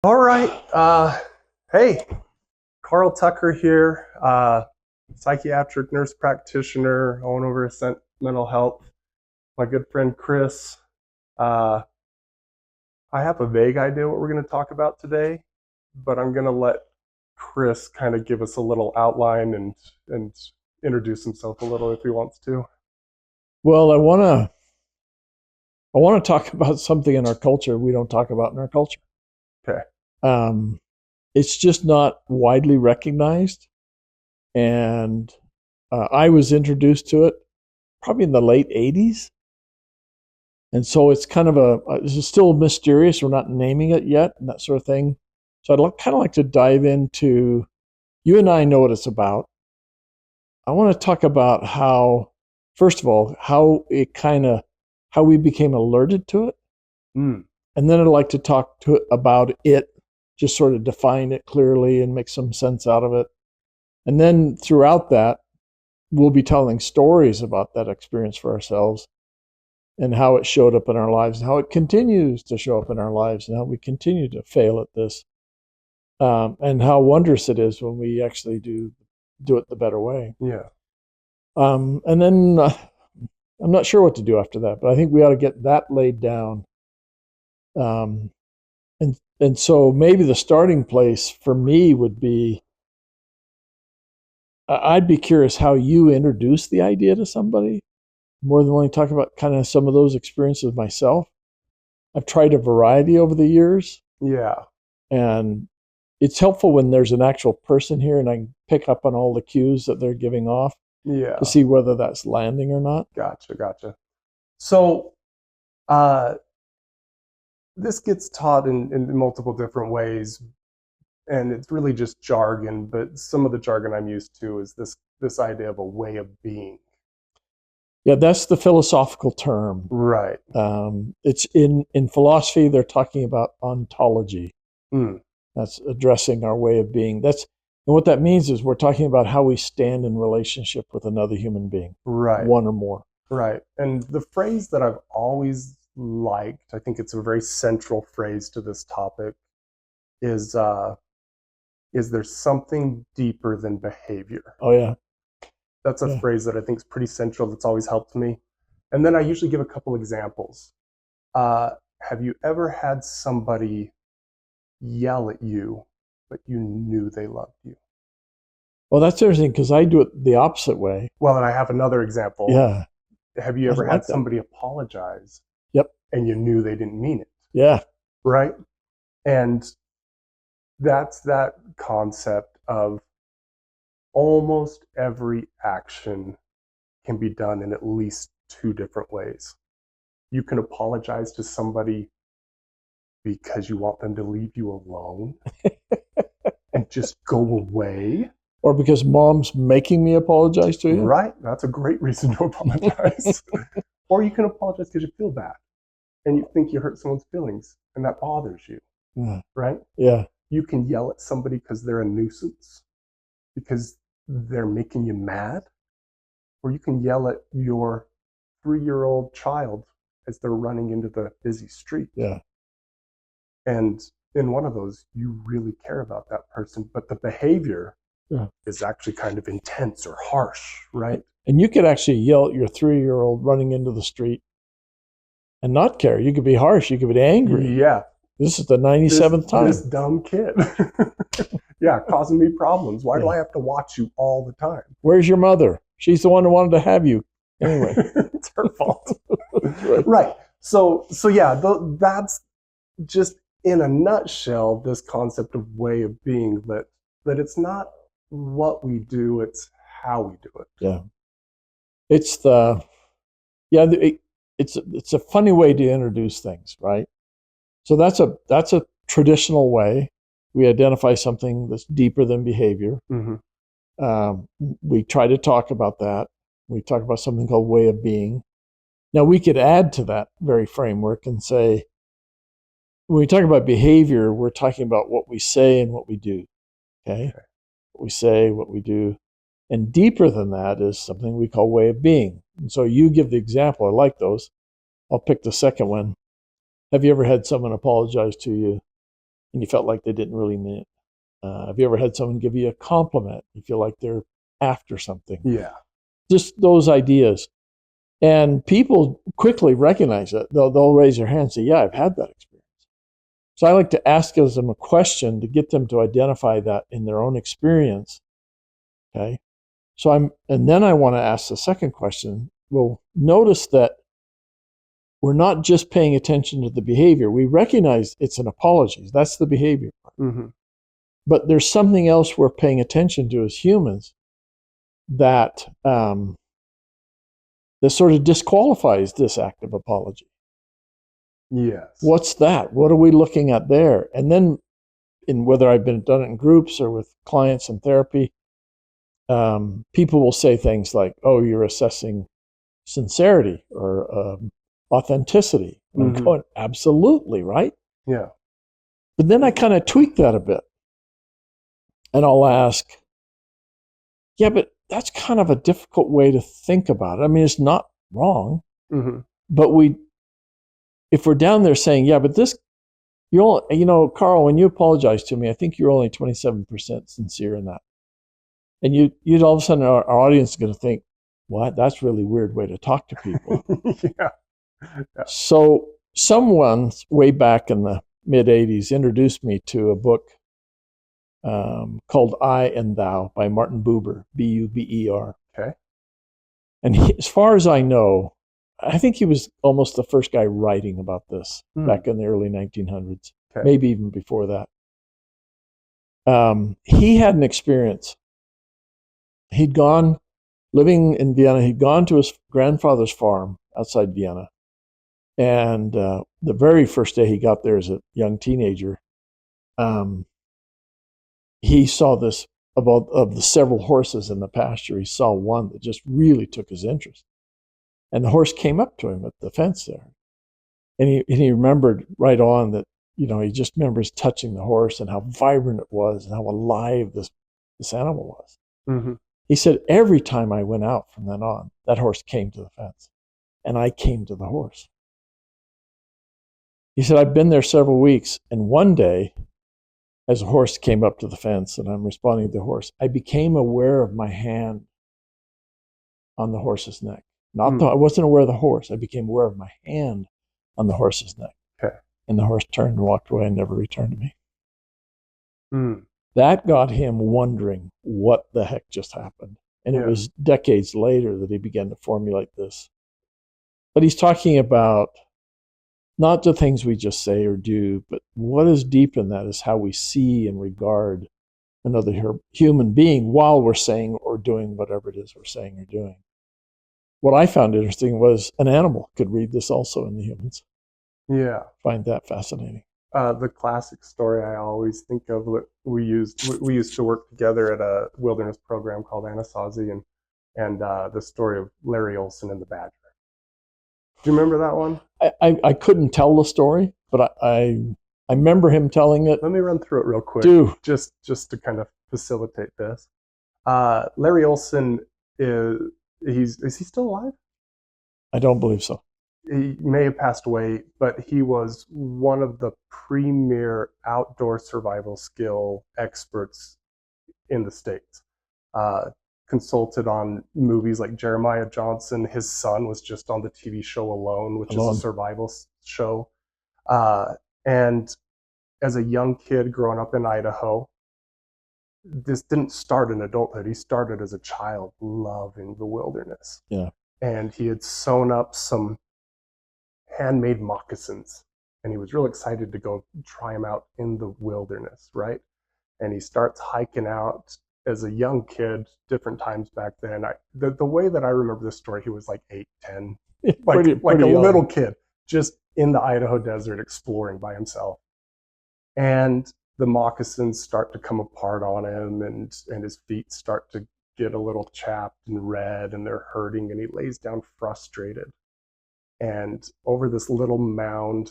All right. Hey, Karl Tucker here, psychiatric nurse practitioner, owner of Ascent Mental Health. My good friend Chris. Uh, I have a vague idea what we're going to talk about today, but I'm going to let Chris kind of give us a little outline and introduce himself a little if he wants to. Well, I want to talk about something in our culture we don't talk about in our culture. Okay. Um, it's just not widely recognized, and I was introduced to it probably in the late '80s, and so it's kind of it's still mysterious. We're not naming it yet, and that sort of thing. So kind of like to dive into. You and I know what it's about. I want to talk about how, first of all, how we became alerted to it. Mm. And then I'd like to talk about it, just sort of define it clearly and make some sense out of it. And then throughout that, we'll be telling stories about that experience for ourselves and how it showed up in our lives and how it continues to show up in our lives and how we continue to fail at this. And how wondrous it is when we actually do it the better way. Yeah. And then I'm not sure what to do after that, but I think we ought to get that laid down. Um, and so maybe the starting place for me would be, I'd be curious how you introduce the idea to somebody, more than wanting to talk about kind of some of those experiences myself. I've tried a variety over the years, Yeah. and it's helpful when there's an actual person here and I can pick up on all the cues that they're giving off to Yeah. see whether that's landing or not. Gotcha. So, this gets taught in multiple different ways, and it's really just jargon, but some of the jargon I'm used to is this idea of a way of being. Yeah, that's the philosophical term. Right. It's in philosophy, they're talking about ontology. Mm. That's addressing our way of being. And what that means is we're talking about how we stand in relationship with another human being, Right. one or more. Right. And the phrase that I've always liked, I think it's a very central phrase to this topic, is there something deeper than behavior? Oh yeah, That's a yeah. phrase that I think is pretty central. That's always helped me. And then I usually give a couple examples. Uh, have you ever had somebody yell at you, but you knew they loved you? Well, that's interesting because I do it the opposite way. Well, and I have another example. Yeah, Have you I ever had like that. somebody apologize Yep. and you knew they didn't mean it? Yeah. Right? And that's that concept of almost every action can be done in at least two different ways. You can apologize to somebody because you want them to leave you alone and just go away. Or because mom's making me apologize to you. Right? That's a great reason to apologize. Or you can apologize because you feel bad and you think you hurt someone's feelings and that bothers you. Yeah. Right? Yeah. You can yell at somebody because they're a nuisance, because they're making you mad. Or you can yell at your 3-year-old child as they're running into the busy street. Yeah. And in one of those, you really care about that person, but the behavior is actually kind of intense or harsh, right? And you could actually yell at your 3-year-old running into the street and not care. You could be harsh. You could be angry. Yeah. This is the 97th time. This dumb kid. Yeah, causing me problems. Why do I have to watch you all the time? Where's your mother? She's the one who wanted to have you. Anyway. It's her fault. Right. So yeah, that's just in a nutshell this concept of way of being, that it's not what we do, it's how we do it. Yeah. It's it's a funny way to introduce things, right? So that's a traditional way. We identify something that's deeper than behavior. Mm-hmm. We try to talk about that. We talk about something called way of being. Now we could add to that very framework and say, when we talk about behavior, we're talking about what we say and what we do. Okay? What we say, what we do. And deeper than that is something we call way of being. And so you give the example. I like those. I'll pick the second one. Have you ever had someone apologize to you and you felt like they didn't really mean it. Have you ever had someone give you a compliment? You feel like they're after something. Yeah. Just those ideas. And people quickly recognize that. They'll raise their hand and say, yeah, I've had that experience. So I like to ask them a question to get them to identify that in their own experience. Okay. And then I want to ask the second question. Well, notice that we're not just paying attention to the behavior. We recognize it's an apology. That's the behavior part. Mm-hmm. But there's something else we're paying attention to as humans that that sort of disqualifies this act of apology. Yes. What's that? What are we looking at there? And then, in whether I've done it in groups or with clients in therapy, people will say things like, "Oh, you're assessing sincerity or authenticity." And I'm going, "Absolutely, right?" Yeah. But then I kind of tweak that a bit, and I'll ask, "Yeah, but that's kind of a difficult way to think about it. I mean, it's not wrong, but if we're down there saying, yeah, but this, Karl, when you apologize to me, I think you're only 27% sincere in that." And you'd all of a sudden, our audience is going to think, what? That's a really weird way to talk to people. Yeah. So someone way back in the mid 80s introduced me to a book called I and Thou by Martin Buber, Buber. Okay. And as far as I know, I think he was almost the first guy writing about this back in the early 1900s, maybe even before that. He had an experience. He'd gone, living in Vienna, he'd gone to his grandfather's farm outside Vienna. And the very first day he got there as a young teenager, he saw this, of the several horses in the pasture, he saw one that just really took his interest. And the horse came up to him at the fence there. And he remembered right on that, he just remembers touching the horse and how vibrant it was and how alive this animal was. Mm-hmm. He said, every time I went out from then on, that horse came to the fence and I came to the horse. He said, I've been there several weeks, and one day, as a horse came up to the fence and I'm responding to the horse, I became aware of my hand on the horse's neck. I wasn't aware of the horse. I became aware of my hand on the horse's neck. Okay. And the horse turned and walked away and never returned to me. Mm. That got him wondering what the heck just happened. And it was decades later that he began to formulate this. But he's talking about not the things we just say or do, but what is deep in that is how we see and regard another human being while we're saying or doing whatever it is we're saying or doing. What I found interesting was an animal could read this also in the humans. Yeah. Find that fascinating. The classic story I always think of, we used to work together at a wilderness program called Anasazi, and the story of Larry Olson and the badger. Do you remember that one? I couldn't tell the story, but I remember him telling it. Let me run through it real quick. Just to kind of facilitate this. Larry Olson is he still alive? I don't believe so. He may have passed away, but he was one of the premier outdoor survival skill experts in the States. Consulted on movies like Jeremiah Johnson. His son was just on the TV show Alone, which is a survival show. And as a young kid growing up in Idaho, this didn't start in adulthood. He started as a child loving the wilderness. Yeah. And he had sewn up some handmade moccasins, and he was real excited to go try them out in the wilderness, right? And he starts hiking out as a young kid, different times back then. The way that I remember this story, he was like 8, 10, like a little kid, just in the Idaho desert exploring by himself. And the moccasins start to come apart on him, and his feet start to get a little chapped and red, and they're hurting, and he lays down frustrated. And over this little mound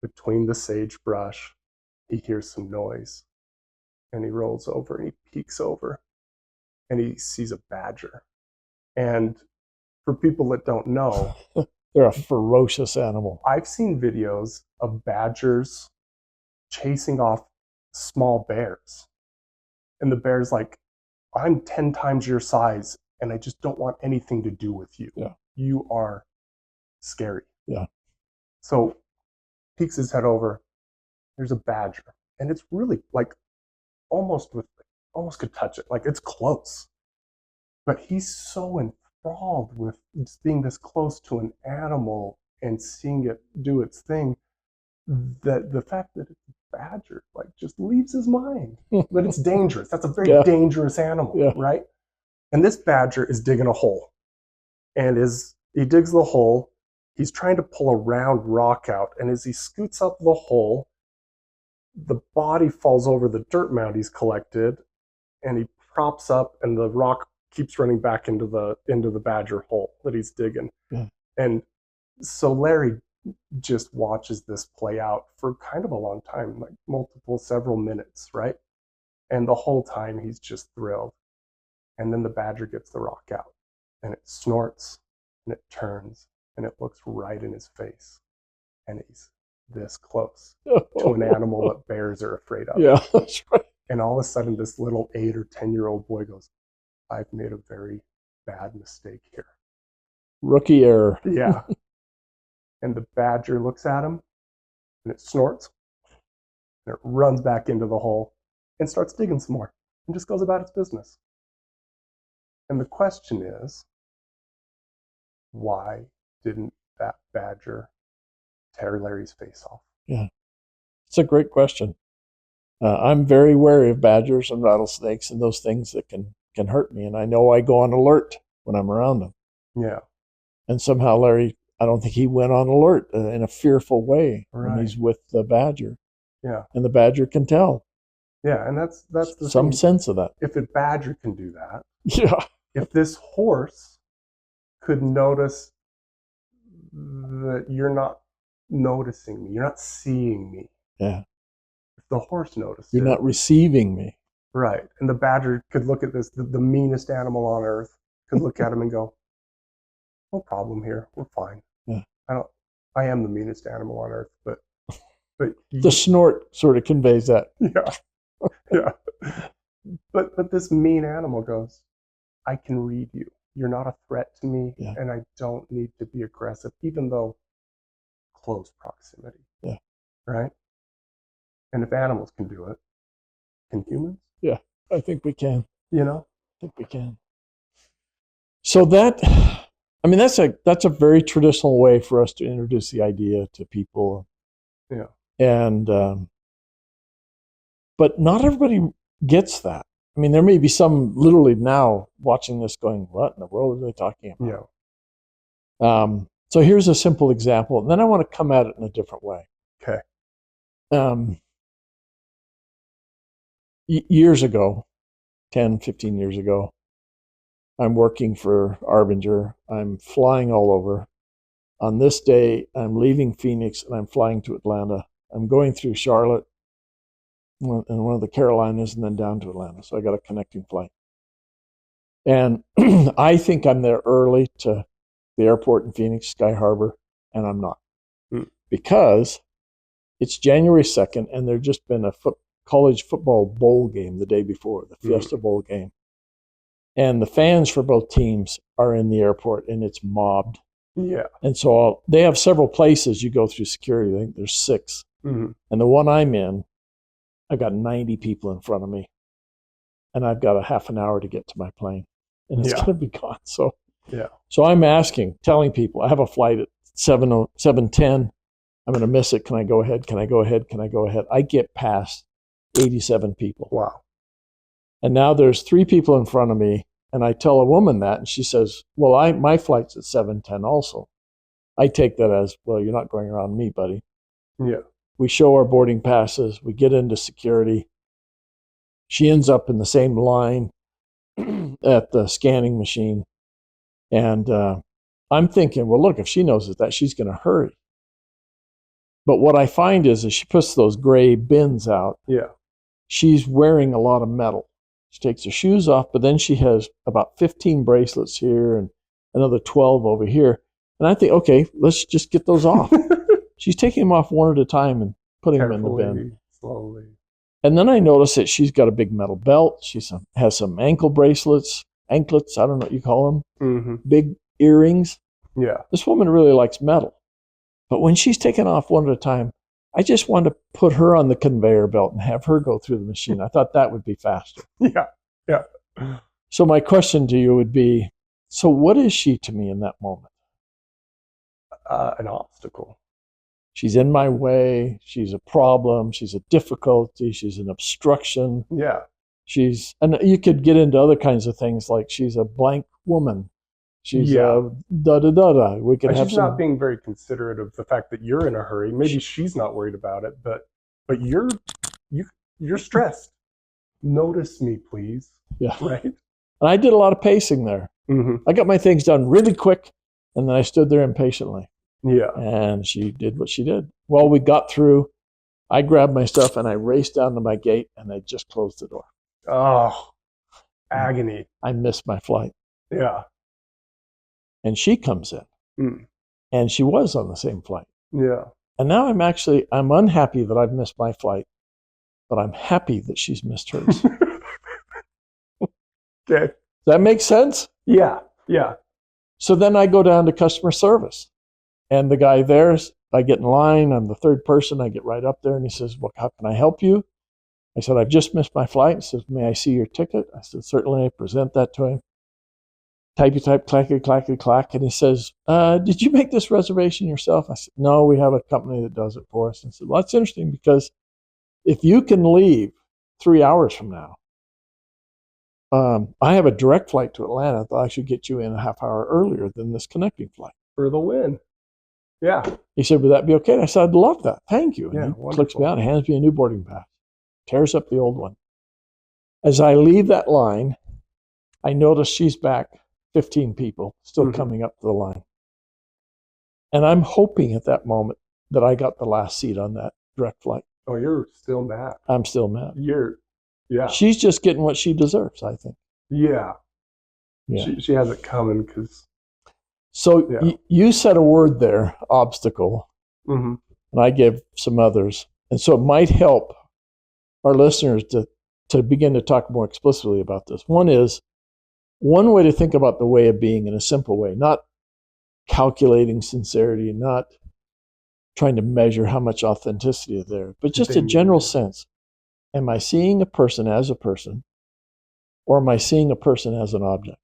between the sagebrush, he hears some noise. And he rolls over and he peeks over and he sees a badger. And for people that don't know, they're a ferocious animal. I've seen videos of badgers chasing off small bears. And the bear's like, I'm 10 times your size and I just don't want anything to do with you. Yeah. You are scary. Yeah. So peeks his head over. There's a badger. And it's really like almost could touch it. Like it's close. But he's so enthralled with just being this close to an animal and seeing it do its thing that the fact that it's a badger like just leaves his mind. But it's dangerous. That's a very dangerous animal, right? And this badger is digging a hole. And as he digs the hole, he's trying to pull a round rock out. And as he scoots up the hole, the body falls over the dirt mound he's collected, and he props up, and the rock keeps running back into the badger hole that he's digging. Yeah. And so Larry just watches this play out for kind of a long time, like several minutes, right? And the whole time he's just thrilled. And then the badger gets the rock out, and it snorts, and it turns, and it looks right in his face. And he's this close to an animal that bears are afraid of. Yeah, that's right. And all of a sudden, this little 8 or 10-year-old boy goes, I've made a very bad mistake here. Rookie error. Yeah. And the badger looks at him, and it snorts, and it runs back into the hole and starts digging some more and just goes about its business. And the question is, why didn't that badger tear Larry's face off? Yeah, it's a great question. I'm very wary of badgers and rattlesnakes and those things that can hurt me. And I know I go on alert when I'm around them. Yeah. And somehow Larry, I don't think he went on alert in a fearful way Right. when he's with the badger. Yeah. And the badger can tell. Yeah, and that's the some thing. Sense of that. If a badger can do that, yeah. If this horse could notice that you're not noticing me, you're not seeing me. Yeah. If the horse noticed You're not receiving me. Right. And the badger could look at this, the meanest animal on earth, could look at him and go, no problem here. We're fine. Yeah. I am the meanest animal on earth, but the snort sort of conveys that. Yeah. Yeah. But this mean animal goes, I can read you. You're not a threat to me, and I don't need to be aggressive, even though close proximity. Yeah. Right? And if animals can do it, can humans? Yeah, I think we can. You know? I think we can. So that's a very traditional way for us to introduce the idea to people. Yeah. And but not everybody gets that. I mean, there may be some literally now watching this going, what in the world are they talking about? Yeah. So here's a simple example. And then I want to come at it in a different way. Okay. Years ago, 10, 15 years ago, I'm working for Arbinger. I'm flying all over. On this day, I'm leaving Phoenix and I'm flying to Atlanta. I'm going through Charlotte and one of the Carolinas and then down to Atlanta. So I got a connecting flight. And I think I'm there early to the airport in Phoenix, Sky Harbor, and I'm not. Because it's January 2nd and there'd just been a college football bowl game the day before, the Fiesta Bowl game. And the fans for both teams are in the airport and it's mobbed. Yeah. And so they have several places you go through security. I think there's 6. Mm-hmm. And the one I'm in, I've got 90 people in front of me. And I've got a half an hour to get to my plane. And it's going to be gone. So I'm telling people, I have a flight at 7:10. I'm going to miss it. Can I go ahead? Can I go ahead? Can I go ahead? I get past 87 people. Wow. And now there's 3 people in front of me. And I tell a woman that, and she says, well, my flight's at 7:10 also. I take that as, well, you're not going around me, buddy. Yeah. We show our boarding passes. We get into security. She ends up in the same line at the scanning machine. And I'm thinking, well, look, if she knows that, she's going to hurry. But what I find is she puts those gray bins out. Yeah. She's wearing a lot of metal. She takes her shoes off, but then she has about 15 bracelets here and another 12 over here. And I think, okay, let's just get those off. She's taking them off one at a time and putting them in the bin. Slowly. And then I noticed that she's got a big metal belt. She has some ankle bracelets, anklets, I don't know what you call them, Mm-hmm. big earrings. Yeah. This woman really likes metal. But when she's taken off one at a time, I just wanted to put her on the conveyor belt and have her go through the machine. I thought that would be faster. Yeah. Yeah. So my question to you would be, so what is she to me in that moment? An obstacle. She's in my way. She's a problem. She's a difficulty. She's an obstruction. Yeah. And you could get into other kinds of things like she's a blank woman. She's a da-da-da-da. We could And have she's some. not being very considerate of the fact that you're in a hurry. Maybe she's not worried about it, but you're stressed. Notice me, please. Yeah. Right. And I did a lot of pacing there. Mm-hmm. I got my things done really quick, and then I stood there impatiently. Yeah. And she did what she did. Well, we got through. I grabbed my stuff and I raced down to my gate, and I just closed the door. Oh, agony. I missed my flight. Yeah. And she comes in, and she was on the same flight. Yeah. And now I'm unhappy that I've missed my flight, but I'm happy that she's missed hers. Okay. Does that make sense? Yeah. Yeah. So then I go down to customer service, and the guy there, I get in line. I'm the third person. I get right up there, and he says, "Well, how can I help you?" I said, "I've just missed my flight." He says, "May I see your ticket?" I said, "Certainly." I present that to him. Typey type, clackety clackety clack. And he says, "Did you make this reservation yourself?" I said, "No, we have a company that does it for us." And he said, "Well, that's interesting, because if you can leave 3 hours from now, I have a direct flight to Atlanta that I should get you in a half hour earlier than this connecting flight." For the win. Yeah. He said, "Would that be okay?" And I said, "I'd love that. Thank you." And Yeah, he wonderful. clicks me out and hands me a new boarding pass, tears up the old one. As I leave that line, I notice she's back 15 people still coming up to the line. And I'm hoping at that moment that I got the last seat on that direct flight. Oh, you're still mad. I'm still mad. Yeah. She's just getting what she deserves, I think. Yeah. Yeah. She has it coming because. So you said a word there, obstacle, and I gave some others. And so it might help our listeners to begin to talk more explicitly about this. One way to think about the way of being in a simple way, not calculating sincerity, not trying to measure how much authenticity is there, but just a general sense. Am I seeing a person as a person, or am I seeing a person as an object?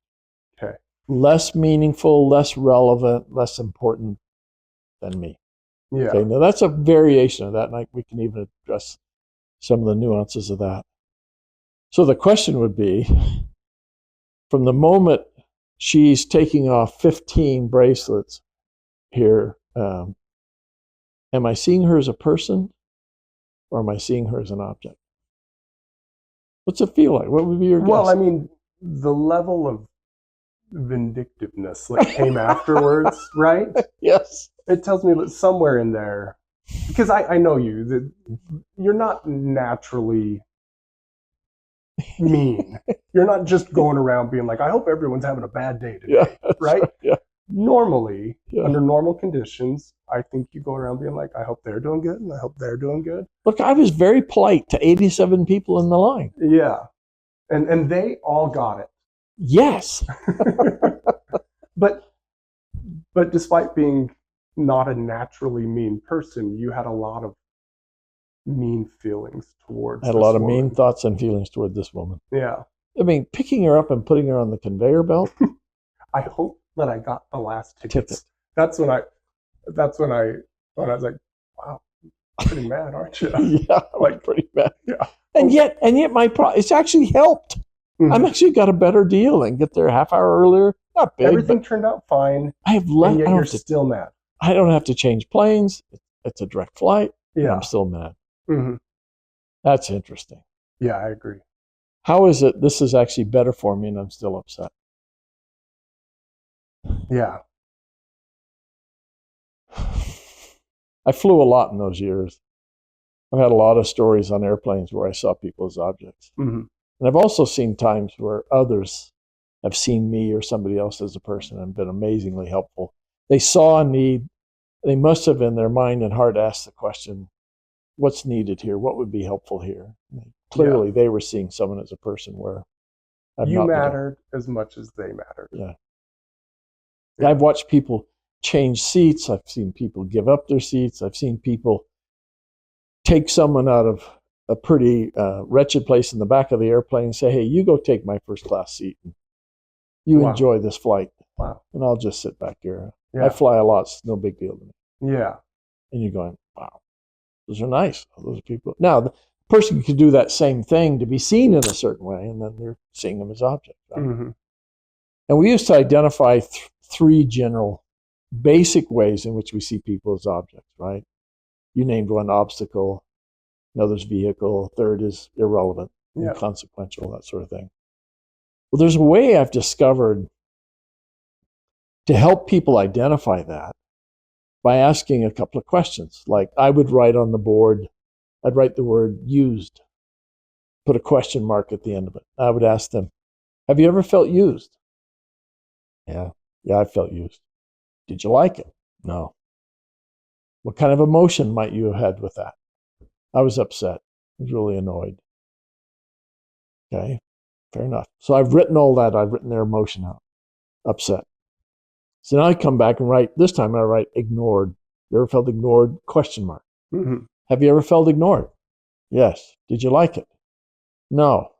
Okay. Less meaningful, less relevant, less important than me. Yeah. Okay. Now that's a variation of that, and we can even address some of the nuances of that. So the question would be, from the moment she's taking off 15 bracelets here, am I seeing her as a person, or am I seeing her as an object? What's it feel like? What would be your guess? Well, I mean, the level of vindictiveness that came afterwards, right? Yes. It tells me that somewhere in there, because I know you, that you're not naturally mean. You're not just going around being like, I hope everyone's having a bad day today, right? Yeah. Normally, under normal conditions, I think you go around being like, I hope they're doing good, and I hope they're doing good. Look, I was very polite to 87 people in the line. Yeah. And they all got it. Yes. But despite being not a naturally mean person, you had a lot of mean feelings towards I had a lot of mean thoughts and feelings toward this woman. Yeah. I mean, picking her up and putting her on the conveyor belt. I hope that I got the last tickets. That's when I was like, wow, pretty mad, aren't you? Yeah, like pretty bad. Yeah. And yet it's actually helped. I'm actually got a better deal and get there a half hour earlier. Not big. Everything turned out fine. I have left. And yet you're still mad. I don't have to change planes. It's a direct flight. Yeah. I'm still mad. Mm-hmm. That's interesting. Yeah, I agree. How is it this is actually better for me and I'm still upset? Yeah. I flew a lot in those years. I've had a lot of stories on airplanes where I saw people as objects. Mm-hmm. And I've also seen times where others have seen me or somebody else as a person and been amazingly helpful. They saw a need. They must have in their mind and heart asked the question, what's needed here? What would be helpful here? Clearly, they were seeing someone as a person where you mattered as much as they mattered. Yeah. I've watched people change seats. I've seen people give up their seats. I've seen people take someone out of a pretty wretched place in the back of the airplane and say, hey, you go take my first class seat. And you enjoy this flight. Wow. And I'll just sit back here. Yeah. I fly a lot. It's no big deal to me. Yeah. And you're going, wow, those are nice. Those are people. Now, the person could do that same thing to be seen in a certain way, and then they're seeing them as objects. Right? Mm-hmm. And we used to identify three general basic ways in which we see people as objects, right? You named one: obstacle, another's vehicle, third is irrelevant, inconsequential, that sort of thing. Well, there's a way I've discovered to help people identify that by asking a couple of questions. Like I would write on the board, I'd write the word used, put a question mark at the end of it. I would ask them, have you ever felt used? Yeah, I felt used. Did you like it? No. What kind of emotion might you have had with that? I was upset. I was really annoyed. Okay, fair enough. So I've written all that. I've written their emotion out. Upset. So now I come back and write, this time I write ignored. You ever felt ignored? Question mark. Mm-hmm. Have you ever felt ignored? Yes. Did you like it? No.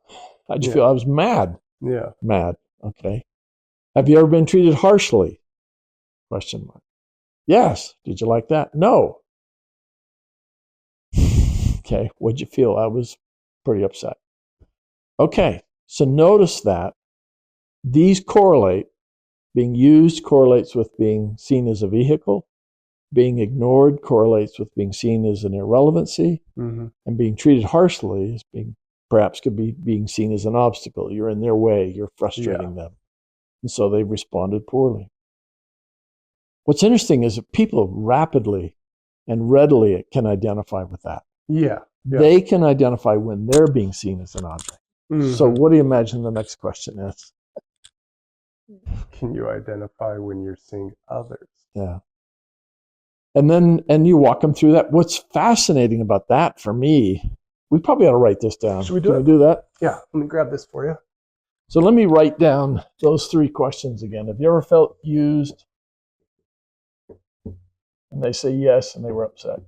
How'd you feel? I was mad. Yeah. Mad. Okay. Have you ever been treated harshly? Question mark. Yes. Did you like that? No. Okay. What'd you feel? I was pretty upset. Okay. So notice that these correlate. Being used correlates with being seen as a vehicle. Being ignored correlates with being seen as an irrelevancy. Mm-hmm. And being treated harshly is perhaps could be being seen as an obstacle. You're in their way. You're frustrating them. And so they've responded poorly. What's interesting is that people rapidly and readily can identify with that. Yeah. They can identify when they're being seen as an object. Mm-hmm. So what do you imagine the next question is? Can you identify when you're seeing others? Yeah. And you walk them through that. What's fascinating about that for me, we probably ought to write this down. Should we do Can we do that? Yeah, let me grab this for you. So let me write down those three questions again. Have you ever felt used? And they say yes, and they were upset.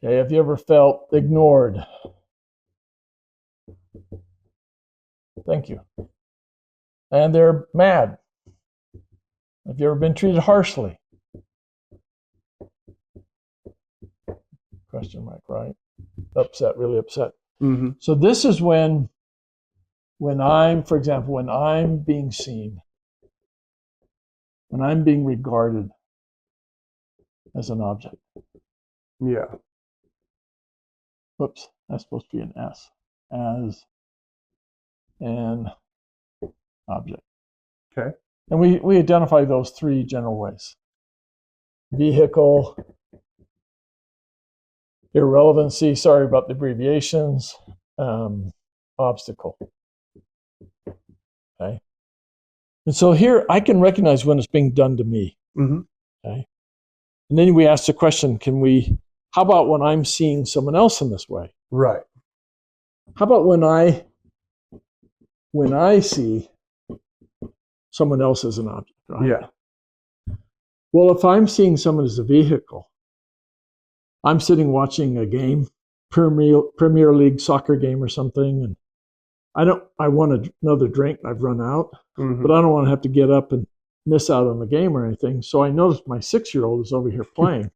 Okay, have you ever felt ignored? Thank you. And they're mad. Have you ever been treated harshly? Question mark, right? Upset, really upset. Mm-hmm. So this is when I'm, for example, when I'm being seen, when I'm being regarded as an object. Yeah. Whoops, that's supposed to be an S. As an object. Okay. And we identify those three general ways. Vehicle, irrelevancy, sorry about the abbreviations, obstacle. Okay. And so here I can recognize when it's being done to me. Mm-hmm. Okay. And then we ask the question, how about when I'm seeing someone else in this way? Right. How about when I see someone else as an object, right? Yeah. Well, if I'm seeing someone as a vehicle, I'm sitting watching a game, Premier League soccer game or something, and I want another drink, I've run out, mm-hmm. but I don't want to have to get up and miss out on the game or anything. So I notice my 6-year-old is over here playing.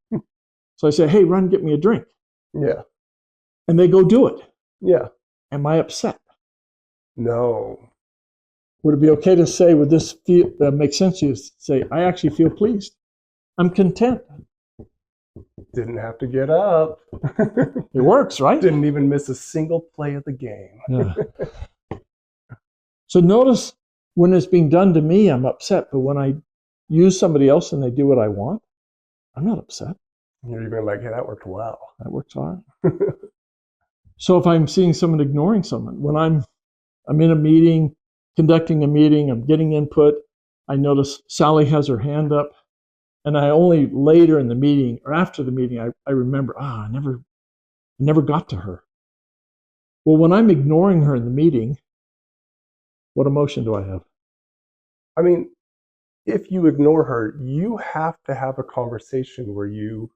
So I say, hey, run, get me a drink. Yeah. And they go do it. Yeah. Am I upset? No. Would it be okay to say, would this make sense to you to say, I actually feel pleased. I'm content. Didn't have to get up. It works, right? Didn't even miss a single play of the game. Yeah. So notice when it's being done to me, I'm upset. But when I use somebody else and they do what I want, I'm not upset. You're even like, hey, that worked well. That works hard. So if I'm seeing someone ignoring someone, when I'm in a meeting, conducting a meeting, I'm getting input, I notice Sally has her hand up. And I only later in the meeting or after the meeting, I remember, I never got to her. Well, when I'm ignoring her in the meeting, what emotion do I have? I mean, if you ignore her, you have to have a conversation where you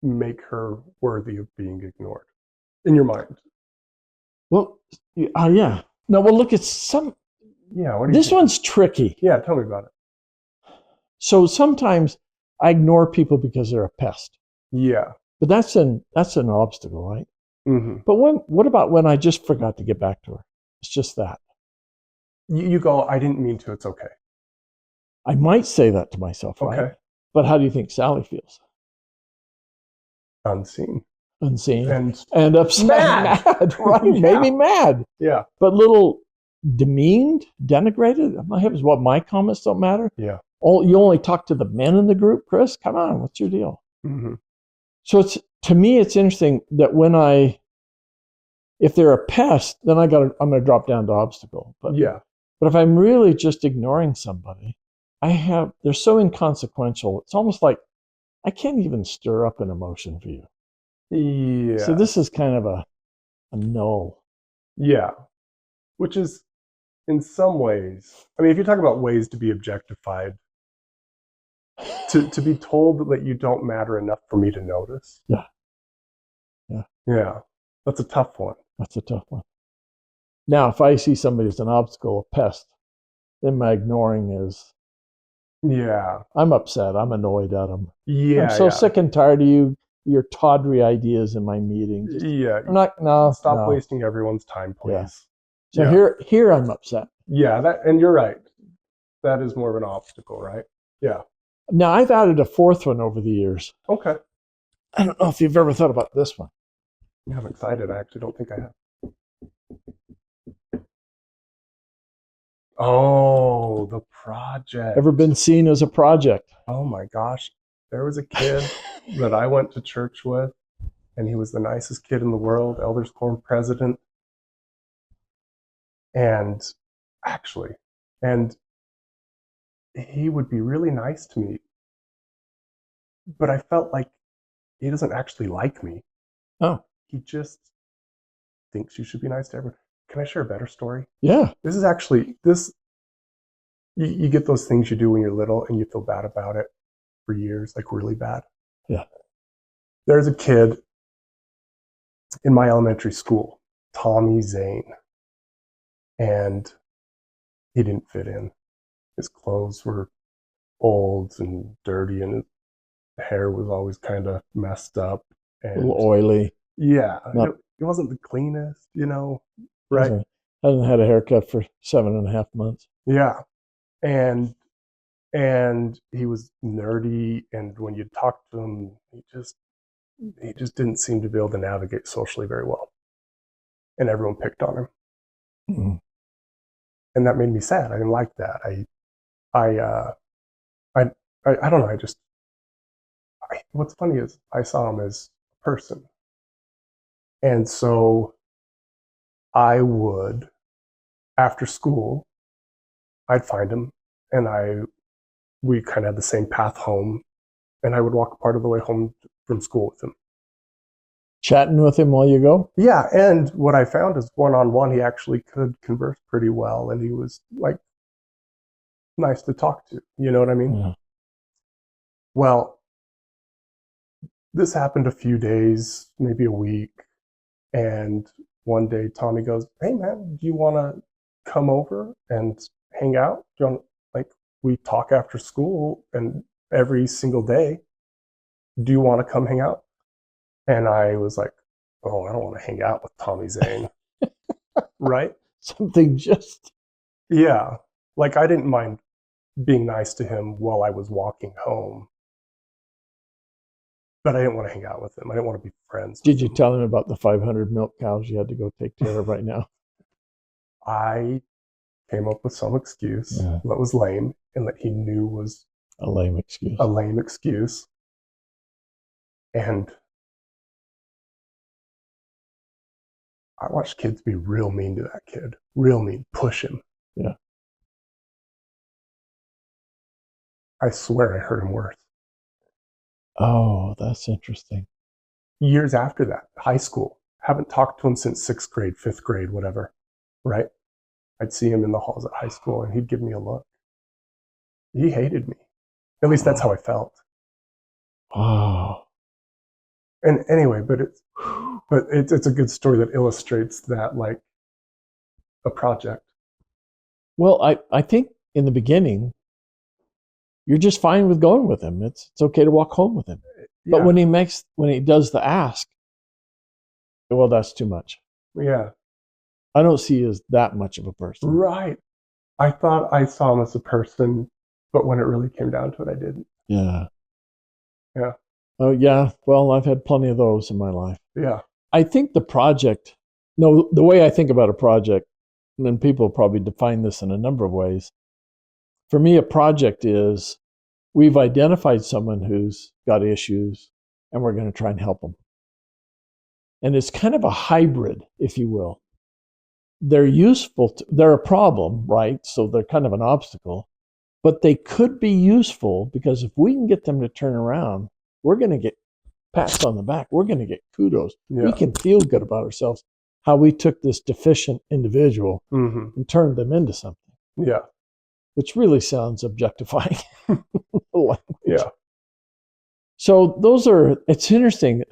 make her worthy of being ignored in your mind. Well, yeah. No, well, look, it's some. Yeah, what do you This think? one's tricky. Yeah, tell me about it. So sometimes I ignore people because they're a pest, Yeah. but that's an obstacle, right? Mm-hmm. But what about when I just forgot to get back to her? It's just that. You go, I didn't mean to, it's okay. I might say that to myself, right? Okay. But how do you think Sally feels? Unseen. Unseen And upset, mad, right? Yeah. Maybe mad, Yeah. but little demeaned, denigrated. My heavens, what, my comments don't matter? Yeah. You only talk to the men in the group, Chris? Come on, what's your deal? Mm-hmm. So to me, it's interesting that if they're a pest, then I'm gonna drop down to obstacle. But Yeah. but if I'm really just ignoring somebody, they're so inconsequential. It's almost like I can't even stir up an emotion for you. Yeah. So this is kind of a no. Yeah. Which is, in some ways, I mean, if you talk about ways to be objectified, to be told that you don't matter enough for me to notice. Yeah. Yeah. That's a tough one. That's a tough one. Now, if I see somebody as an obstacle, a pest, then my ignoring is, Yeah. I'm upset. I'm annoyed at them. Yeah. I'm so Yeah. sick and tired of your tawdry ideas in my meeting. Yeah. I'm not, no. Stop no. wasting everyone's time, please. Yeah. So Yeah. here I'm upset. Yeah, and you're right. That is more of an obstacle, right? Yeah. Now, I've added a fourth one over the years. Okay. I don't know if you've ever thought about this one. Yeah, I'm excited. I actually don't think I have. Oh, the project. Ever been seen as a project? Oh my gosh. There was a kid that I went to church with, and he was the nicest kid in the world, Elders Quorum president. And actually, and he would be really nice to me, but I felt like he doesn't actually like me. Oh, He just thinks you should be nice to everyone. Can I share a better story? yeah. This is actually you get those things you do when you're little and you feel bad about it for years, like really bad. Yeah. There's a kid in my elementary school, Tommy Zane, and he didn't fit in. His clothes were old and dirty, and his hair was always kind of messed up. A And little oily. yeah, Not, it wasn't the cleanest, right? Hasn't had a haircut for 7.5 months. Yeah. And he was nerdy, and when you talked to him, he just didn't seem to be able to navigate socially very well. And everyone picked on him. Mm-hmm. And that made me sad. I didn't like that. I don't know. What's funny is I saw him as a person. And so I would, after school, I'd find him, and we kind of had the same path home, and I would walk part of the way home from school with him. Chatting with him while you go? Yeah, and what I found is one-on-one, he actually could converse pretty well, and he was like nice to talk to. You know what I mean? Yeah. Well, this happened a few days, maybe a week, and one day Tommy goes, "Hey man, do you want to come over and hang out? Do you want, like, we talk after school and every single day. Do you want to come hang out?" And I was like, "Oh, I don't want to hang out with Tommy Zane." Right? Something just. Yeah. Like, I didn't mind being nice to him while I was walking home, but I didn't want to hang out with him. I didn't want to be friends with Did you him. tell him about the 500 milk cows you had to go take care of right now? I came up with some excuse that was lame and that he knew was a lame excuse. A lame excuse. And I watched kids be real mean to that kid. Real mean. Push him. Yeah. I swear I heard him worse. Oh, that's interesting. Years after that, high school. Haven't talked to him since 6th grade, 5th grade, whatever. Right? I'd see him in the halls at high school and he'd give me a look. He hated me. At least that's how I felt. Oh. And anyway, but it's a good story that illustrates that, like, a project. Well, I think in the beginning, you're just fine with going with him. It's okay to walk home with him. But Yeah. when he does the ask, well, that's too much. Yeah. I don't see you as that much of a person. Right. I thought I saw him as a person, but when it really came down to it, I didn't. Yeah. Yeah. Oh, yeah. Well, I've had plenty of those in my life. Yeah. I think the way I think about a project, and then people probably define this in a number of ways. For me, a project is we've identified someone who's got issues and we're going to try and help them. And it's kind of a hybrid, if you will. They're useful, they're a problem, right? So they're kind of an obstacle, but they could be useful because if we can get them to turn around, we're going to get pats on the back. We're going to get kudos. Yeah. We can feel good about ourselves, how we took this deficient individual and turned them into something. Yeah. Which really sounds objectifying. Yeah. So it's interesting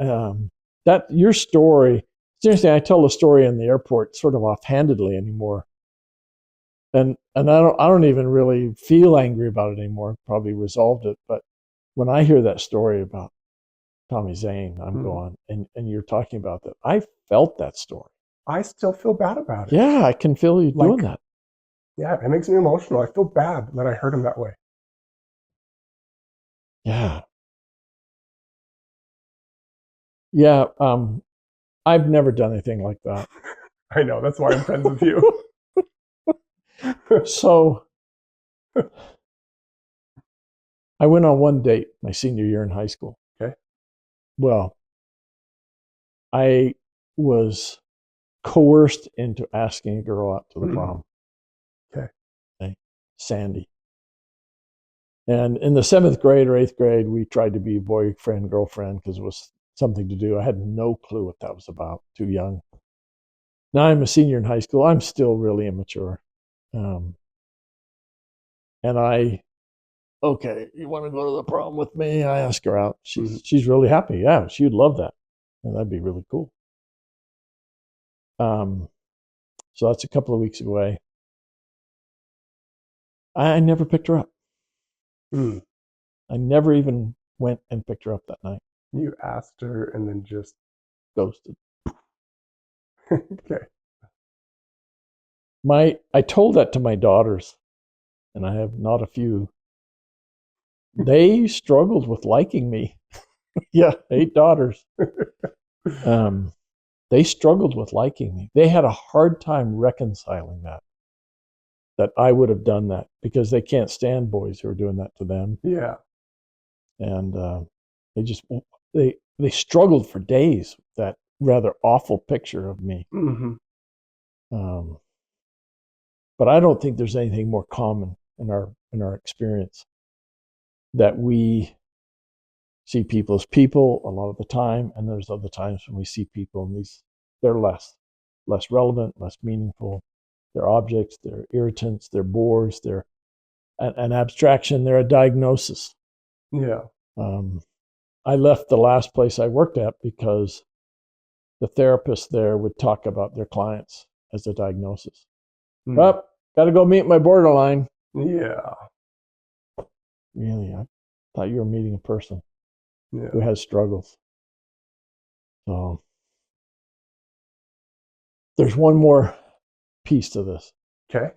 that your story, it's interesting. I tell the story in the airport sort of offhandedly anymore. And I don't even really feel angry about it anymore. Probably resolved it. But when I hear that story about Tommy Zane, I'm going, and you're talking about that. I felt that story. I still feel bad about it. Yeah, I can feel you doing that. Yeah, it makes me emotional. I feel bad that I hurt him that way. Yeah. Yeah. I've never done anything like that. I know. That's why I'm friends with you. So I went on one date my senior year in high school. Okay. Well, I was coerced into asking a girl out to the prom. Okay. Sandy. And in the 7th grade or 8th grade, we tried to be boyfriend, girlfriend because it was something to do. I had no clue what that was about. Too young. Now I'm a senior in high school. I'm still really immature. And okay, you want to go to the prom with me? I ask her out. She's really happy. Yeah, she would love that. And that'd be really cool. So that's a couple of weeks away. I never picked her up. I never even went and picked her up that night. You asked her and then just ghosted. Okay. I told that to my daughters, and I have not a few. They struggled with liking me. Yeah, 8 daughters. They struggled with liking me. They had a hard time reconciling that I would have done that because they can't stand boys who are doing that to them. Yeah. And they struggled for days with that rather awful picture of me. But I don't think there's anything more common in our experience that we see people as people a lot of the time, and there's other times when we see people and they're less relevant, less meaningful. They're objects, they're irritants, they're bores, they're an abstraction, they're a diagnosis. Yeah. I left the last place I worked at because the therapist there would talk about their clients as a diagnosis. Got to go meet my borderline. Yeah. Really, I thought you were meeting a person Yeah. who has struggles. So there's one more piece to this. Okay.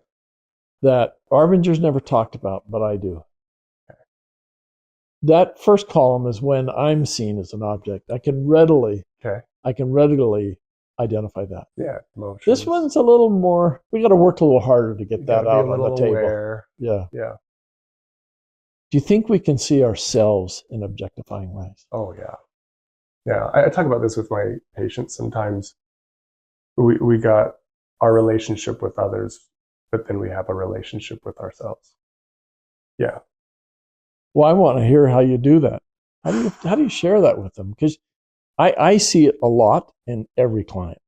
That Arbinger's never talked about, but I do. Okay. That first column is when I'm seen as an object. I can readily identify that. Yeah. Emotions. This one's a little more. We got to work a little harder to get that out on the table. Aware. Yeah. Yeah. Do you think we can see ourselves in objectifying ways? Oh yeah. Yeah. I talk about this with my patients sometimes. We got our relationship with others, but then we have a relationship with ourselves. Yeah. Well, I want to hear how you do that. How do you share that with them? Because I see it a lot in every client.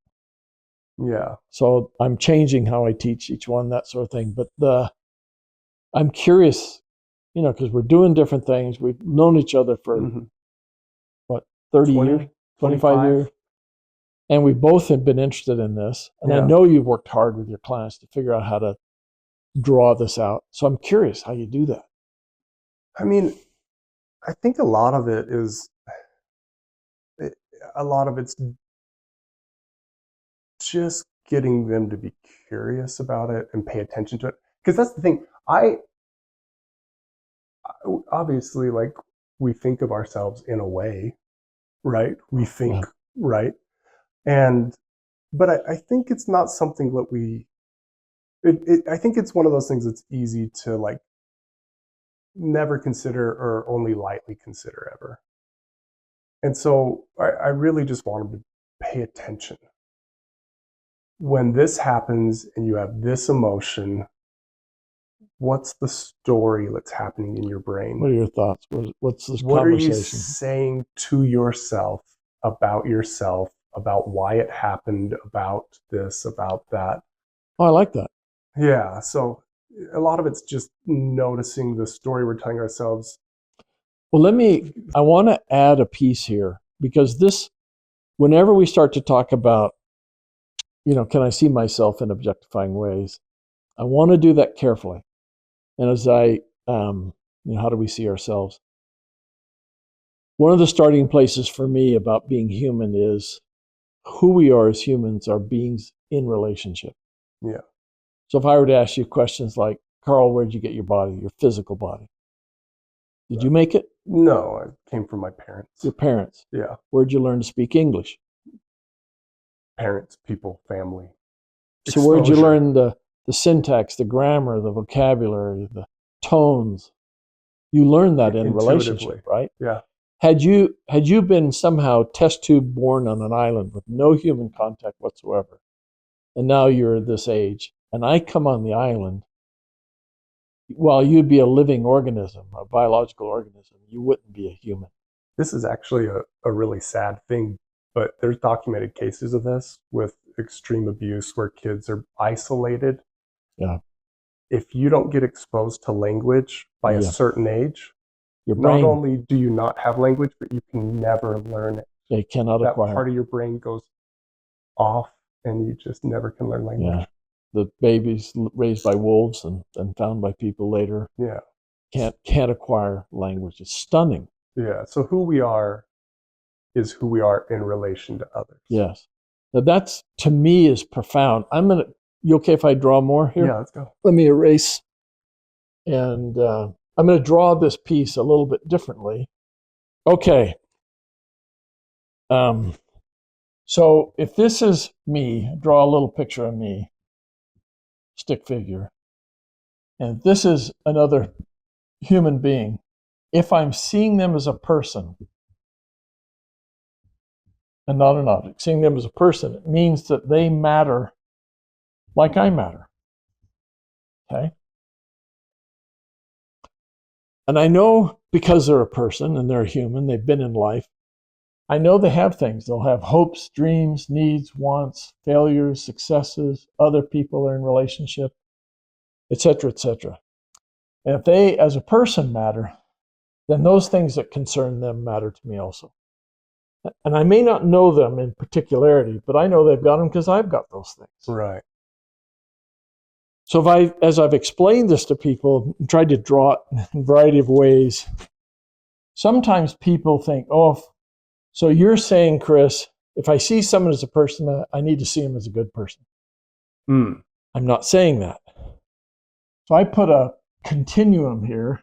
Yeah. So I'm changing how I teach each one, that sort of thing. But I'm curious, because we're doing different things. We've known each other for Mm-hmm. what, 30 years, 20, 25 25. years, and we both have been interested in this. And I Yeah. know you've worked hard with your clients to figure out how to draw this out. So I'm curious how you do that. I mean, I think a lot of it's just getting them to be curious about it and pay attention to it. Because that's the thing. Obviously, like, we think of ourselves in a way, right? We think, Yeah. right? And, but I think it's not something that I think it's one of those things that's easy to, like, never consider or only lightly consider ever. And so I really just want them to pay attention. When this happens and you have this emotion, what's the story that's happening in your brain? What are your thoughts? What's this What are you conversation? saying to yourself, about why it happened, about this, about that? Oh, I like that. Yeah. So a lot of it's just noticing the story we're telling ourselves. Well, I want to add a piece here because whenever we start to talk about, can I see myself in objectifying ways? I want to do that carefully. And how do we see ourselves? One of the starting places for me about being human is who we are as humans are beings in relationship. Yeah. So if I were to ask you questions like, Karl, where'd you get your body, your physical body? Did you make it? No, I came from my parents. Your parents. Yeah. Where'd you learn to speak English? Parents, people, family. So where'd you Exposure. learn the syntax, the grammar, the vocabulary, the tones? You learn that in Intuitively. relationship, right? Yeah. Had you been somehow test tube born on an island with no human contact whatsoever, and now you're this age, and I come on the island, while you'd be a living organism, a biological organism, you wouldn't be a human. This is actually a really sad thing, but there's documented cases of this with extreme abuse where kids are isolated. Yeah. If you don't get exposed to language by a Yeah. certain age, Your not brain, only do you not have language, but you can never learn it. they cannot That acquire. part of your brain goes off and you just never can learn language. Yeah. The babies raised by wolves and found by people later Yeah. can't acquire language. It's stunning. Yeah. So who we are is who we are in relation to others. Yes. Now that's, to me, is profound. You okay if I draw more here? Yeah, let's go. Let me erase. And I'm going to draw this piece a little bit differently. Okay. So if this is me, draw a little picture of me, stick figure. And this is another human being. If I'm seeing them as a person and not an object, seeing them as a person, it means that they matter like I matter. Okay? And I know because they're a person and they're a human, they've been in life, I know they have things. They'll have hopes, dreams, needs, wants, failures, successes, other people they're in relationship, etc., etc. And if they, as a person, matter, then those things that concern them matter to me also. And I may not know them in particularity, but I know they've got them because I've got those things. Right. So as I've explained this to people, tried to draw it in a variety of ways, sometimes people think, oh, so you're saying, Chris, if I see someone as a person, I need to see him as a good person. Mm. I'm not saying that. So I put a continuum here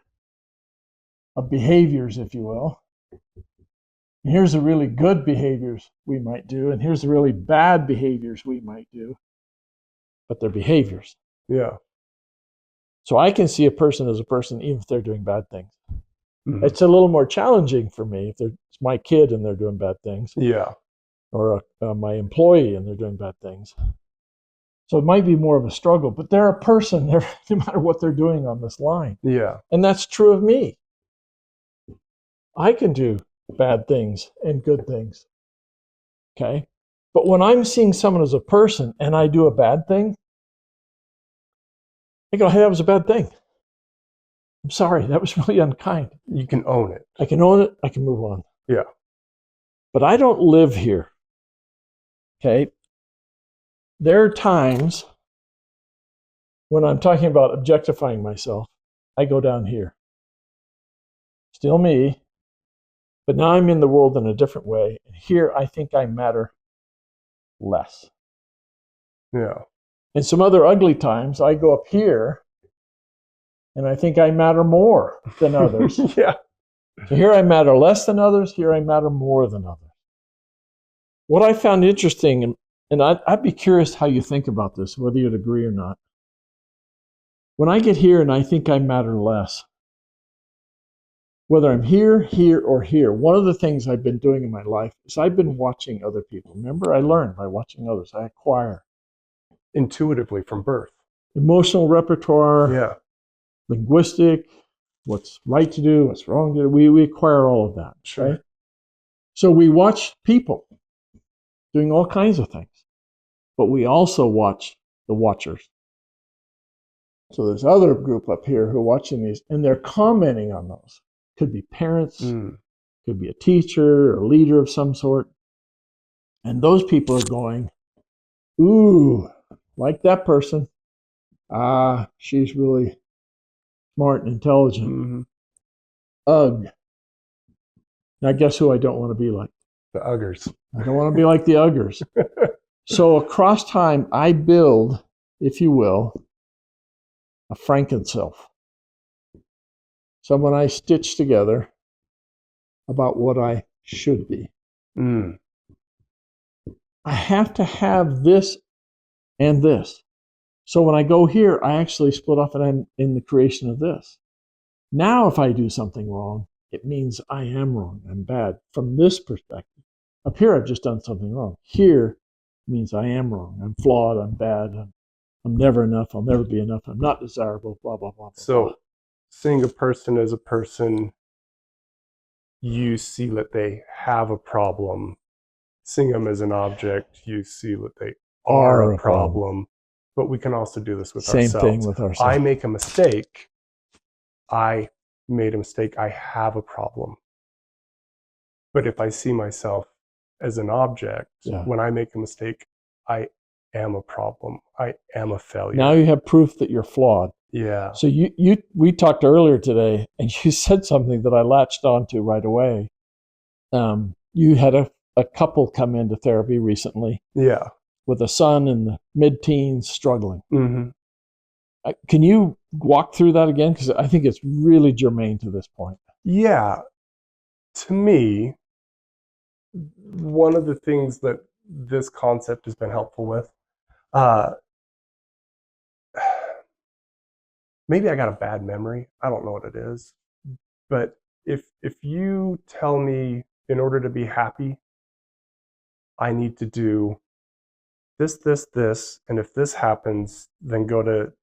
of behaviors, if you will. And here's the really good behaviors we might do, and here's the really bad behaviors we might do, but they're behaviors. Yeah. So I can see a person as a person even if they're doing bad things. Mm. It's a little more challenging for me if it's my kid and they're doing bad things. Yeah. Or my employee and they're doing bad things. So it might be more of a struggle, but they're a person, no matter what they're doing on this line. Yeah. And that's true of me. I can do bad things and good things. Okay. But when I'm seeing someone as a person and I do a bad thing, I go, hey, that was a bad thing. I'm sorry. That was really unkind. You can own it. I can own it. I can move on. Yeah. But I don't live here. Okay. There are times when I'm talking about objectifying myself, I go down here. Still me, but now I'm in the world in a different way. And here I think I matter less. Yeah. And some other ugly times, I go up here and I think I matter more than others. Yeah. So here I matter less than others, here I matter more than others. What I found interesting, and I'd be curious how you think about this, whether you'd agree or not. When I get here and I think I matter less, whether I'm here, or here, one of the things I've been doing in my life is I've been watching other people. Remember, I learn by watching others. I acquire Intuitively from birth. emotional repertoire, Yeah. linguistic, what's right to do, what's wrong to do. We acquire all of that. Sure. Right? So we watch people doing all kinds of things, but we also watch the watchers. So there's other group up here who are watching these, and they're commenting on those. Could be parents, could be a teacher, a leader of some sort. And those people are going, ooh, like that person. She's really smart and intelligent. Mm-hmm. Ugh. Now guess who I don't want to be like? The uggers. I don't want to be like the uggers. So across time, I build, if you will, a Frankenself. Someone I stitch together about what I should be. Mm. I have to have this and this. So when I go here, I actually split off and I'm in the creation of this. Now, if I do something wrong, it means I am wrong. I'm bad from this perspective. Up here, I've just done something wrong. Here means I am wrong. I'm flawed. I'm bad. I'm never enough. I'll never be enough. I'm not desirable. Blah, blah, blah. So blah. seeing a person as a person, you see that they have a problem. Seeing them as an object, you see that they are a problem. But we can also do this with ourselves. Same thing with ourselves. I make a mistake. I made a mistake. I have a problem. But if I see myself as an object, when I make a mistake, I am a problem. I am a failure. Now you have proof that you're flawed. Yeah. So we talked earlier today, and you said something that I latched onto right away. You had a couple come into therapy recently. Yeah. With a son in the mid-teens struggling. Mm-hmm. Can you walk through that again? Because I think it's really germane to this point. Yeah. To me, one of the things that this concept has been helpful with, maybe I got a bad memory. I don't know what it is. But if you tell me in order to be happy, I need to do this, and if this happens, then go to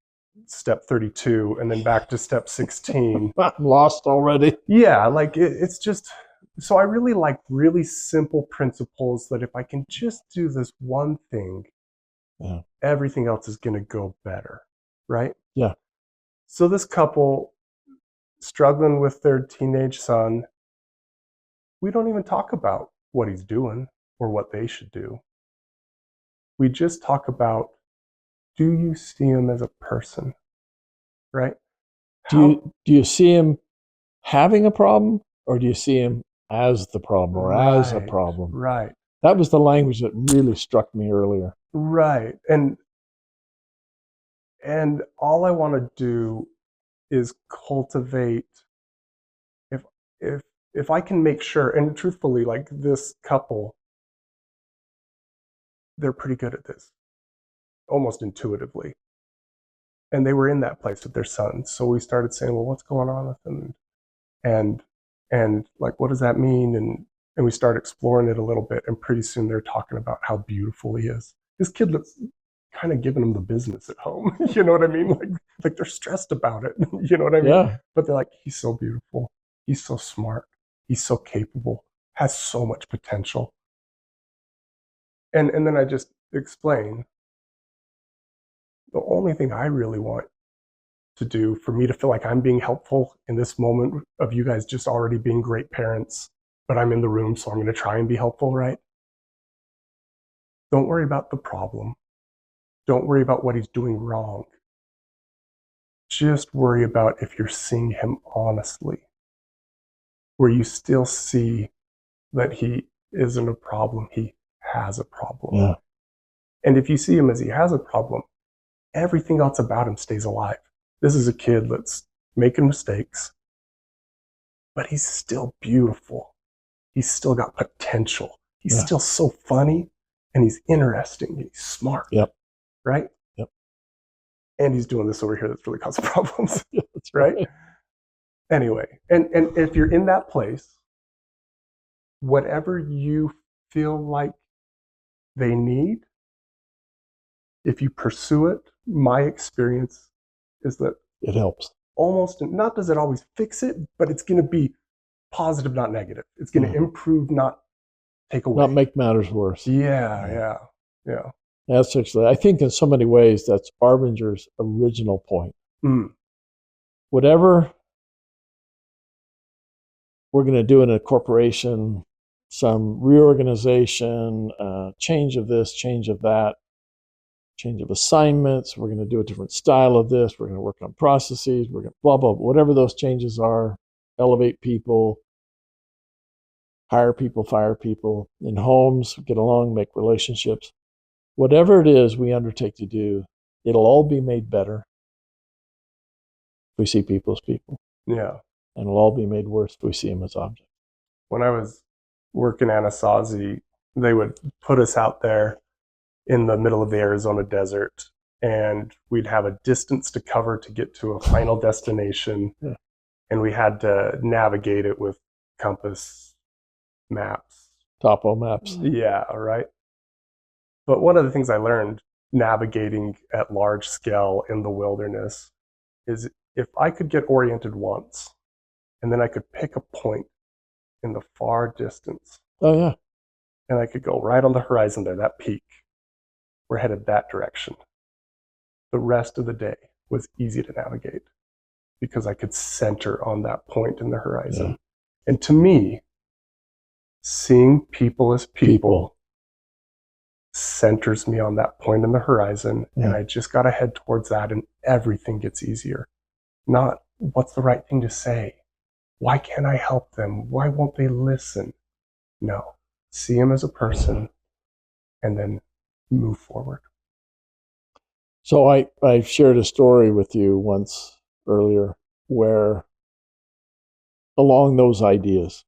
step 32 and then back to step 16. I'm lost already. Yeah, like it's just, so I really like really simple principles that if I can just do this one thing, everything else is going to go better, right? Yeah. So this couple struggling with their teenage son, we don't even talk about what he's doing or what they should do. We just talk about, do you see him as a person, right? Do you see him having a problem, or do you see him as the problem or as a problem? Right. That was the language that really struck me earlier. Right. And all I want to do is cultivate, if I can make sure, and truthfully, like this couple, they're pretty good at this, almost intuitively. And they were in that place with their son. So we started saying, well, what's going on with them? And like, what does that mean? And we started exploring it a little bit. And pretty soon they're talking about how beautiful he is. This kid looks kind of giving them the business at home. You know what I mean? Like they're stressed about it. You know what I mean? Yeah. But they're like, he's so beautiful. He's so smart. He's so capable, has so much potential. And then I just explain the only thing I really want to do for me to feel like I'm being helpful in this moment of you guys just already being great parents, but I'm in the room, so I'm going to try and be helpful, right? Don't worry about the problem. Don't worry about what he's doing wrong. Just worry about if you're seeing him honestly, where you still see that he isn't a problem, he has a problem. Yeah. And if you see him as he has a problem, everything else about him stays alive. This is a kid that's making mistakes, but he's still beautiful. He's still got potential. He's still so funny, and he's interesting, and he's smart. Yep. Right? Yep. And he's doing this over here that's really causing problems. That's right? Anyway, and if you're in that place, whatever you feel like they need, if you pursue it, my experience is that it helps. Almost, not does it always fix it, but it's going to be positive, not negative. It's going to improve, not take away. Not make matters worse. Yeah. That's actually, I think in so many ways, that's Arbinger's original point. Whatever we're going to do in a corporation, some reorganization, change of this, change of that, change of assignments, we're going to do a different style of this, we're going to work on processes, we're going to blah, blah, whatever those changes are, elevate people, hire people, fire people, in homes, get along, make relationships. Whatever it is we undertake to do, it'll all be made better if we see people as people. Yeah. And it'll all be made worse if we see them as objects. When I was working at Anasazi, they would put us out there in the middle of the Arizona desert, and we'd have a distance to cover to get to a final destination. Yeah. And we had to navigate it with compass maps. Topo maps. Yeah, right. But one of the things I learned navigating at large scale in the wilderness is if I could get oriented once, and then I could pick a point in the far distance. Oh, yeah. And I could go right on the horizon there, that peak. We're headed that direction. The rest of the day was easy to navigate because I could center on that point in the horizon. Yeah. And to me, seeing people as people centers me on that point in the horizon. Yeah. And I just got to head towards that, and everything gets easier. Not what's the right thing to say? Why can't I help them? Why won't they listen? No. See them as a person and then move forward. So I shared a story with you once earlier where along those ideas,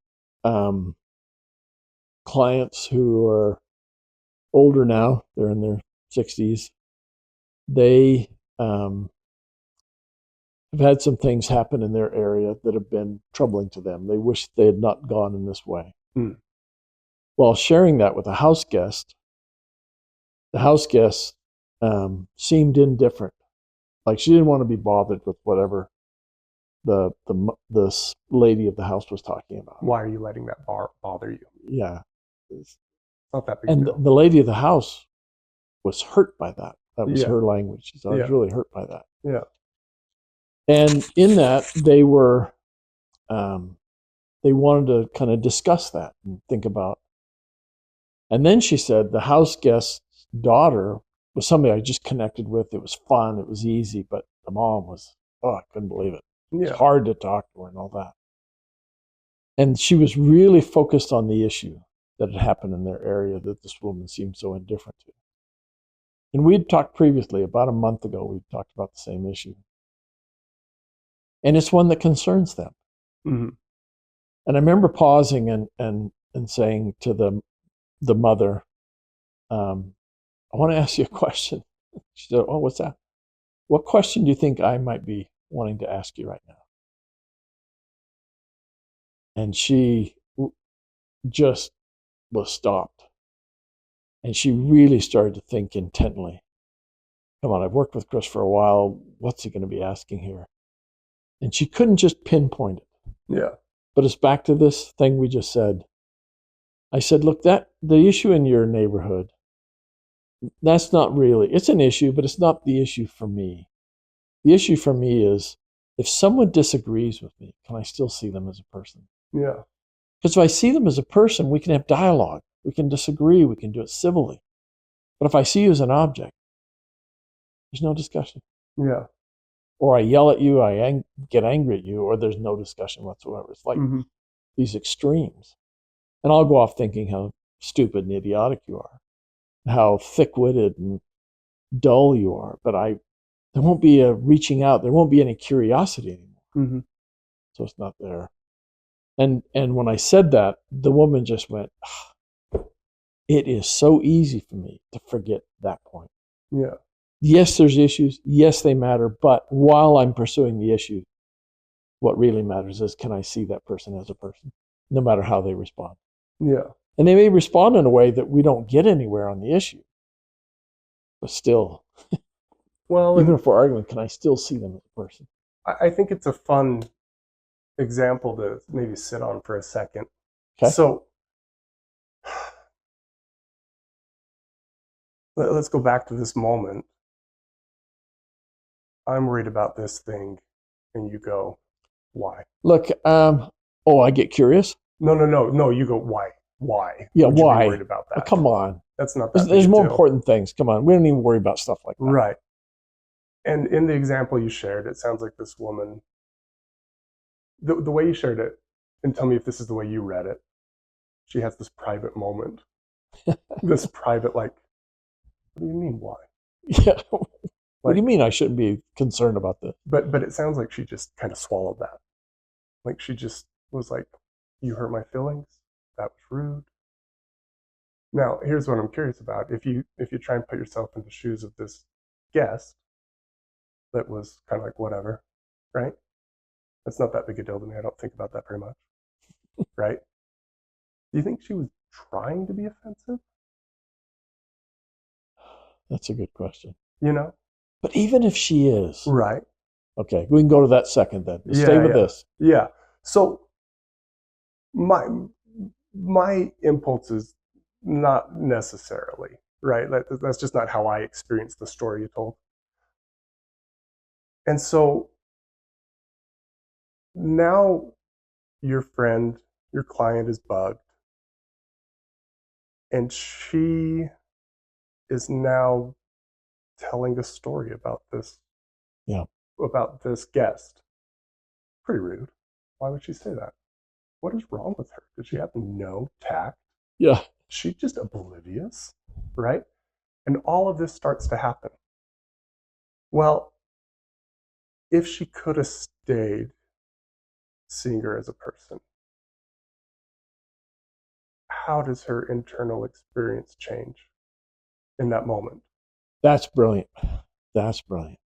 clients who are older now, they're in their 60s, they have had some things happen in their area that have been troubling to them. They wish they had not gone in this way. While sharing that with a house guest, the house guest seemed indifferent. Like she didn't want to be bothered with whatever the lady of the house was talking about. Why are you letting that bother you? Yeah. It's not that big and deal. The lady of the house was hurt by that. That was her language. She said, I was really hurt by that. Yeah. And in that, they were, they wanted to kind of discuss that and think about. And then she said the house guest's daughter was somebody I just connected with. It was fun. It was easy. But the mom was, I couldn't believe it. It was hard to talk to her and all that. And she was really focused on the issue that had happened in their area that this woman seemed so indifferent to. And we'd talked previously, about a month ago, we talked about the same issue. And it's one that concerns them. Mm-hmm. And I remember pausing and saying to the mother, I want to ask you a question. She said, oh, what's that? What question do you think I might be wanting to ask you right now? And she just was stopped. And she really started to think intently. Come on, I've worked with Chris for a while. What's he going to be asking here? And she couldn't just pinpoint it. Yeah. But it's back to this thing we just said. I said, look, that the issue in your neighborhood, that's not really, it's an issue, but it's not the issue for me. The issue for me is if someone disagrees with me, can I still see them as a person? Yeah. Because if I see them as a person, we can have dialogue. We can disagree. We can do it civilly. But if I see you as an object, there's no discussion. Yeah. Or I yell at you, get angry at you, or there's no discussion whatsoever. It's like these extremes. And I'll go off thinking how stupid and idiotic you are, how thick-witted and dull you are. But there won't be a reaching out. There won't be any curiosity anymore. So it's not there. And when I said that, the woman just went, it is so easy for me to forget that point. Yeah. Yes, there's issues. Yes, they matter. But while I'm pursuing the issue, what really matters is, can I see that person as a person, no matter how they respond? Yeah. And they may respond in a way that we don't get anywhere on the issue. But still, well, even if we're arguing, can I still see them as a person? I think it's a fun example to maybe sit on for a second. Okay. So let's go back to this moment. I'm worried about this thing, and you go, why? Look, I get curious. No. You go, why? Why? Yeah, would you why? be worried about that? Oh, come on. That's not that. There's more important things. Come on, we don't even worry about stuff like that. Right. And in the example you shared, it sounds like this woman. The way you shared it, and tell me if this is the way you read it. She has this private moment. This private, like, what do you mean, why? Yeah. What do you mean I shouldn't be concerned about this? But it sounds like she just kind of swallowed that. Like she just was like, you hurt my feelings. That was rude. Now, here's what I'm curious about. If you try and put yourself in the shoes of this guest that was kind of like whatever, right? That's not that big a deal to me. I don't think about that very much, right? Do you think she was trying to be offensive? That's a good question. You know? But even if she is, right? Okay, we can go to that second then. Stay with this. Yeah. So my impulse is not necessarily right. That's just not how I experienced the story you told. And so now your friend, your client is bugged, and she is now telling a story about this. Yeah. About this guest. Pretty rude. Why would she say that? What is wrong with her? Did she have no tact? Yeah. She's just oblivious, right? And all of this starts to happen. Well, if she could have stayed seeing her as a person, how does her internal experience change in that moment? That's brilliant. That's brilliant.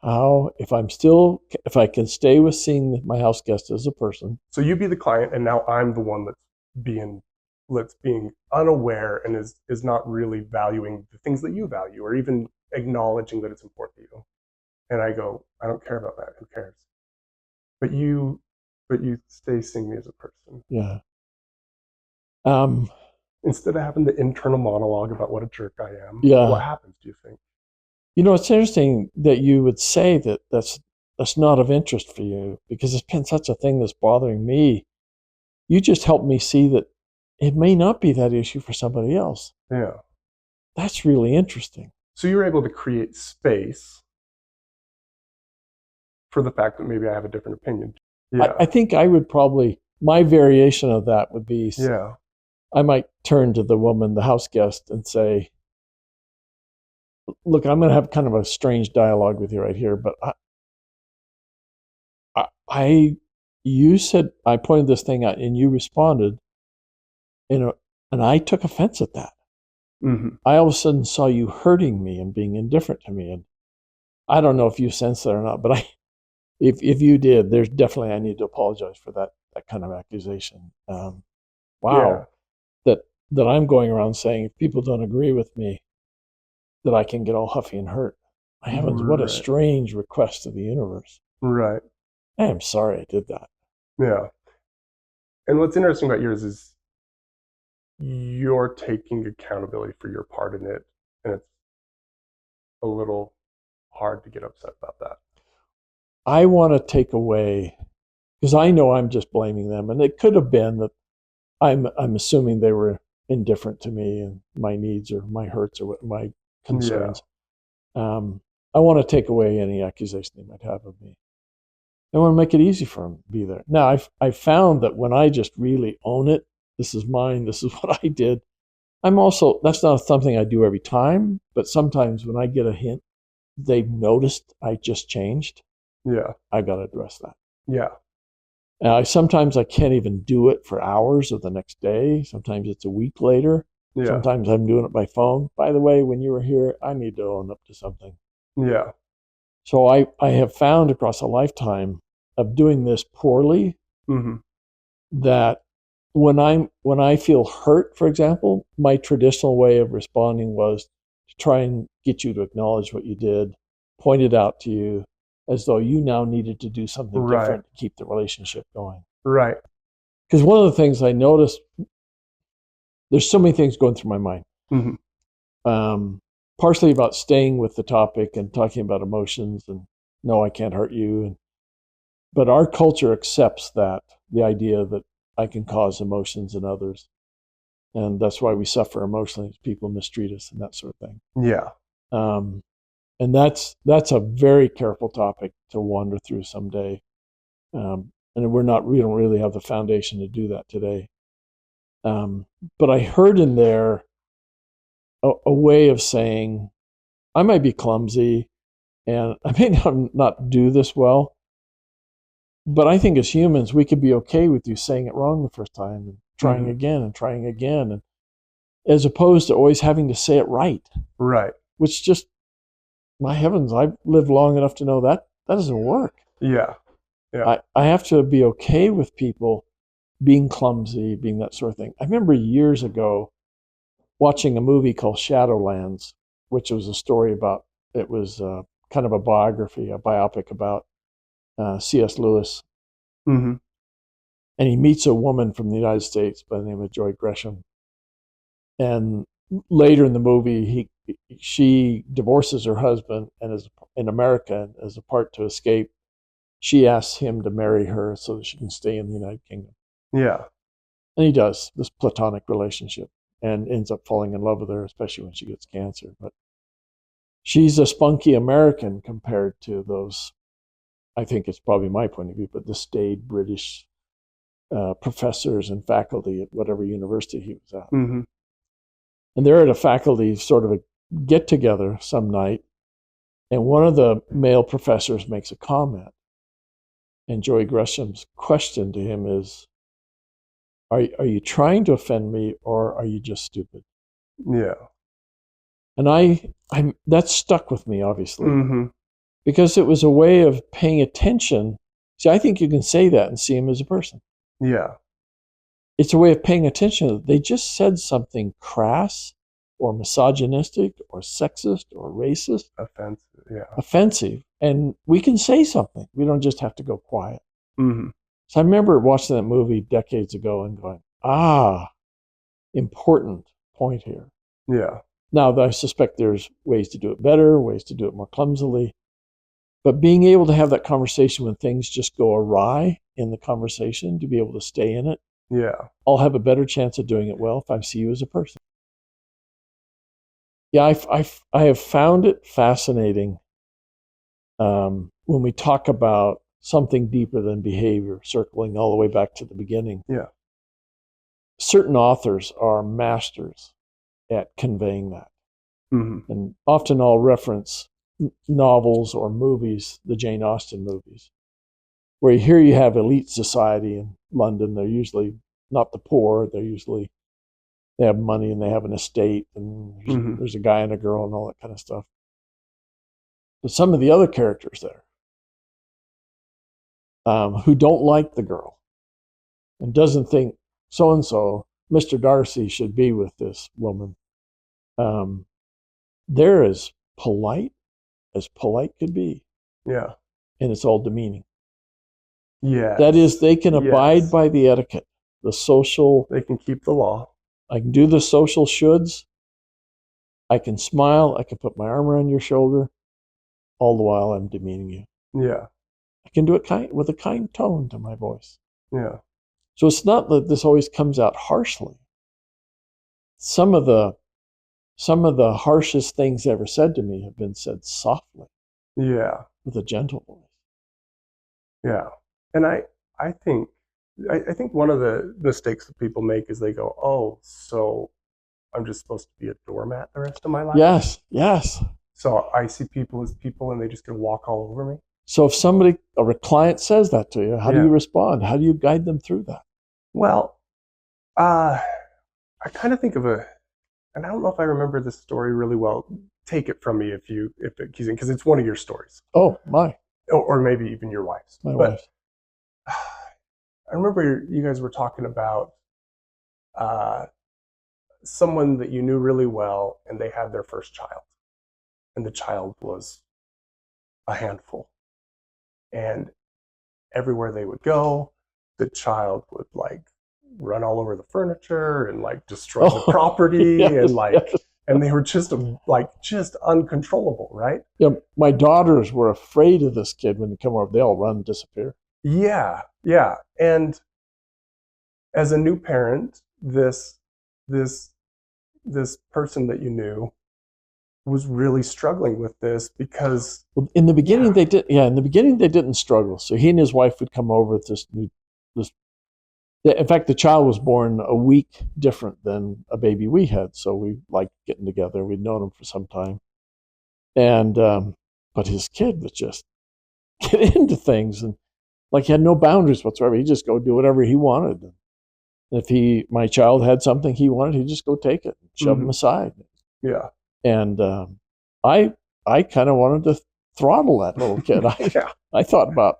How, if I can stay with seeing my house guest as a person. So you be the client, and now I'm the one that's being unaware and is not really valuing the things that you value, or even acknowledging that it's important to you. And I go, I don't care about that. Who cares? But you stay seeing me as a person. Yeah. Instead of having the internal monologue about what a jerk I am, yeah. What happens, do you think? You know, it's interesting that you would say that that's not of interest for you, because it's been such a thing that's bothering me. You just helped me see that it may not be that issue for somebody else. Yeah. That's really interesting. So you were able to create space for the fact that maybe I have a different opinion. Yeah. I think I would probably, my variation of that would be, yeah. I might turn to the woman, the house guest, and say, look, I'm going to have kind of a strange dialogue with you right here, but you said, I pointed this thing out and you responded, and I took offense at that. Mm-hmm. I all of a sudden saw you hurting me and being indifferent to me. And I don't know if you sensed that or not, but if you did, there's definitely, I need to apologize for that kind of accusation. Wow. Yeah. That I'm going around saying, if people don't agree with me, that I can get all huffy and hurt. My heavens, what a strange request to the universe. Right. I am sorry I did that. Yeah. And what's interesting about yours is you're taking accountability for your part in it, and it's a little hard to get upset about that. I want to take away, because I know I'm just blaming them, and it could have been that I'm assuming they were indifferent to me and my needs or my hurts or what my concerns. I want to take away any accusation they might have of me. I want to make it easy for them to be there. Now, I found that when I just really own it, this is mine, this is what I did. That's not something I do every time, but sometimes when I get a hint, they've noticed I just changed. Yeah. I got to address that. Yeah. Sometimes I can't even do it for hours or the next day. Sometimes it's a week later. Yeah. Sometimes I'm doing it by phone. By the way, when you were here, I need to own up to something. Yeah. So I have found across a lifetime of doing this poorly Mm-hmm. that when I feel hurt, for example, my traditional way of responding was to try and get you to acknowledge what you did, point it out to you, as though you now needed to do something Right. different to keep the relationship going. Right. Because one of the things I noticed, there's so many things going through my mind. Mm-hmm. Partially about staying with the topic and talking about emotions and no, I can't hurt you. But our culture accepts that, the idea that I can cause emotions in others. And that's why we suffer emotionally as people mistreat us and that sort of thing. Yeah. And that's a very careful topic to wander through someday. And we don't really have the foundation to do that today. But I heard in there a way of saying, I might be clumsy and I may not do this well, but I think as humans, we could be okay with you saying it wrong the first time and trying Mm-hmm. again and trying again, and as opposed to always having to say it right. Right. Which just, my heavens, I've lived long enough to know that doesn't work. Yeah. Yeah. I have to be okay with people being clumsy, being that sort of thing. I remember years ago watching a movie called Shadowlands, which was a story about, it was kind of a biography, a biopic about C.S. Lewis. Mm-hmm. And he meets a woman from the United States by the name of Joy Gresham. And later in the movie, she divorces her husband and is in America, as a part to escape. She asks him to marry her so that she can stay in the United Kingdom. Yeah. And he does, this platonic relationship, and ends up falling in love with her, especially when she gets cancer. But she's a spunky American compared to those, I think it's probably my point of view, but the staid British professors and faculty at whatever university he was at. Mm-hmm. And they're at a faculty sort of a get together some night, and one of the male professors makes a comment. And Joy Gresham's question to him is, are you trying to offend me, or are you just stupid? Yeah. And that stuck with me, obviously, Mm-hmm. because it was a way of paying attention. See, I think you can say that and see him as a person. Yeah. It's a way of paying attention. They just said something crass or misogynistic or sexist or racist, Offensive. Yeah. offensive, and we can say something. We don't just have to go quiet. Mm-hmm. So I remember watching that movie decades ago and going, important point here. Yeah. Now, I suspect there's ways to do it better, ways to do it more clumsily, but being able to have that conversation when things just go awry in the conversation, to be able to stay in it, Yeah. I'll have a better chance of doing it well if I see you as a person. Yeah, I have found it fascinating when we talk about something deeper than behavior, circling all the way back to the beginning. Yeah. Certain authors are masters at conveying that. Mm-hmm. And often I'll reference novels or movies, the Jane Austen movies, where here you have elite society in London. They're usually not the poor. They have money and they have an estate, and Mm-hmm. there's a guy and a girl and all that kind of stuff. But some of the other characters there, who don't like the girl and doesn't think so-and-so, Mr. Darcy, should be with this woman, they're as polite could be. Yeah. And it's all demeaning. Yes. That is, they can abide Yes. by the etiquette. the social. They can keep the law. I can do the social shoulds. I can smile. I can put my arm around your shoulder. All the while I'm demeaning you. Yeah. I can do it with a kind tone to my voice. Yeah. So it's not that this always comes out harshly. Some of the harshest things ever said to me have been said softly. Yeah. With a gentle voice. Yeah. And I think one of the mistakes that people make is they go, "Oh, so I'm just supposed to be a doormat the rest of my life?" Yes, yes. So I see people as people and they just gonna walk all over me. So if a client says that to you, how do you respond? How do you guide them through that? Well, I kind of think of and I don't know if I remember this story really well. Take it from me because it's one of your stories. Oh, my. Or maybe even your wife's. My wife's. I remember you guys were talking about someone that you knew really well, and they had their first child, and the child was a handful, and everywhere they would go, the child would like run all over the furniture and like destroy the property, yes, and and they were just uncontrollable, right? Yeah, my daughters were afraid of this kid when they come over. They all run and disappear. Yeah, yeah. And as a new parent, this person that you knew was really struggling with this because in the beginning they didn't struggle. So he and his wife would come over with this. In fact, the child was born a week different than a baby we had, so we liked getting together. We'd known him for some time, and but his kid would just get into things, and like he had no boundaries whatsoever. He'd just go do whatever he wanted. And if my child had something he wanted, he'd just go take it, and shove him aside. Yeah, and I kind of wanted to throttle that little kid. I thought about.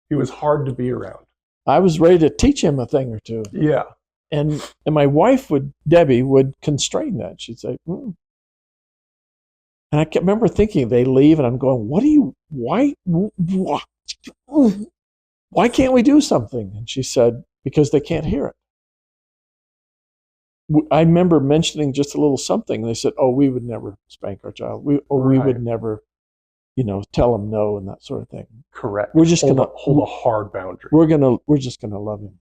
He was hard to be around. I was ready to teach him a thing or two. Yeah. And my wife Debbie would constrain that. She'd say, And I remember thinking they leave and I'm going, why can't we do something? And she said, because they can't hear it. I remember mentioning just a little something. And they said, oh, we would never spank our child. We would never, tell them no and that sort of thing. Correct. We're just going to hold a hard boundary. We're just going to love him.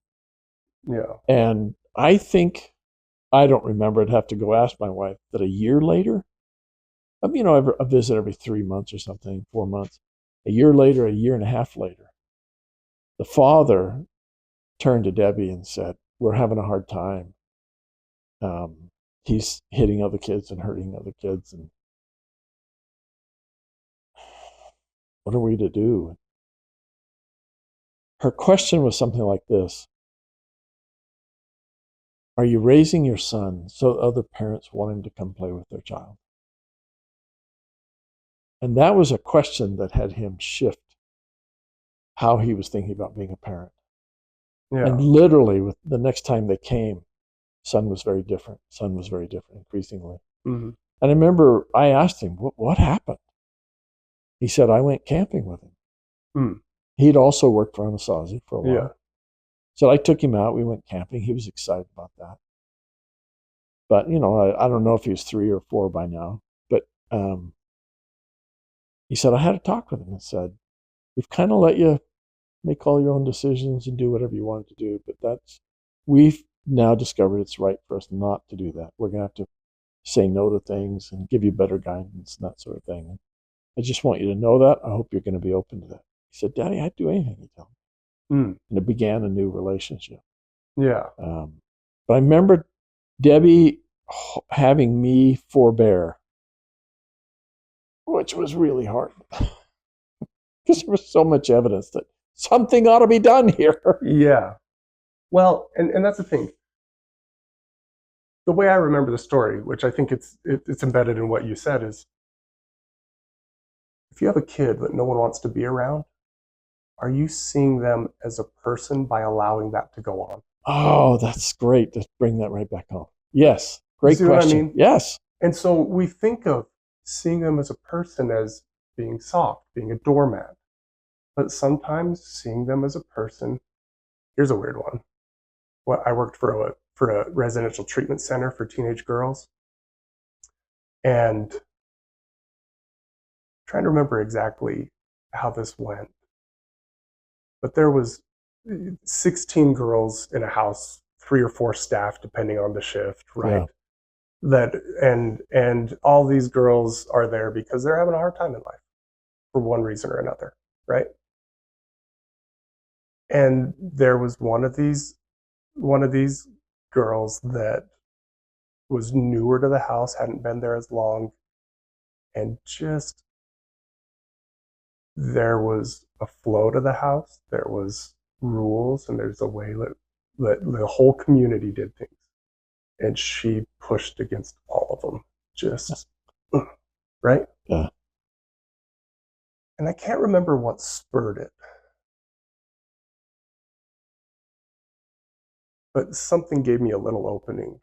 Yeah. And I think, I don't remember, I'd have to go ask my wife, that a year later, I visit every 3 months or something, 4 months. A year later, a year and a half later, the father turned to Debbie and said, we're having a hard time. He's hitting other kids and hurting other kids. And what are we to do? Her question was something like this. Are you raising your son so other parents want him to come play with their child? And that was a question that had him shift how he was thinking about being a parent. Yeah. And literally, with the next time they came, son was very different. Son was very different, increasingly. Mm-hmm. And I remember I asked him, what happened? He said, I went camping with him. Mm. He'd also worked for Anasazi for a while. Yeah. So I took him out. We went camping. He was excited about that. But, I don't know if he was 3 or 4 by now. But he said, I had a talk with him and said, we've kind of let you make all your own decisions and do whatever you wanted to do. But we've now discovered it's right for us not to do that. We're going to have to say no to things and give you better guidance and that sort of thing. And I just want you to know that. I hope you're going to be open to that. He said, Daddy, I'd do anything you tell me. Mm. And it began a new relationship. Yeah. But I remember Debbie having me forbear, which was really hard. Because there was so much evidence that something ought to be done here. Yeah. Well, and that's the thing. The way I remember the story, which I think it's embedded in what you said, is if you have a kid that no one wants to be around, are you seeing them as a person by allowing that to go on? Oh, that's great to bring that right back home. Yes. Great question. What I mean? Yes. And so we think of seeing them as a person as being soft, being a doormat. But sometimes seeing them as a person, here's a weird one. I worked for a residential treatment center for teenage girls, and I'm trying to remember exactly how this went, but there was 16 girls in a house, 3 or 4 staff depending on the shift, right? Yeah. That and all these girls are there because they're having a hard time in life for one reason or another, right? And there was one of these girls that was newer to the house, hadn't been there as long, and just there was a flow to the house, there was rules, and there's a way that the whole community did things. And she pushed against all of them, just right? Yeah. And I can't remember what spurred it, but something gave me a little opening.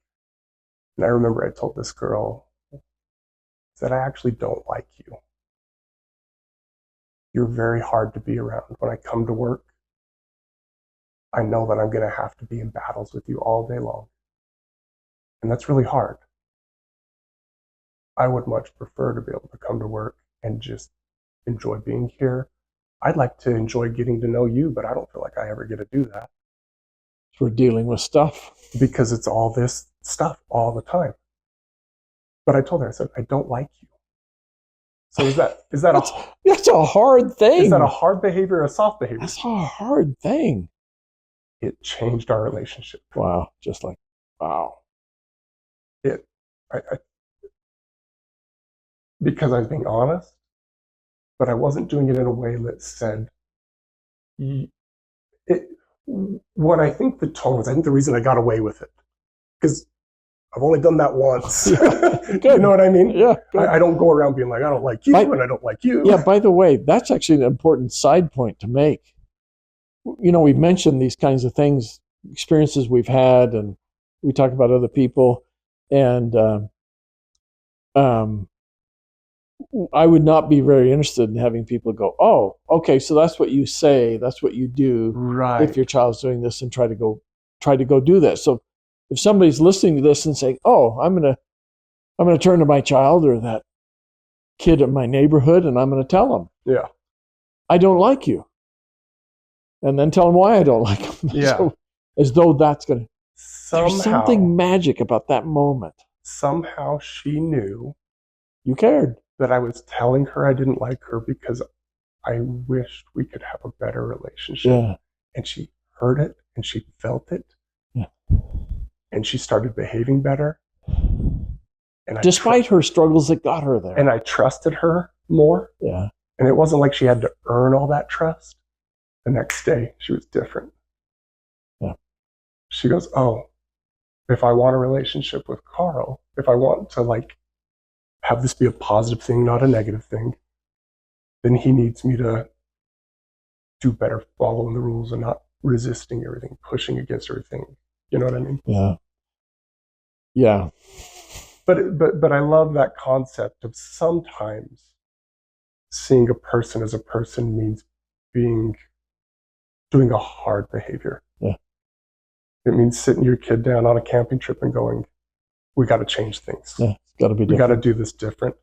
And I remember I told this girl that I actually don't like you. You're very hard to be around. When I come to work, I know that I'm going to have to be in battles with you all day long. And that's really hard. I would much prefer to be able to come to work and just enjoy being here. I'd like to enjoy getting to know you, but I don't feel like I ever get to do that. We're dealing with stuff. Because it's all this stuff all the time. But I told her, I said, I don't like you. So is that that's a hard thing. Is that a hard behavior or a soft behavior? That's a hard thing. It changed our relationship. Wow. Just like, wow. Because I was being honest, but I wasn't doing it in a way that said it. What I think the tone was, I think the reason I got away with it, because I've only done that once. You know what I mean? Yeah. I don't go around being like, I don't like you and I don't like you. Yeah, by the way, that's actually an important side point to make. You know, we've mentioned these kinds of things, experiences we've had, and we talk about other people. And I would not be very interested in having people go, oh, okay, so that's what you say, that's what you do, right? If your child's doing this, and try to go do that. So if somebody's listening to this and saying, oh, I'm gonna turn to my child or that kid in my neighborhood and I'm gonna tell them, yeah, I don't like you, and then tell them why I don't like them. Yeah. So, as though that's gonna. There's somehow something magic about that moment. somehow she knew You cared. that I was telling her I didn't like her because I wished we could have a better relationship. Yeah. And she heard it and she felt it. Yeah. And she started behaving better. And Despite her struggles that got her there. And I trusted her more. Yeah. And it wasn't like she had to earn all that trust. The next day, she was different. Yeah. She goes, oh, if I want a relationship with Karl, if I want to like have this be a positive thing, not a negative thing, then he needs me to do better following the rules and not resisting everything, pushing against everything. You know what I mean? Yeah. Yeah. But I love that concept of sometimes seeing a person as a person means doing a hard behavior. Yeah. It means sitting your kid down on a camping trip and going, we got to change things. Yeah. It's got to be different. We got to do this different.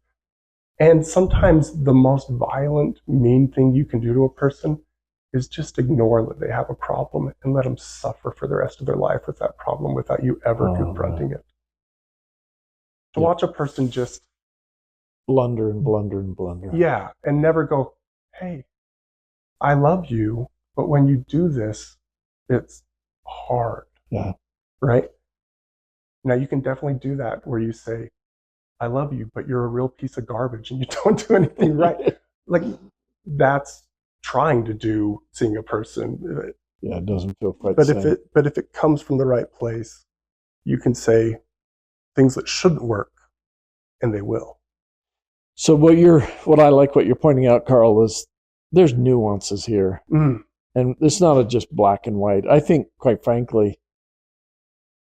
And sometimes the most violent, mean thing you can do to a person is just ignore that they have a problem and let them suffer for the rest of their life with that problem without you ever confronting it. To watch a person just blunder and blunder and blunder. Yeah, and never go, hey, I love you, but when you do this, it's hard. Yeah. Right? Now you can definitely do that where you say, I love you, but you're a real piece of garbage and you don't do anything right. Like that's trying to do seeing a person. Yeah, it doesn't feel quite the same. But if it comes from the right place, you can say things that shouldn't work, and they will. So what I like what you're pointing out, Karl, is there's nuances here. Mm. And it's not just black and white. I think, quite frankly,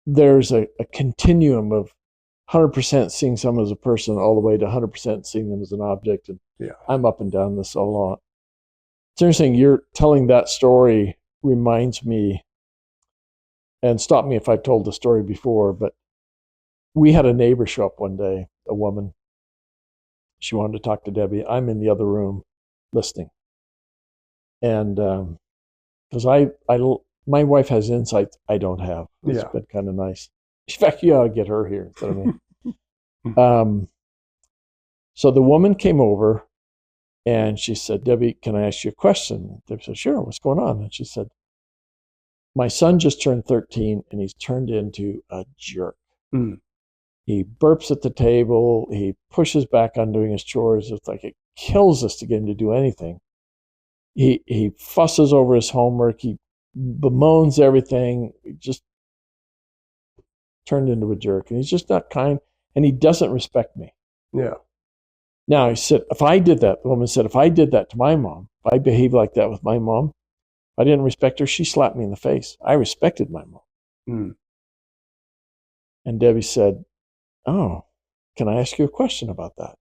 there's a continuum of 100% seeing someone as a person all the way to 100% seeing them as an object. And yeah. I'm up and down this a lot. It's interesting. You're telling that story reminds me, And stop me if I've told the story before, but we had a neighbor show up one day, a woman. She wanted to talk to Debbie. I'm in the other room listening. And because my wife has insights I don't have. It's been kind of nice. In fact, you ought to get her here instead of me. So the woman came over and she said, Debbie, can I ask you a question? Debbie said, sure, what's going on? And she said, my son just turned 13 and he's turned into a jerk. Mm. He burps at the table. He pushes back on doing his chores. It's like it kills us to get him to do anything. He fusses over his homework. He bemoans everything. He just turned into a jerk. And he's just not kind. And he doesn't respect me. Yeah. Now, he said, if I did that, the woman said, if I did that to my mom, if I behaved like that with my mom, if I didn't respect her, she slapped me in the face. I respected my mom. Mm. And Debbie said, oh, can I ask you a question about that?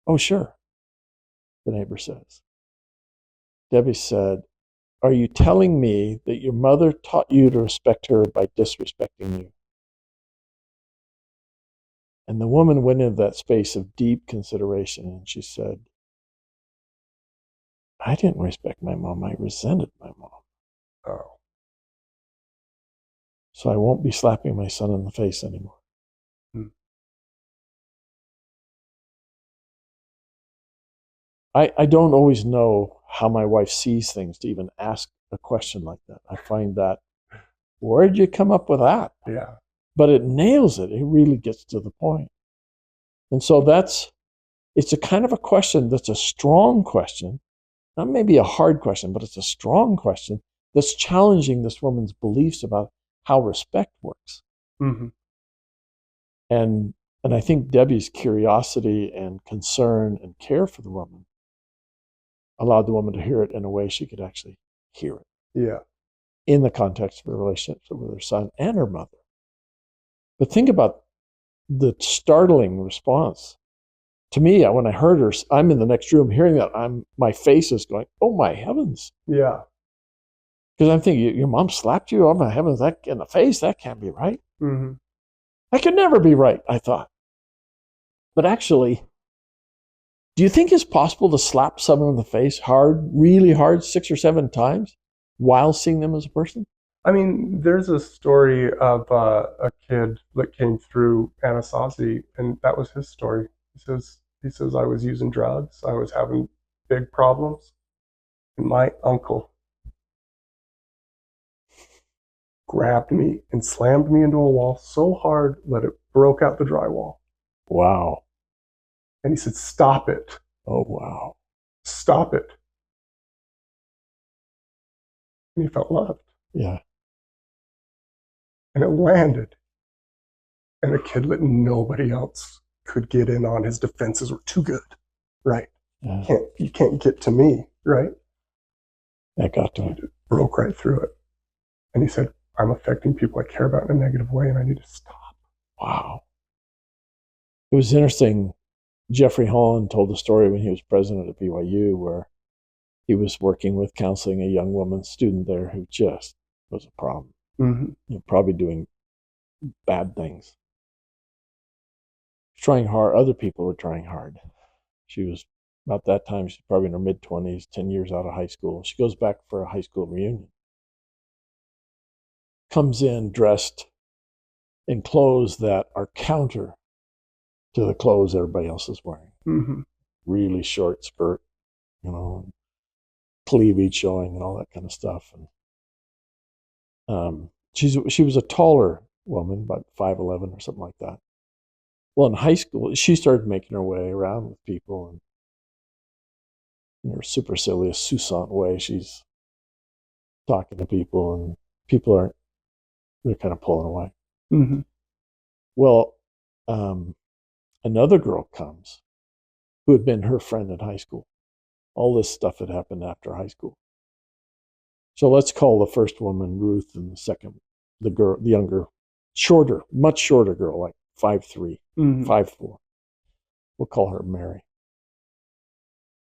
Oh, sure, the neighbor says. Debbie said, are you telling me that your mother taught you to respect her by disrespecting you? And the woman went into that space of deep consideration and she said, I didn't respect my mom. I resented my mom. Oh. So I won't be slapping my son in the face anymore. Hmm. I don't always know how my wife sees things to even ask a question like that. I find that, where did you come up with that? Yeah. But it nails it. It really gets to the point. And so it's a kind of a question that's a strong question, not maybe a hard question, but it's a strong question that's challenging this woman's beliefs about how respect works. Mm-hmm. And I think Debbie's curiosity and concern and care for the woman allowed the woman to hear it in a way she could actually hear it. Yeah. In the context of her relationship with her son and her mother. But think about the startling response. To me, when I heard her, I'm in the next room hearing that, my face is going, oh my heavens. Yeah. Because I'm thinking, your mom slapped you? Oh my heavens, that in the face? That can't be right. Mm-hmm. That could never be right, I thought. But actually, do you think it's possible to slap someone in the face hard, really hard, 6 or 7 times while seeing them as a person? I mean, there's a story of a kid that came through Anasazi, and that was his story. He says I was using drugs, I was having big problems, and my uncle grabbed me and slammed me into a wall so hard that it broke out the drywall. Wow. And he said, "Stop it! Oh wow. Stop it!" And he felt loved. Yeah. And it landed. And the kid that nobody else could get in on, his defenses were too good, right? Yeah. You can't get to me, right? That got to him. It broke right through it. And he said, I'm affecting people I care about in a negative way, and I need to stop. Wow. It was interesting. Jeffrey Holland told the story when he was president at BYU, where he was working with counseling a young woman student there who just was a problem. Mm-hmm. Probably doing bad things. Trying hard. Other people were trying hard. She was, about that time, she's probably in her mid-20s, 10 years out of high school. She goes back for a high school reunion. Comes in dressed in clothes that are counter to the clothes everybody else is wearing. Mm-hmm. Really short skirt, cleavage showing and all that kind of stuff. And she was a taller woman, about 5'11" or something like that. Well, in high school, she started making her way around with people, and in her supercilious, Susan way, she's talking to people, and people they're kind of pulling away. Mm-hmm. Well, another girl comes who had been her friend in high school. All this stuff had happened after high school. So let's call the first woman Ruth, and the second, the younger, much shorter girl, like 5'3", 5'4". We'll call her Mary.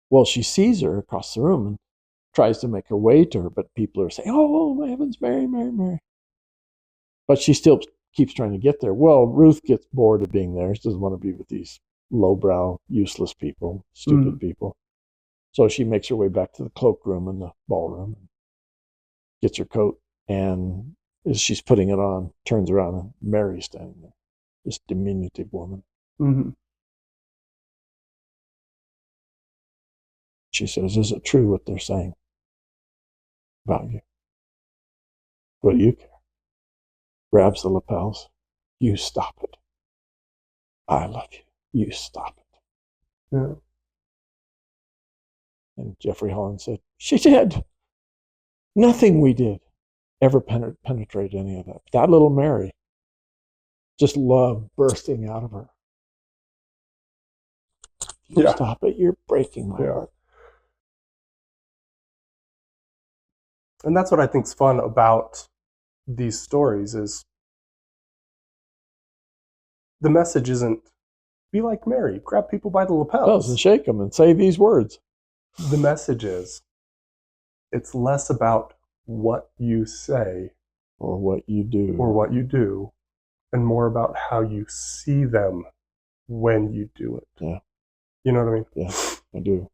Well, she sees her across the room and tries to make her way to her, but people are saying, oh, my heavens, Mary, Mary, Mary. But she still keeps trying to get there. Well, Ruth gets bored of being there. She doesn't want to be with these lowbrow, useless people, stupid people. So she makes her way back to the cloakroom and the ballroom, gets her coat, and as she's putting it on, turns around and Mary's standing there, this diminutive woman. Mm-hmm. She says, "Is it true what they're saying about you? What do you care?" Grabs the lapels. "You stop it. I love you. You stop it." Yeah. And Jeffrey Holland said, "She did. Nothing we did ever penetrate any of that. That little Mary, just love bursting out of her. You Yeah. stop it. You're breaking my Yeah. heart." And that's what I think's fun about these stories is the message isn't be like Mary, grab people by the lapels. And shake them and say these words. The message is it's less about what you say or what you do, and more about how you see them when you do it. Yeah. You know what I mean? Yeah, I do.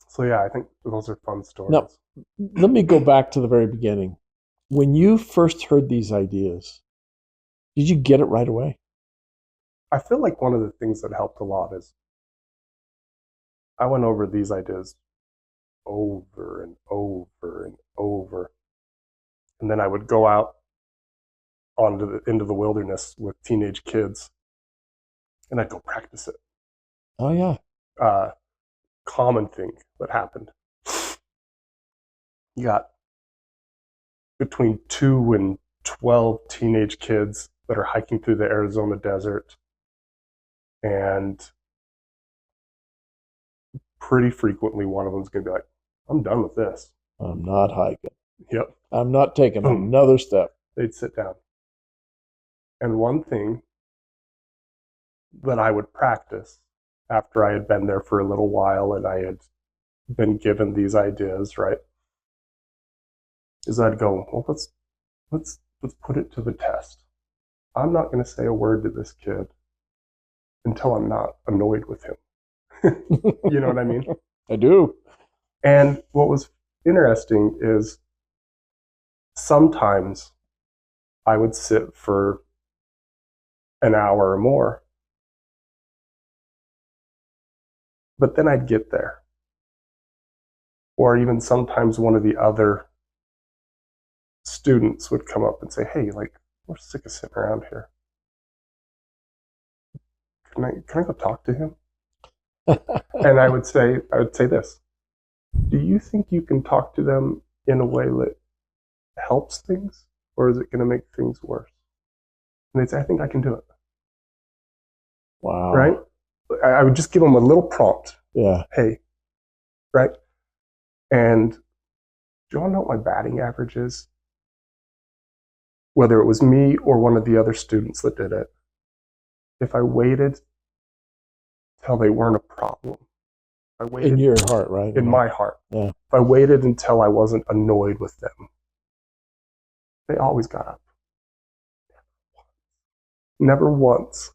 So yeah, I think those are fun stories. Now, let me go back to the very beginning. When you first heard these ideas, did you get it right away? I feel like one of the things that helped a lot is I went over these ideas over and over and over. And then I would go out into the wilderness with teenage kids and I'd go practice it. Oh, yeah. Common thing that happened. You got between 2 and 12 teenage kids that are hiking through the Arizona desert. And pretty frequently, one of them's going to be like, "I'm done with this. I'm not hiking. Yep. I'm not taking Boom. another step." They'd sit down. And one thing that I would practice after I had been there for a little while and I had been given these ideas, right, is I'd go, well, let's put it to the test. I'm not going to say a word to this kid until I'm not annoyed with him. You know what I mean? I do. And what was interesting is sometimes I would sit for an hour or more, but then I'd get there. Or even sometimes one of the other students would come up and say, "Hey, like, we're sick of sitting around here. Can I go talk to him?" And I would say this: do you think you can talk to them in a way that helps things, or is it going to make things worse? And they'd say, "I think I can do it." Wow. Right? I would just give them a little prompt. Yeah. Hey, right? And do you want to know what my batting average is? Whether it was me or one of the other students that did it, if I waited till they weren't a problem, I waited In your heart, right? in my heart. Yeah. If I waited until I wasn't annoyed with them, they always got up. Never once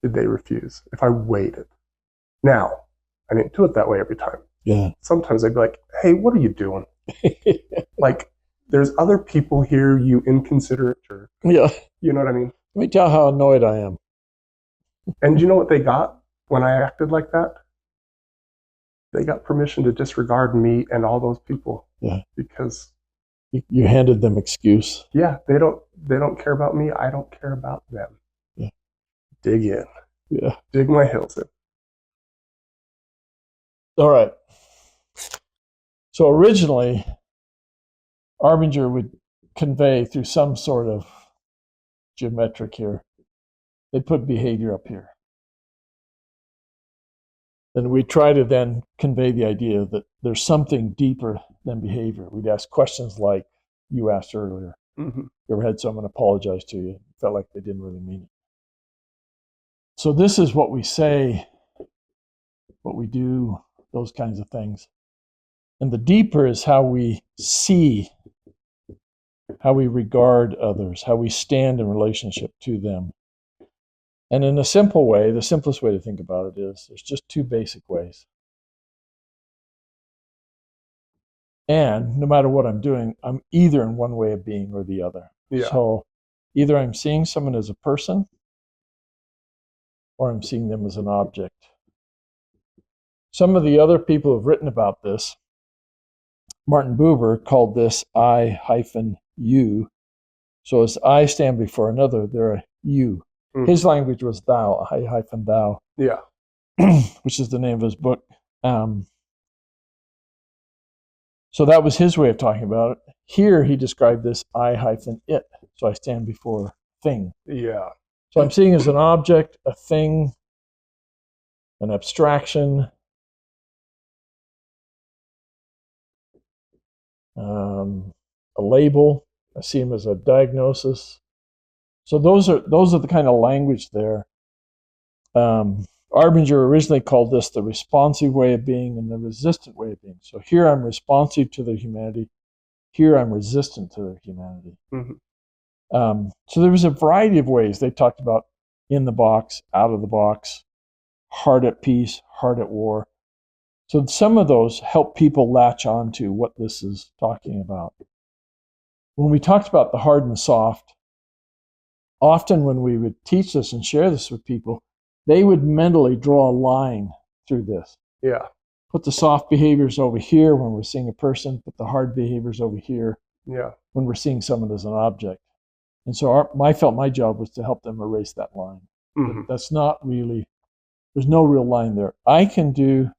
did they refuse if I waited. Now, I didn't do it that way every time. Yeah. Sometimes I'd be like, "Hey, what are you doing?" Like, there's other people here, you inconsiderate jerk. Yeah. You know what I mean? Let me tell how annoyed I am. And you know what they got when I acted like that? They got permission to disregard me and all those people. Yeah. Because you handed them excuse. Yeah, they don't care about me. I don't care about them. Yeah. Dig in. Yeah. Dig my heels in. All right. So originally, Arbinger would convey through some sort of geometric here. They'd put behavior up here. And we try to then convey the idea that there's something deeper than behavior. We'd ask questions like you asked earlier. Mm-hmm. You ever had someone apologize to you? Felt like they didn't really mean it. So this is what we say, what we do, those kinds of things. And the deeper is how we see how we regard others, how we stand in relationship to them. And in a simple way, the simplest way to think about it is there's just two basic ways. And no matter what I'm doing, I'm either in one way of being or the other. Yeah. So either I'm seeing someone as a person or I'm seeing them as an object. Some of the other people who have written about this, Martin Buber called this I-U. So as I stand before another, they're a you. Mm. His language was thou, I-thou, Yeah. which is the name of his book. So that was his way of talking about it. Here he described this I-it. So I stand before a thing. Yeah. So I'm seeing as an object, a thing, an abstraction, a label. I see him as a diagnosis. So those are the kind of language there. Arbinger originally called this the responsive way of being and the resistant way of being. So here I'm responsive to their humanity. Here I'm resistant to their humanity. Mm-hmm. So there was a variety of ways they talked about in the box, out of the box, hard at peace, hard at war. So some of those help people latch on to what this is talking about. When we talked about the hard and soft, often when we would teach this and share this with people, they would mentally draw a line through this. Yeah. Put the soft behaviors over here when we're seeing a person, put the hard behaviors over here when we're seeing someone as an object. And so I felt my job was to help them erase that line. Mm-hmm. That's not really, there's no real line there. I can do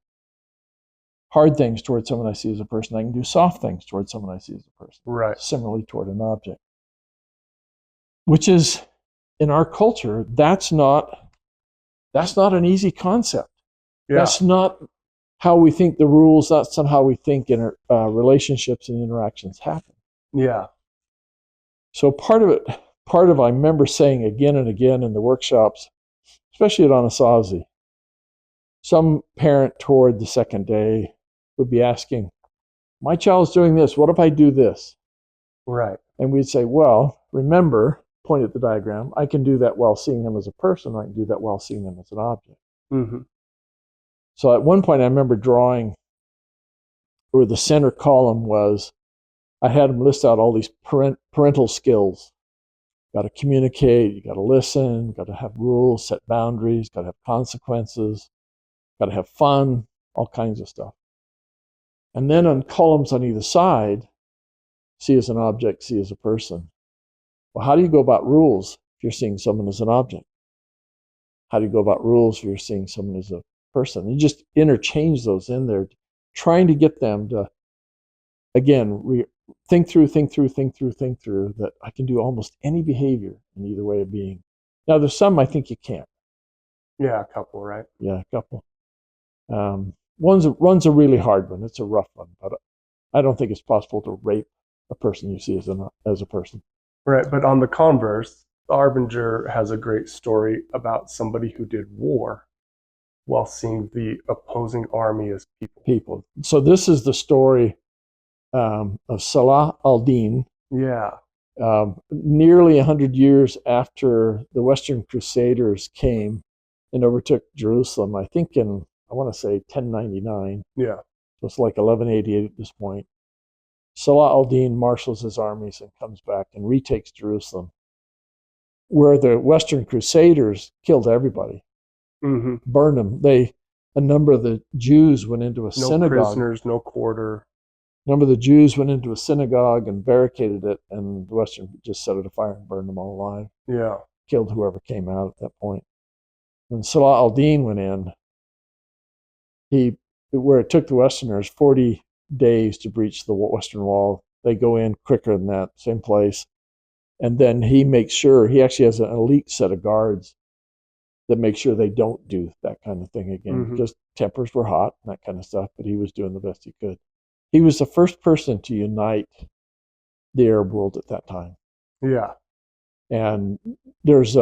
hard things towards someone I see as a person. I can do soft things towards someone I see as a person. Right. Similarly toward an object. Which is, in our culture, that's not an easy concept. Yeah. That's not how we think the rules, that's not how we think relationships and interactions happen. Yeah. So part of I remember saying again and again in the workshops, especially at Anasazi, some parent toward the second day would be asking, my child's doing this, what if I do this? Right. And we'd say, well, remember, point at the diagram, I can do that while seeing them as a person, or I can do that while seeing them as an object. Mm-hmm. So at one point I remember drawing where the center column was, I had them list out all these parental skills. Got to communicate, you got to listen, got to have rules, set boundaries, got to have consequences, got to have fun, all kinds of stuff. And then on columns on either side, see as an object, see as a person. Well, how do you go about rules if you're seeing someone as an object? How do you go about rules if you're seeing someone as a person? You just interchange those in there, trying to get them to, again, think through that I can do almost any behavior in either way of being. Now, there's some I think you can't. Yeah, a couple, right? Yeah, a couple. One's a really hard one. It's a rough one, but I don't think it's possible to rape a person you see as a person. Right, but on the converse, Arbinger has a great story about somebody who did war while seeing the opposing army as people. So this is the story of Salah al-Din. Yeah. Nearly 100 years after the Western Crusaders came and overtook Jerusalem, I think I want to say 1099. Yeah. So it's like 1188 at this point. Salah al-Din marshals his armies and comes back and retakes Jerusalem, where the Western Crusaders killed everybody, burned them. A number of the Jews went into a synagogue. No prisoners, no quarter. A number of the Jews went into a synagogue and barricaded it, and the Western just set it afire and burned them all alive. Yeah. Killed whoever came out at that point. When Salah al-Din went in, where it took the Westerners 40 days to breach the Western Wall, they go in quicker than that, same place. And then he makes sure, he actually has an elite set of guards that make sure they don't do that kind of thing again. Because tempers were hot and that kind of stuff, but he was doing the best he could. He was the first person to unite the Arab world at that time. Yeah. And he was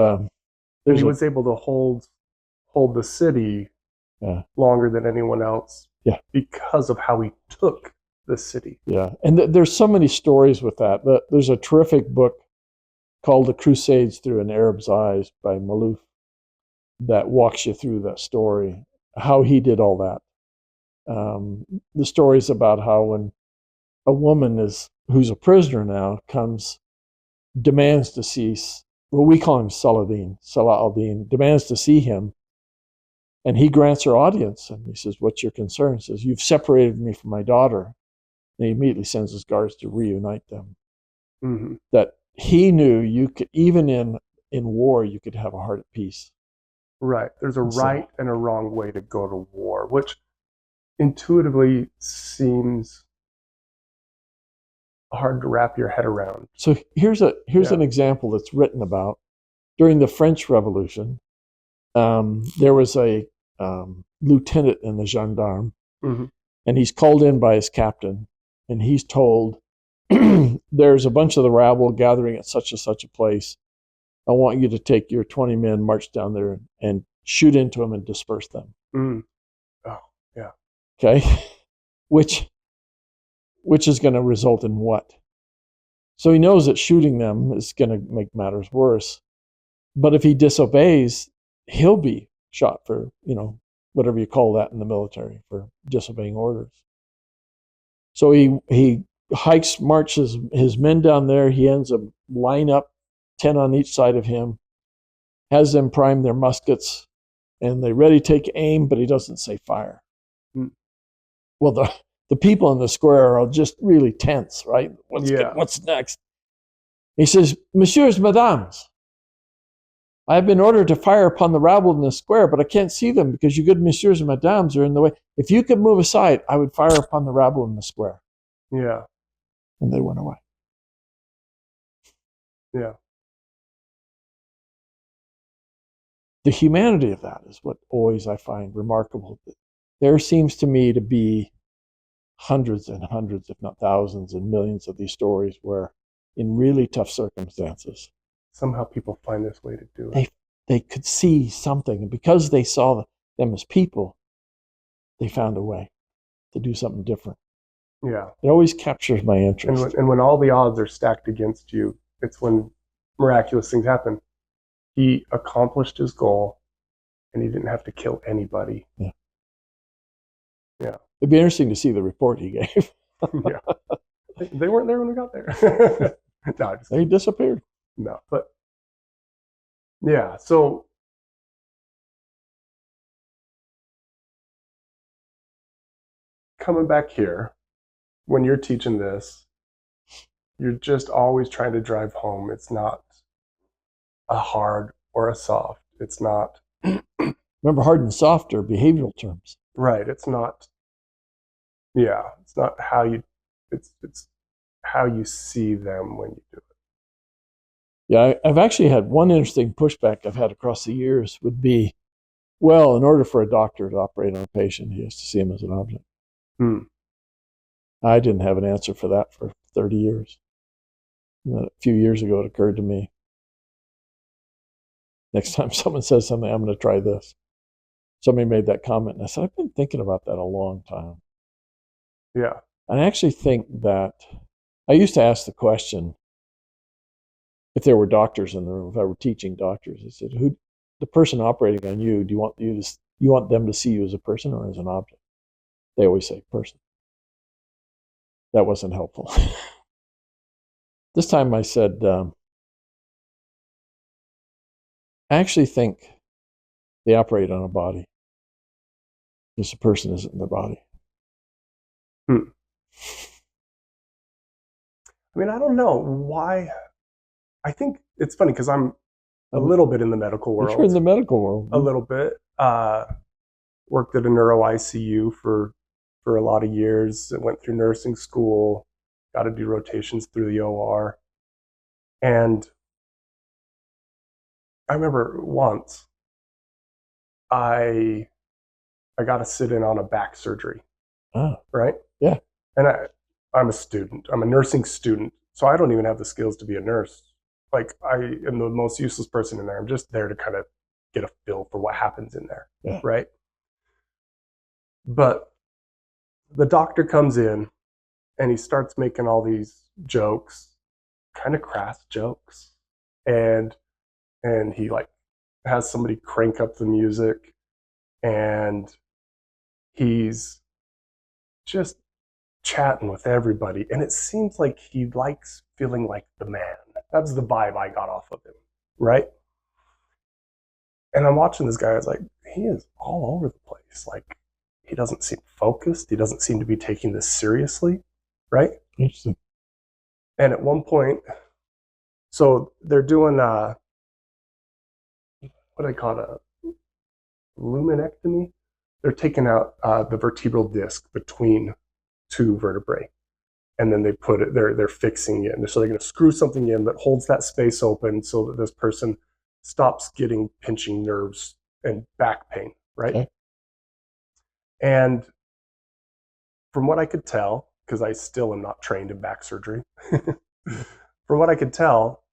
able to hold the city longer than anyone else. Yeah. Because of how he took the city. Yeah, and there's so many stories with that. There's a terrific book called The Crusades Through an Arab's Eyes by Malouf that walks you through that story, how he did all that. The stories about how when a woman who's a prisoner now demands to see, well, we call him Salah al-Din, demands to see him, and he grants her audience. And he says, "What's your concern?" He says, "You've separated me from my daughter." And he immediately sends his guards to reunite them. Mm-hmm. That he knew you could, even in war, you could have a heart at peace. Right. There's a right and a wrong way to go to war, which intuitively seems hard to wrap your head around. So here's an example that's written about. During the French Revolution, there was a lieutenant in the gendarme, mm-hmm. and he's called in by his captain, and he's told, there's a bunch of the rabble gathering at such and such a place. I want you to take your 20 men, march down there, and shoot into them and disperse them. Mm. Oh, yeah. Okay? Which is going to result in what? So he knows that shooting them is going to make matters worse. But if he disobeys, he'll be shot for, whatever you call that in the military, for disobeying orders. So he marches his men down there. He ends up line up 10 on each side of him, has them prime their muskets, and they ready to take aim, but he doesn't say fire. Mm. Well, the people in the square are just really tense, right? What's next? He says, "Messieurs, mesdames, I have been ordered to fire upon the rabble in the square, but I can't see them because you good messieurs and mesdames are in the way. If you could move aside, I would fire upon the rabble in the square." Yeah. And they went away. Yeah. The humanity of that is what always I find remarkable. There seems to me to be hundreds and hundreds, if not thousands and millions of these stories where in really tough circumstances, somehow people find this way to do it. They could see something, and because they saw them as people, they found a way to do something different. Yeah. It always captures my interest. And when all the odds are stacked against you, it's when miraculous things happen. He accomplished his goal, and he didn't have to kill anybody. Yeah. Yeah. It'd be interesting to see the report he gave. Yeah. They weren't there when we got there. No, they disappeared. No, but yeah, so coming back here, when you're teaching this, you're just always trying to drive home. It's not a hard or a soft. It's not. Remember, hard and soft are behavioral terms. Right. It's not. Yeah. It's not how you. It's how you see them when you do it. Yeah, I've actually had one interesting pushback I've had across the years would be, well, in order for a doctor to operate on a patient, he has to see him as an object. I didn't have an answer for that for 30 years. And then a few years ago, it occurred to me, next time someone says something, I'm going to try this. Somebody made that comment, and I said, I've been thinking about that a long time. Yeah. And I actually think that I used to ask the question, if there were doctors in the room, if I were teaching doctors, I said, the person operating on you, do you want them to see you as a person or as an object? They always say person. That wasn't helpful. This time I said, I actually think they operate on a body. Because the person isn't in the body. I mean, I don't know why. I think it's funny because I'm a little bit in the medical world. You're in the medical world. A little bit. Worked at a neuro ICU for a lot of years. Went through nursing school. Got to do rotations through the OR. And I remember once I got to sit in on a back surgery. Right? Yeah. And I'm a student. I'm a nursing student. So I don't even have the skills to be a nurse. Like, I am the most useless person in there. I'm just there to kind of get a feel for what happens in there. Yeah. Right? But the doctor comes in and he starts making all these jokes, kind of crass jokes, and he like has somebody crank up the music, and he's just chatting with everybody, and it seems like he likes feeling like the man. That's the vibe I got off of him, right? And I'm watching this guy. I was like, he is all over the place. Like, he doesn't seem focused. He doesn't seem to be taking this seriously, right? Interesting. And at one point, so they're doing what do they call it, a lumenectomy? They're taking out the vertebral disc between two vertebrae, and then they put it. They're fixing it, and so they're going to screw something in that holds that space open so that this person stops getting pinching nerves and back pain, right? Okay. And from what I could tell, because I still am not trained in back surgery, from what I could tell,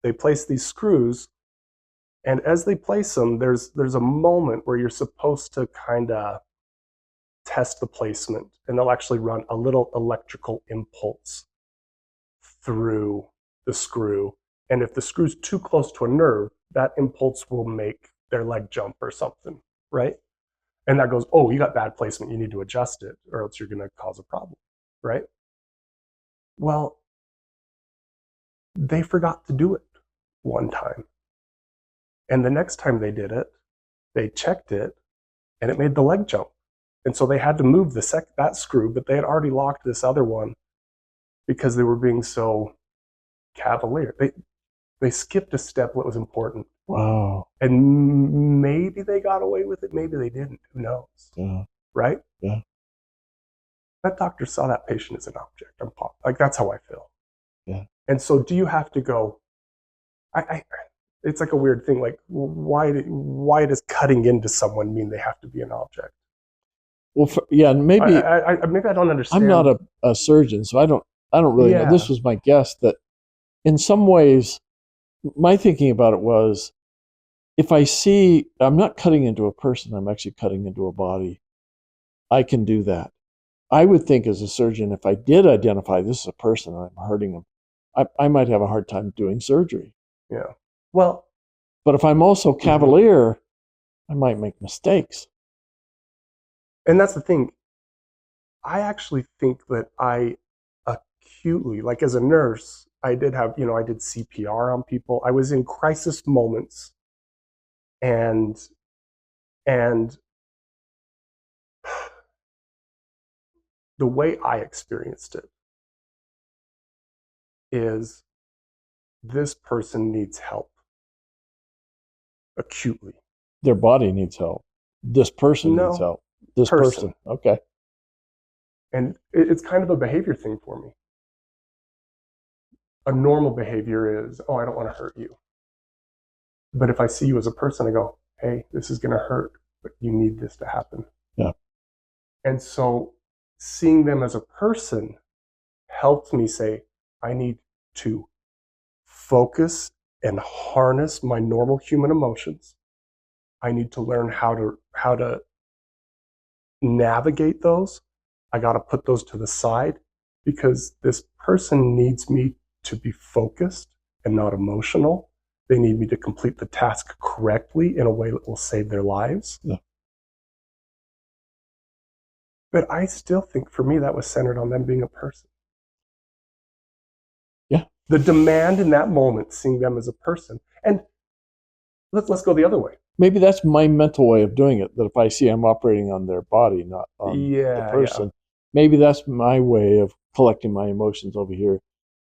they place these screws, and as they place them, there's a moment where you're supposed to kind of test the placement, and they'll actually run a little electrical impulse through the screw. And if the screw's too close to a nerve, that impulse will make their leg jump or something, right? And that goes, oh, you got bad placement, you need to adjust it, or else you're going to cause a problem, right? Well, they forgot to do it one time. And the next time they did it, they checked it, and it made the leg jump. And so they had to move that screw, but they had already locked this other one because they were being so cavalier. They skipped a step that was important. Wow. And maybe they got away with it, maybe they didn't. Who knows? Yeah. Right? Yeah. That doctor saw that patient as an object. Like, that's how I feel. Yeah. And so do you have to go, it's like a weird thing. Like, why does cutting into someone mean they have to be an object? Well, yeah, maybe maybe I don't understand. I'm not a surgeon, so I don't really know. Yeah. This was my guess that in some ways, my thinking about it was, if I see I'm not cutting into a person, I'm actually cutting into a body, I can do that. I would think as a surgeon, if I did identify this is a person and I'm hurting them, I might have a hard time doing surgery. Yeah. Well, but if I'm also cavalier, I might make mistakes. And that's the thing. I actually think that I acutely, like as a nurse, I did have, I did CPR on people. I was in crisis moments, and the way I experienced it is this person needs help acutely. Their body needs help. This person needs help. This person. Okay. And it's kind of a behavior thing for me. A normal behavior is, oh, I don't want to hurt you. But if I see you as a person, I go, hey, this is going to hurt, but you need this to happen. Yeah. And so seeing them as a person helped me say, I need to focus and harness my normal human emotions. I need to learn how to navigate those. I got to put those to the side because this person needs me to be focused and not emotional. They need me to complete the task correctly in a way that will save their lives. Yeah. But I still think for me that was centered on them being a person. Yeah. The demand in that moment, seeing them as a person. And let's go the other way. Maybe that's my mental way of doing it, that if I see I'm operating on their body, not on the person, maybe that's my way of collecting my emotions over here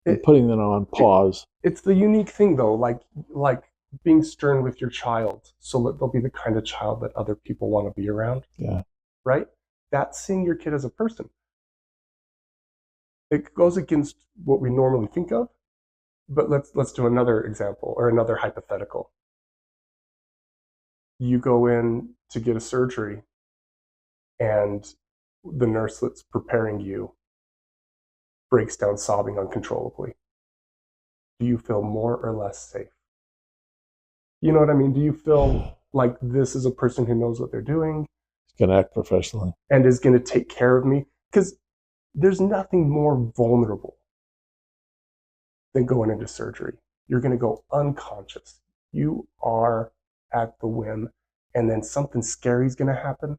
and putting them on pause. It's the unique thing, though, like being stern with your child so that they'll be the kind of child that other people want to be around. Yeah. Right? That's seeing your kid as a person. It goes against what we normally think of, but let's do another example or another hypothetical. You go in to get a surgery and the nurse that's preparing you breaks down sobbing uncontrollably. Do you feel more or less safe? You know what I mean? Do you feel like this is a person who knows what they're doing? It's going to act professionally. And is going to take care of me? Because there's nothing more vulnerable than going into surgery. You're going to go unconscious. You are at the whim, and then something scary is going to happen.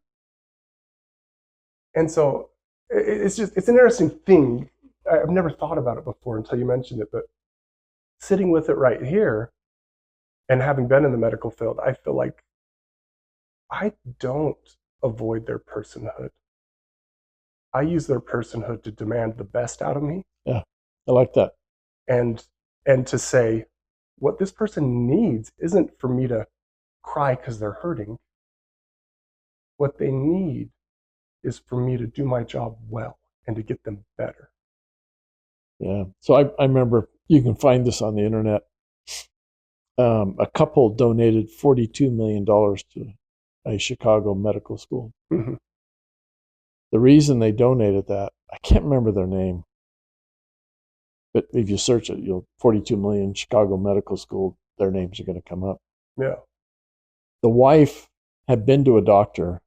And so it's an interesting thing. I've never thought about it before until you mentioned it, but sitting with it right here and having been in the medical field, I feel like I don't avoid their personhood. I use their personhood to demand the best out of me. Yeah, I like that. And to say what this person needs isn't for me to cry because they're hurting. What they need is for me to do my job well and to get them better. Yeah. So I remember, you can find this on the internet. A couple donated $42 million to a Chicago medical school. Mm-hmm. The reason they donated that, I can't remember their name, but if you search it, 42 million Chicago Medical School, their names are going to come up. Yeah. The wife had been to a doctor,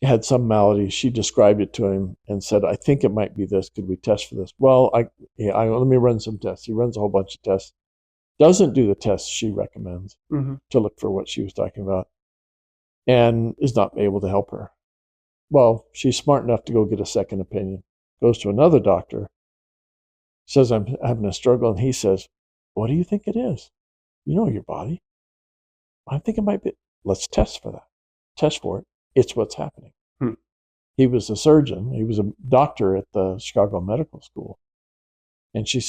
had some malady. She described it to him and said, I think it might be this. Could we test for this? Well, let me run some tests. He runs a whole bunch of tests. Doesn't do the tests she recommends to look for what she was talking about, and is not able to help her. Well, she's smart enough to go get a second opinion. Goes to another doctor, says, I'm having a struggle, and he says, what do you think it is? You know your body. I think it might be. Let's test for that. Test for it. It's what's happening. He was a surgeon. He was a doctor at the Chicago Medical School. And she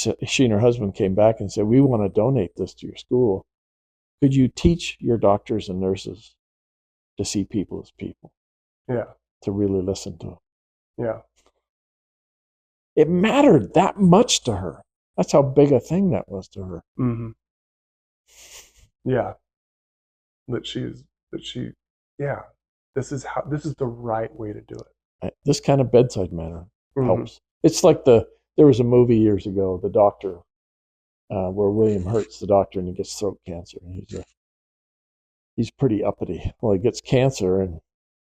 and her husband came back and said, we want to donate this to your school. Could you teach your doctors and nurses to see people as people? Yeah. To really listen to them. Yeah. It mattered that much to her. That's how big a thing that was to her. Mm-hmm. Yeah. Yeah. This is the right way to do it. This kind of bedside manner helps. It's like there was a movie years ago, The Doctor, where William Hurt's the doctor and he gets throat cancer. And he's pretty uppity. Well, he gets cancer, and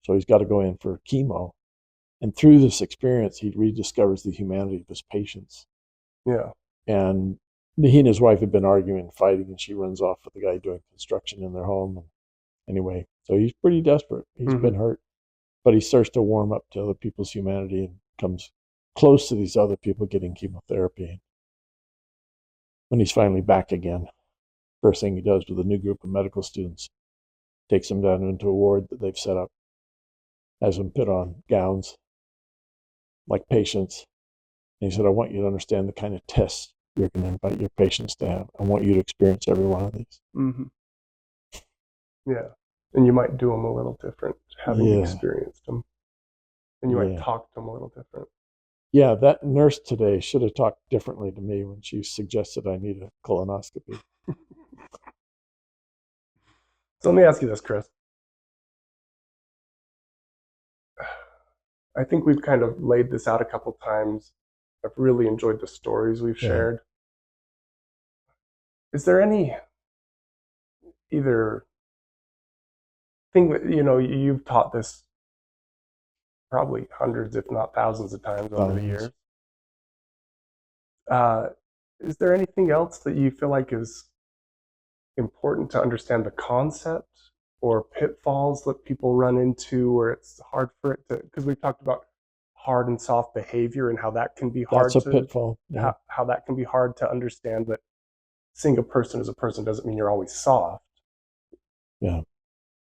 so he's got to go in for chemo. And through this experience, he rediscovers the humanity of his patients. Yeah. And he and his wife had been arguing and fighting, and she runs off with the guy doing construction in their home. And anyway, so he's pretty desperate. He's been hurt, but he starts to warm up to other people's humanity and comes close to these other people getting chemotherapy. When he's finally back again, first thing he does with a new group of medical students, takes them down into a ward that they've set up, has them put on gowns like patients. And he said, I want you to understand the kind of tests you're going to invite your patients to have. I want you to experience every one of these. Yeah. And you might do them a little different, having experienced them. And you might talk to them a little different. Yeah, that nurse today should have talked differently to me when she suggested I need a colonoscopy. So let me ask you this, Chris. I think we've kind of laid this out a couple times. I've really enjoyed the stories we've shared. Is there any either thing that, you've taught this probably hundreds, if not thousands of times over the years. Is there anything else that you feel like is important to understand the concept, or pitfalls that people run into where it's hard for it to, because we've talked about hard and soft behavior and how that can be hard. That's a pitfall. Yeah. How that can be hard to understand, but seeing a person as a person doesn't mean you're always soft. Yeah.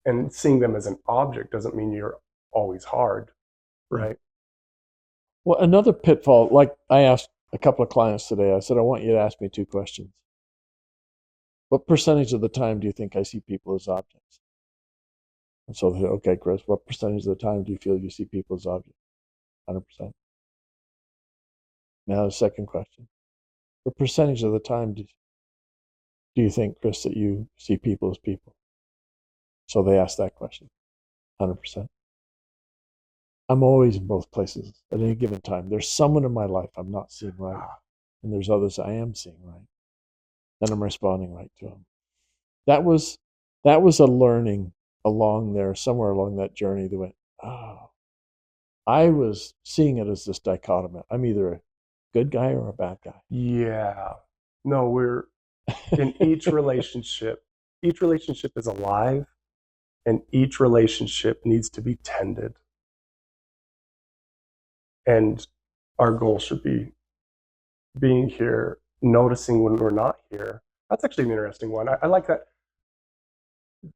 And seeing them as an object doesn't mean you're always hard, right? Well, another pitfall, like I asked a couple of clients today, I said, I want you to ask me 2 questions. What percentage of the time do you think I see people as objects? And so they said, okay, Chris, what percentage of the time do you feel you see people as objects? 100%. Now the second question. What percentage of the time do you think, Chris, that you see people as people? So they asked that question. 100%. I'm always in both places at any given time. There's someone in my life I'm not seeing right, and there's others I am seeing right, and I'm responding right to them. That was a learning along there, somewhere along that journey that went, oh, I was seeing it as this dichotomy. I'm either a good guy or a bad guy. Yeah. No, we're in each relationship is alive, and each relationship needs to be tended. And our goal should be being here, noticing when we're not here. That's actually an interesting one. I like that. Do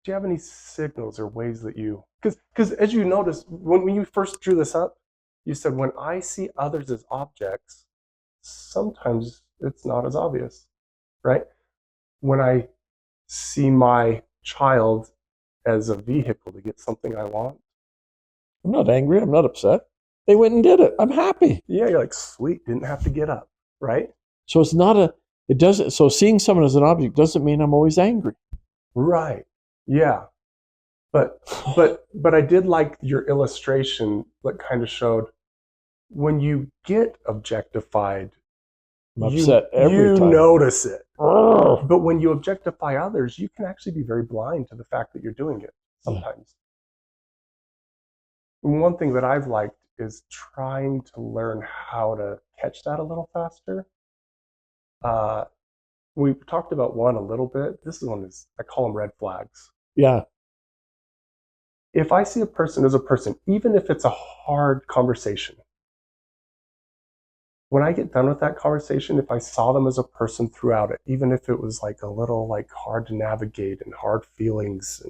you have any signals or ways that you, because as you notice, when you first drew this up, you said, when I see others as objects, sometimes it's not as obvious, right? When I see my child as a vehicle to get something I want, I'm not angry. I'm not upset. They went and did it. I'm happy. yeah, you're like, sweet, didn't have to get up, right? So it's not a, it doesn't, so seeing someone as an object doesn't mean I'm always angry. Right. Yeah. But but I did like your illustration that kind of showed when you get objectified, I'm upset every you time. notice it. Ugh. But when you objectify others, you can actually be very blind to the fact that you're doing it sometimes. And one thing that I've liked is trying to learn how to catch that a little faster. Uh, we talked about one a little bit. This is one is I call them red flags. Yeah. If I see a person as a person, even if it's a hard conversation, when I get done with that conversation, if I saw them as a person throughout it, even if it was like a little like hard to navigate and hard feelings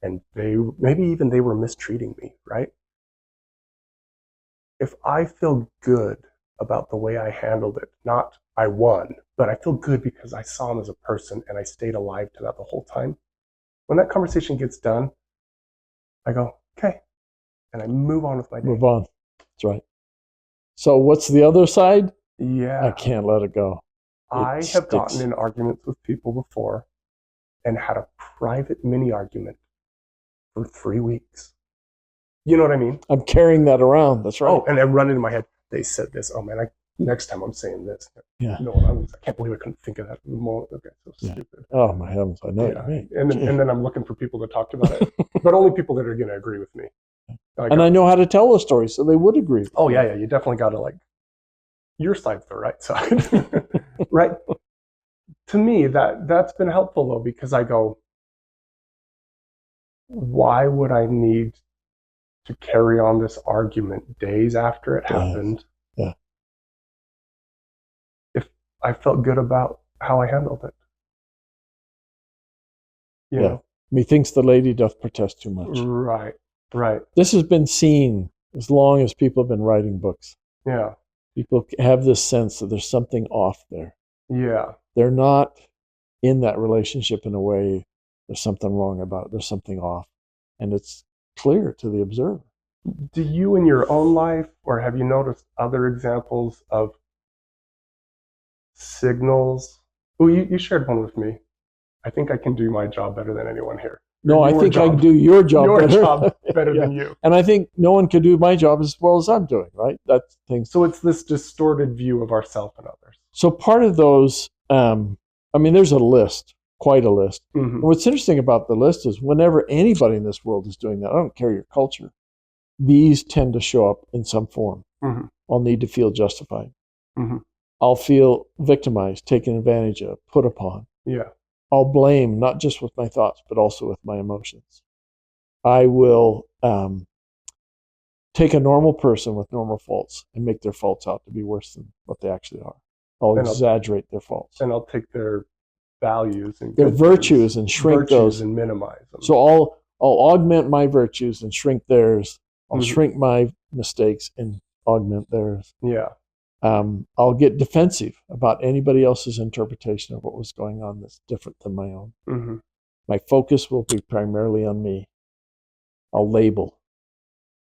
and they maybe even they were mistreating me, right? If I feel good about the way I handled it, not I won, but I feel good because I saw him as a person and I stayed alive to that the whole time. When that conversation gets done, I go, okay, and I move on with my day. Move on. That's right. So what's the other side? Yeah. I can't let it go. I have gotten in arguments with people before and had a private mini argument for 3 weeks. You know what I mean? I'm carrying that around. That's right. Oh, and then run into my head. They said this. Oh man, next time I'm saying this. Yeah. No, I can't believe I couldn't think of that in the moment. Okay, so stupid. Oh my heavens, I know what you mean. And then I'm looking for people to talk about it, but only people that are going to agree with me. And I know how to tell the story, so they would agree. Oh yeah, you definitely got to like your side's the right side, right? To me, that's been helpful though, because I go, why would I need to carry on this argument days after it happened? Yeah. If I felt good about how I handled it. You know? Methinks the lady doth protest too much. Right. This has been seen as long as people have been writing books. Yeah. People have this sense that there's something off there. Yeah. They're not in that relationship in a way there's something wrong about it. There's something off. And it's clear to the observer. Do you in your own life, or have you noticed other examples of signals? Oh, you shared one with me. I think I can do my job better than anyone here. No, I think I can do your job better than you. And I think no one can do my job as well as I'm doing, right? That's things. So it's this distorted view of ourselves and others. So part of those, there's a list, quite a list. Mm-hmm. And what's interesting about the list is whenever anybody in this world is doing that, I don't care your culture, these tend to show up in some form. Mm-hmm. I'll need to feel justified. Mm-hmm. I'll feel victimized, taken advantage of, put upon. Yeah. I'll blame, not just with my thoughts, but also with my emotions. I will take a normal person with normal faults and make their faults out to be worse than what they actually are. I'll exaggerate their faults. And I'll take their values and their virtues and shrink those and minimize them. So I'll augment my virtues and shrink theirs. I'll shrink my mistakes and augment theirs. Yeah. I'll get defensive about anybody else's interpretation of what was going on that's different than my own. Mm-hmm. My focus will be primarily on me. I'll label.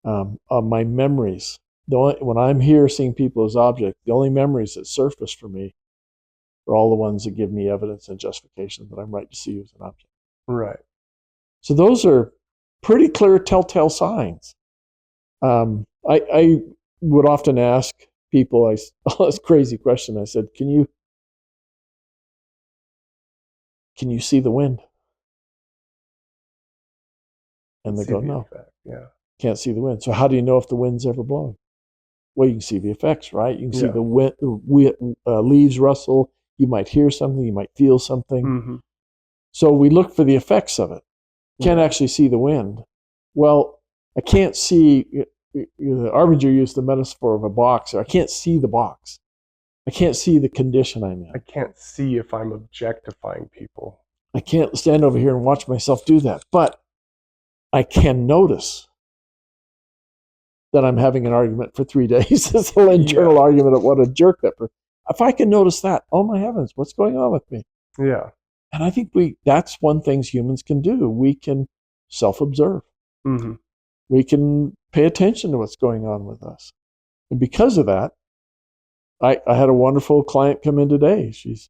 My memories. When I'm here seeing people as objects, the only memories that surface for me are all the ones that give me evidence and justification that I'm right to see you as an object. Right. So those are pretty clear telltale signs. I would often ask people, this crazy question. I said, can you see the wind? And they go, no. Yeah. Can't see the wind. So how do you know if the wind's ever blowing? Well, you can see the effects, right? You can see Yeah. the wind, leaves rustle. You might hear something. You might feel something. Mm-hmm. So we look for the effects of it. Can't Yeah. actually see the wind. Well, I can't see. The Arbinger used the metaphor of a box. I can't see the box. I can't see the condition I'm in. I can't see if I'm objectifying people. I can't stand over here and watch myself do that. But I can notice that I'm having an argument for 3 days. This little internal argument of what a jerk that person. If I can notice that, oh my heavens, what's going on with me? Yeah. And I think that's one thing humans can do. We can self-observe. Mm-hmm. We can pay attention to what's going on with us. And because of that, I had a wonderful client come in today. She's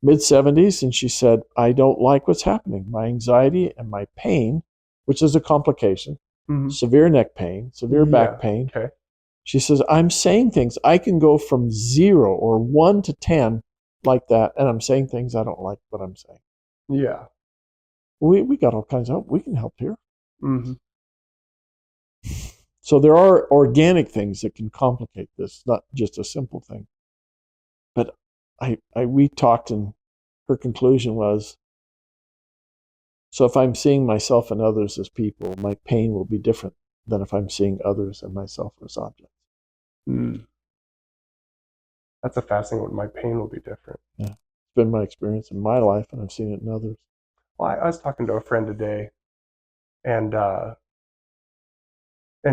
mid-70s, and she said, I don't like what's happening. My anxiety and my pain, which is a complication, Mm-hmm. severe neck pain, severe back pain. Okay. She says, I'm saying things. I can go from 0 or 1 to 10 like that, and I'm saying things I don't like what I'm saying. Yeah. We got all kinds of help. We can help here. Mm-hmm. So there are organic things that can complicate this, not just a simple thing. But we talked, and her conclusion was, so if I'm seeing myself and others as people, my pain will be different than if I'm seeing others and myself as objects. Mm. That's a fascinating one. My pain will be different. Yeah. It's been my experience in my life, and I've seen it in others. Well, I was talking to a friend today, and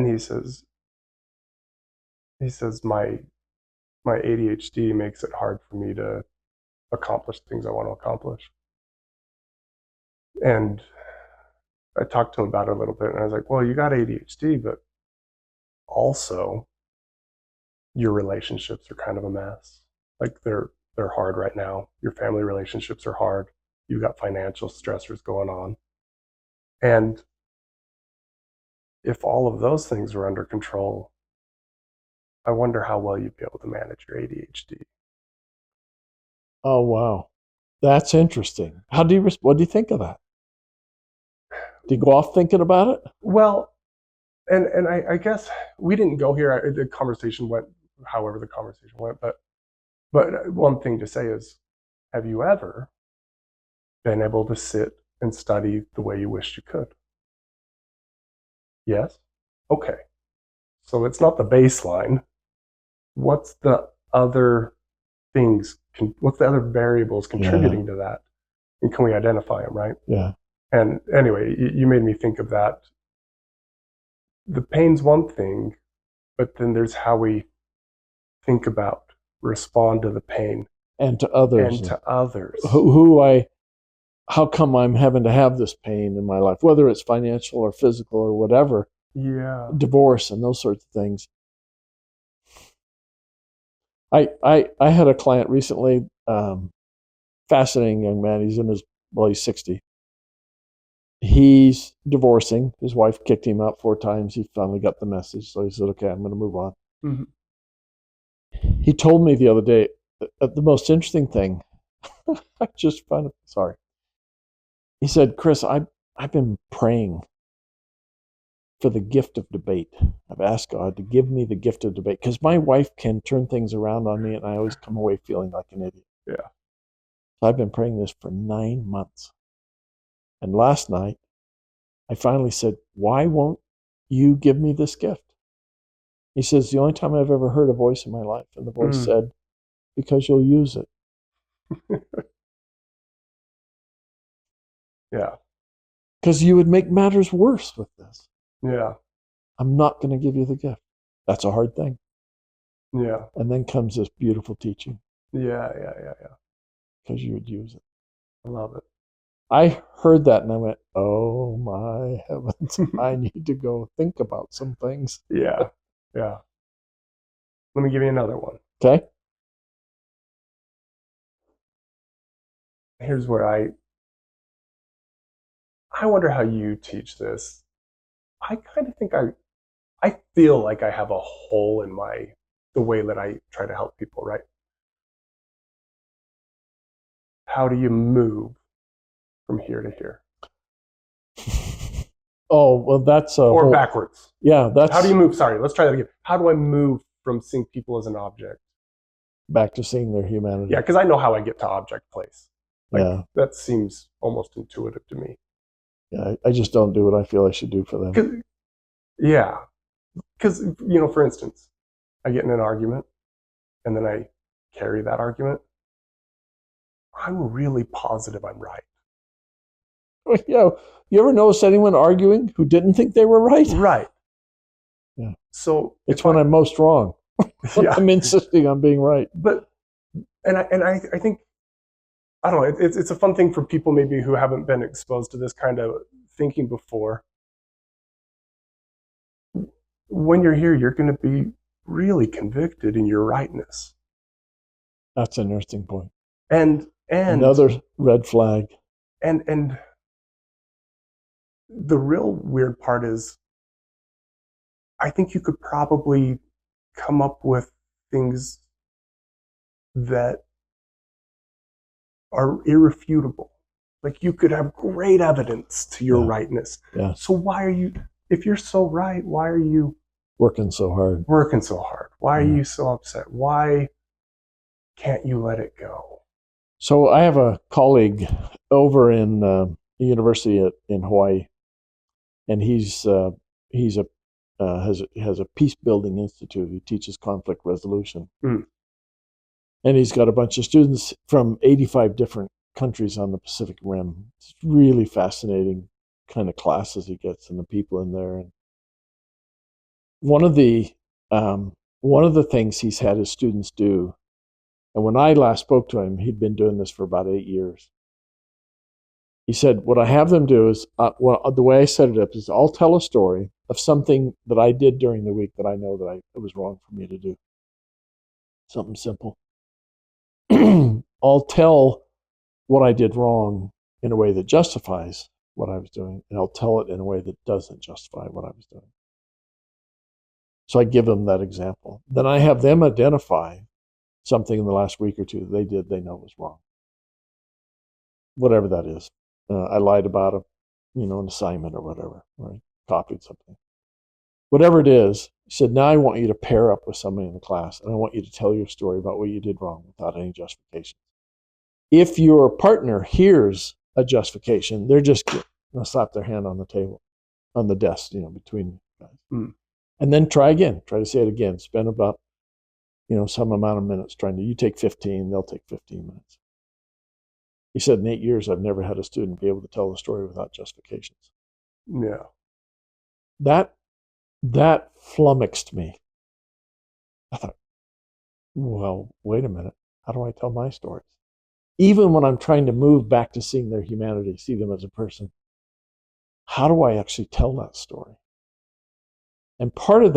he says my ADHD makes it hard for me to accomplish things I want to accomplish. And I talked to him about it a little bit, and I was like, well, you got ADHD, but also your relationships are kind of a mess. Like they're hard right now. Your family relationships are hard. You've got financial stressors going on. And if all of those things were under control, I wonder how well you'd be able to manage your ADHD. Oh, wow. That's interesting. What do you think of that? Do you go off thinking about it? Well, and I guess we didn't go here. The conversation went however the conversation went, but one thing to say is, have you ever been able to sit and study the way you wished you could? Yes? Okay. So it's not the baseline. What's the other what's the other variables contributing to that? And can we identify them, right? Yeah. And anyway, you made me think of that. The pain's one thing, but then there's how we think about, respond to the pain. And to others. How come I'm having to have this pain in my life, whether it's financial or physical or whatever. Yeah. Divorce and those sorts of things. I had a client recently, fascinating young man. He's 60. He's divorcing. His wife kicked him out 4 times. He finally got the message. So he said, okay, I'm going to move on. Mm-hmm. He told me the other day, the most interesting thing, I just found it, sorry. He said, Chris, I've been praying for the gift of debate. I've asked God to give me the gift of debate because my wife can turn things around on me and I always come away feeling like an idiot. Yeah. So I've been praying this for 9 months. And last night, I finally said, why won't you give me this gift? He says, the only time I've ever heard a voice in my life. And the voice said, because you'll use it. Yeah. Because you would make matters worse with this. Yeah. I'm not going to give you the gift. That's a hard thing. Yeah. And then comes this beautiful teaching. Yeah. Because you would use it. I love it. I heard that and I went, oh my heavens, I need to go think about some things. Yeah. Yeah. Let me give you another one. Okay. Here's where I wonder how you teach this. I kind of think I feel like I have a hole in the way that I try to help people, right? How do you move from here to here? Oh, well, that's a Or whole, backwards. yeah, that's How do you move? Sorry, let's try that again. How do I move from seeing people as an object? back to seeing their humanity. Yeah, because I know how I get to object place. Like, Yeah. that seems almost intuitive to me. Yeah, I just don't do what I feel I should do for them. Yeah, because for instance, I get in an argument, and then I carry that argument. I'm really positive I'm right. Yeah, you ever notice anyone arguing who didn't think they were right? Right. Yeah. So It's when I'm most wrong. yeah, I'm insisting on being right. but I think I don't know. It's a fun thing for people maybe who haven't been exposed to this kind of thinking before. When you're here, you're going to be really convicted in your rightness. That's an interesting point. And Another red flag. And the real weird part is, I think you could probably come up with things that are irrefutable. Like, you could have great evidence to your rightness. Yeah. So why are you, if you're so right, why are you working so hard? Why are you so upset? Why can't you let it go? So I have a colleague over in the university in Hawaii, and he's has a peace building institute. He teaches conflict resolution, and he's got a bunch of students from 85 different countries on the Pacific Rim. It's really fascinating kind of classes he gets and the people in there. And one of the things he's had his students do, and when I last spoke to him, he'd been doing this for about 8 years. He said, what I have them do is, the way I set it up is, I'll tell a story of something that I did during the week that I know that it was wrong for me to do. Something simple. I'll tell what I did wrong in a way that justifies what I was doing, and I'll tell it in a way that doesn't justify what I was doing. So I give them that example. Then I have them identify something in the last week or two they know was wrong. Whatever that is. I lied about an assignment or whatever, or I copied something. Whatever it is, he said, now I want you to pair up with somebody in the class, and I want you to tell your story about what you did wrong without any justification. If your partner hears a justification, they're just going to slap their hand on the table, on the desk, between you guys. And then try again. Try to say it again. Spend about, some amount of minutes trying to, you take 15, they'll take 15 minutes. He said, in 8 years, I've never had a student be able to tell the story without justifications. Yeah. That flummoxed me. I thought, well, wait a minute. How do I tell my stories? Even when I'm trying to move back to seeing their humanity, see them as a person, how do I actually tell that story? And part of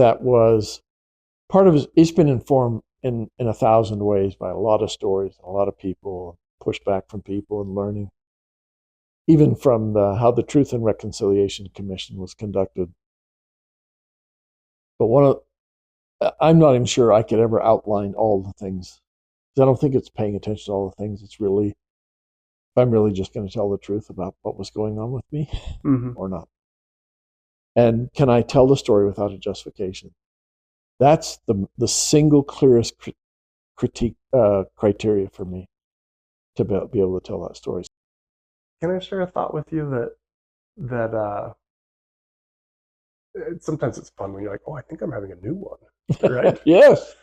it's been informed in 1,000 ways by a lot of stories, a lot of people, pushback from people and learning. Even from how the Truth and Reconciliation Commission was conducted. But I'm not even sure I could ever outline all the things. I don't think it's paying attention to all the things. It's really, if I'm really just going to tell the truth about what was going on with me or not. And can I tell the story without a justification? That's the single clearest critique criteria for me to be able to tell that story. Can I share a thought with you that sometimes it's fun when you're like, oh, I think I'm having a new one, right? Yes.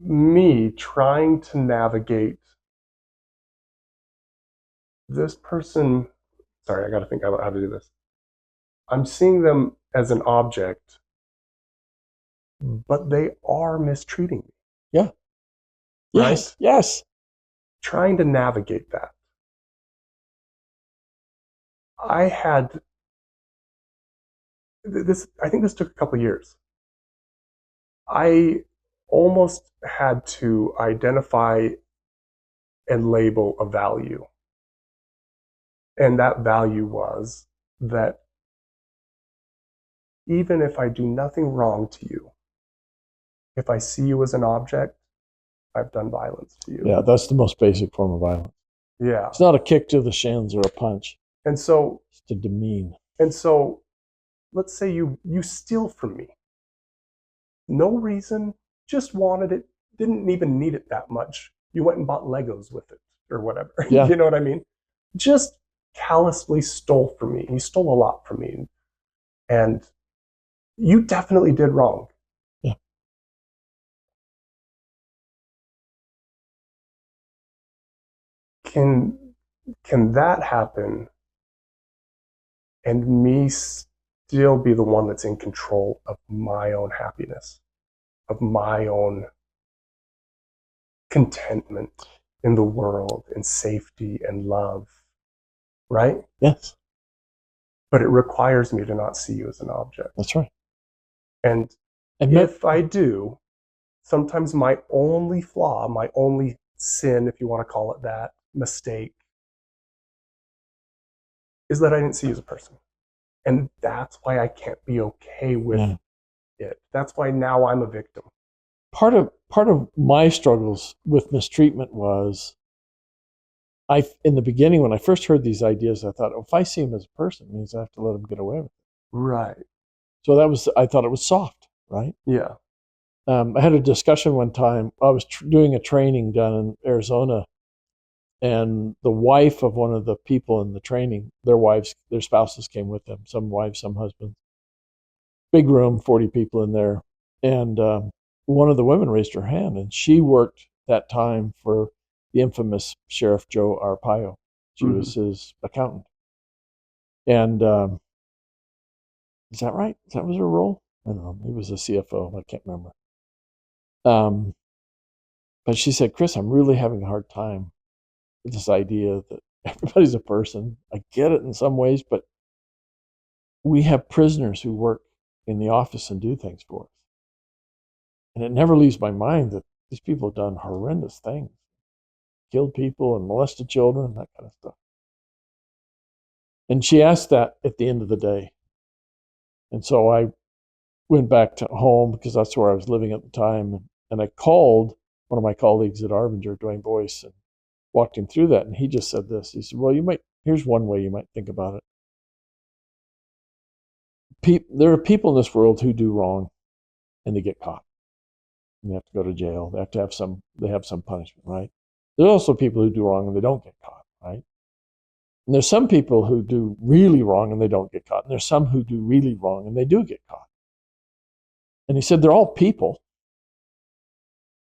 Me trying to navigate this person. Sorry, I got to think about how to do this. I'm seeing them as an object, but they are mistreating me. Yeah. Yes. Right? Yes. Trying to navigate that. I had this, I think this took a couple of years. I almost had to identify and label a value. And that value was that even if I do nothing wrong to you, if I see you as an object, I've done violence to you. Yeah, that's the most basic form of violence. Yeah. It's not a kick to the shins or a punch. And so, Just to demean. and so let's say you steal from me. No reason, just wanted it, didn't even need it that much. You went and bought Legos with it or whatever. Yeah. You know what I mean? Just callously stole from me. You stole a lot from me. And you definitely did wrong. Yeah. Can that happen and me still be the one that's in control of my own happiness, of my own contentment in the world and safety and love, right? Yes. But it requires me to not see you as an object. That's right. And if I do, sometimes my only flaw, my only sin, if you want to call it that, mistake, is that I didn't see you as a person. And that's why I can't be okay with it. That's why now I'm a victim. Part of my struggles with mistreatment was in the beginning when I first heard these ideas, I thought, oh, if I see him as a person, it means I have to let him get away with it. Right. So I thought it was soft, right? Yeah. I had a discussion one time. I was doing a training down in Arizona, and the wife of one of the people in the training, their spouses came with them. Some wives, some husbands. Big room, 40 people in there, and one of the women raised her hand, and she worked that time for the infamous Sheriff Joe Arpaio. She was his accountant, and is that right? That was her role? I don't know. He was a CFO. I can't remember. But she said, Chris, I'm really having a hard time with this idea that everybody's a person. I get it in some ways, but we have prisoners who work in the office and do things for us. And it never leaves my mind that these people have done horrendous things, killed people and molested children, that kind of stuff. And she asked that at the end of the day. And so I went back to home because that's where I was living at the time. And I called one of my colleagues at Arbinger, Dwayne Boyce, and walked him through that. And he just said this. He said, well, here's one way you might think about it. There are people in this world who do wrong and they get caught. And they have to go to jail. They have some punishment, right? There's also people who do wrong and they don't get caught, right? And there's some people who do really wrong and they don't get caught. And there's some who do really wrong and they do get caught. And he said, they're all people,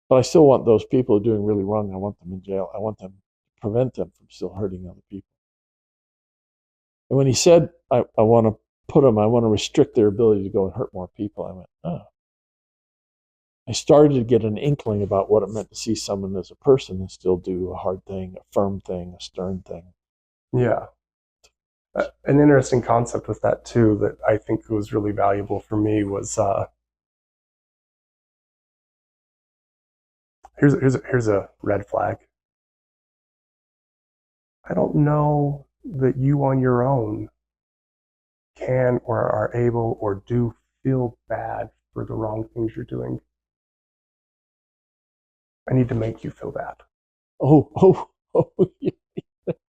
but I still want those people doing really wrong. I want them in jail. I want them to prevent them from still hurting other people. And when he said, I want to restrict their ability to go and hurt more people, I went, oh. I started to get an inkling about what it meant to see someone as a person and still do a hard thing, a firm thing, a stern thing. Yeah. An interesting concept with that too that I think was really valuable for me was here's a red flag. I don't know that you on your own can or are able or do feel bad for the wrong things you're doing. I need to make you feel bad. Oh, yeah.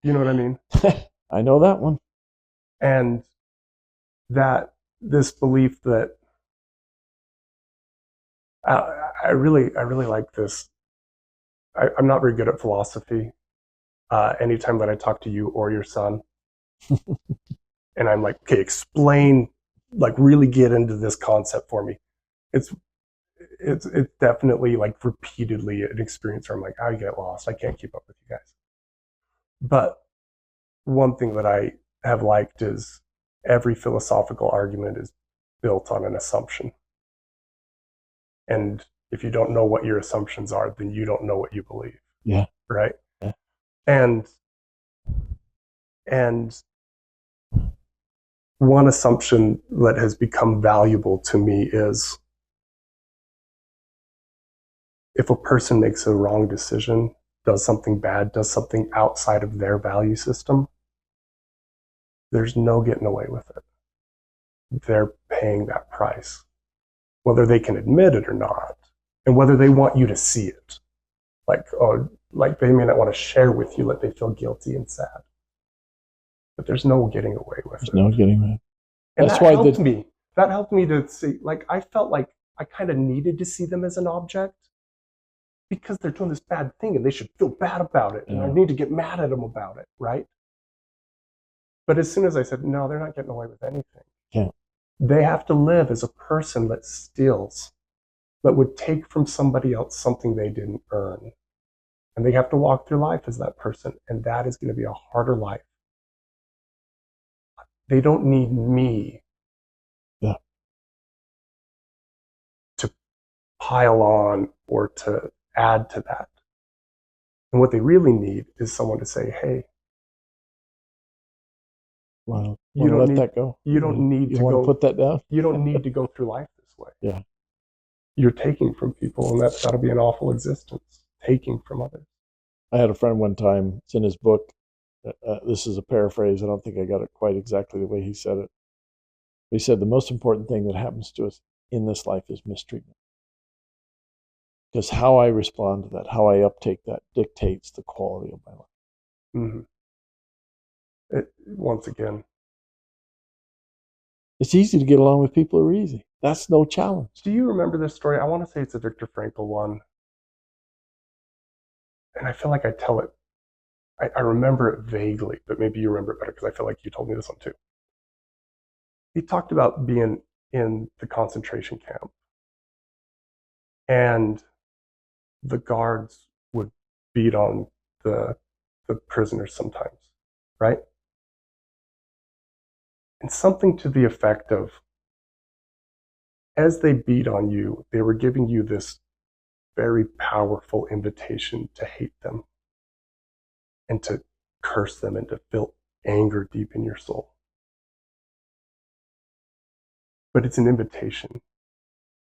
You know what I mean? I know that one. And that this belief that I really like this. I'm not very good at philosophy. Anytime that I talk to you or your son, and I'm like, okay, explain, like really get into this concept for me. It's definitely like repeatedly an experience where I'm like, I get lost. I can't keep up with you guys. But one thing that I have liked is every philosophical argument is built on an assumption. And if you don't know what your assumptions are, then you don't know what you believe. Yeah. Right. Yeah. And one assumption that has become valuable to me is if a person makes a wrong decision, does something bad, does something outside of their value system, there's no getting away with it. They're paying that price, whether they can admit it or not, and whether they want you to see it. Like they may not want to share with you that they feel guilty and sad. but there's no getting away with There's it. no getting that. And That's that why helped me. That helped me to see, like, I felt like I kind of needed to see them as an object because they're doing this bad thing and they should feel bad about it. And I need to get mad at them about it, right? But as soon as I said, no, they're not getting away with anything. Yeah. They have to live as a person that steals, that would take from somebody else something they didn't earn. And they have to walk through life as that person. And that is going to be a harder life. They don't need me Yeah. to pile on or to add to that. And what they really need is someone to say, hey, Well, you don't let need that go. you don't need you to want go to put that down. you don't need to go through life this way. Yeah. You're taking from people, and that's got to be an awful existence, taking from others. I had a friend one time, it's in his book. This is a paraphrase. I don't think I got it quite exactly the way he said it. He said the most important thing that happens to us in this life is mistreatment. Because how I respond to that, how I uptake that, dictates the quality of my life. Mm-hmm. Once again, it's easy to get along with people who are easy. That's no challenge. Do you remember this story? I want to say it's a Viktor Frankl one. And I feel like I tell it, I remember it vaguely, but maybe you remember it better because I feel like you told me this one too. He talked about being in the concentration camp, and the guards would beat on the prisoners sometimes, right? And something to the effect of, as they beat on you, they were giving you this very powerful invitation to hate them and to curse them and to feel anger deep in your soul. But it's an invitation.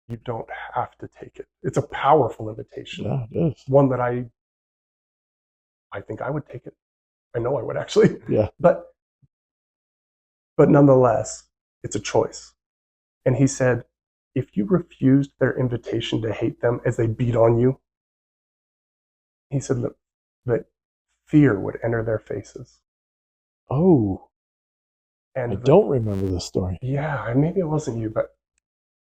You don't have to take it. It's a powerful invitation. Yeah, it is. One that I think I would take it. I know I would actually. Yeah. But nonetheless, it's a choice. And he said, if you refused their invitation to hate them as they beat on you, he said that fear would enter their faces. Oh, and I don't remember this story. Yeah, maybe it wasn't you, but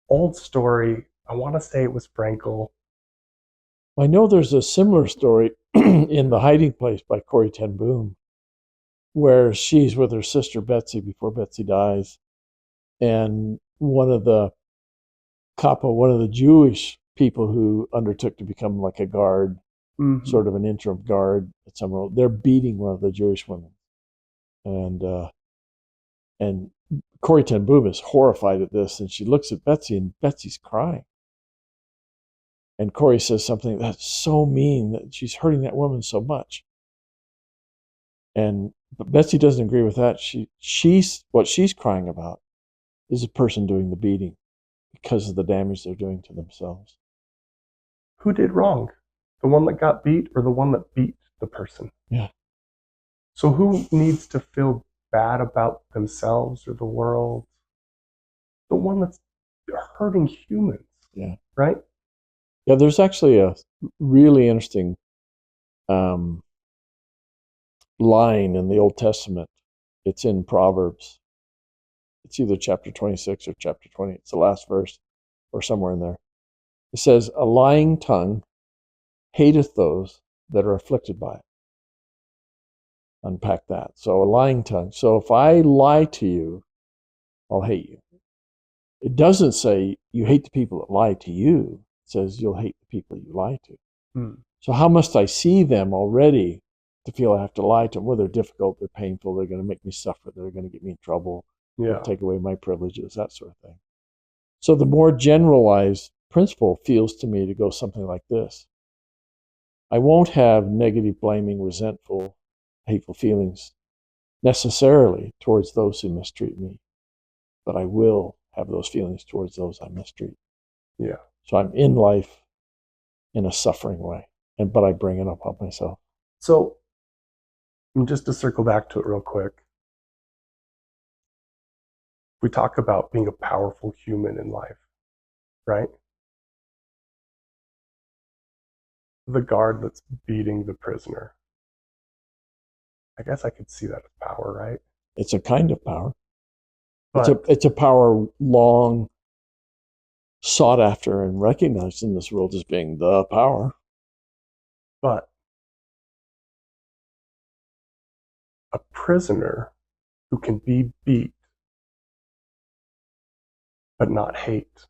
old story. I want to say it was Frankel. I know there's a similar story in The Hiding Place by Corrie ten Boom, where she's with her sister Betsy before Betsy dies, and one of the Jewish people who undertook to become like a guard, sort of an interim guard at some role, they're beating one of the Jewish women, and Corrie ten Boom is horrified at this, and she looks at Betsy, and Betsy's crying. And Corrie says something that's so mean that she's hurting that woman so much. But Betsy doesn't agree with that. She's what she's crying about is a person doing the beating because of the damage they're doing to themselves. Who did wrong? The one that got beat or the one that beat the person? Yeah. So who needs to feel bad about themselves or the world? The one that's hurting humans. Yeah. Right? Yeah, there's actually a really interesting line in the Old Testament. It's in Proverbs. It's either chapter 26 or chapter 20. It's the last verse or somewhere in there. It says, a lying tongue hateth those that are afflicted by it. Unpack that. So a lying tongue. So if I lie to you, I'll hate you. It doesn't say you hate the people that lie to you. It says you'll hate the people you lie to. So how must I see them already to feel I have to lie to them? Well, they're difficult, they're painful, they're going to make me suffer, they're going to get me in trouble, they'll take away my privileges, that sort of thing. So the more generalized principle feels to me to go something like this. I won't have negative, blaming, resentful, hateful feelings necessarily towards those who mistreat me, but I will have those feelings towards those I mistreat. Yeah. So I'm in life in a suffering way, but I bring it upon myself. So just to circle back to it real quick, we talk about being a powerful human in life, right? The guard that's beating the prisoner. I guess I could see that as power, right? It's a kind of power. But It's a power long sought after and recognized in this world as being the power. but a prisoner who can be beat but not hate.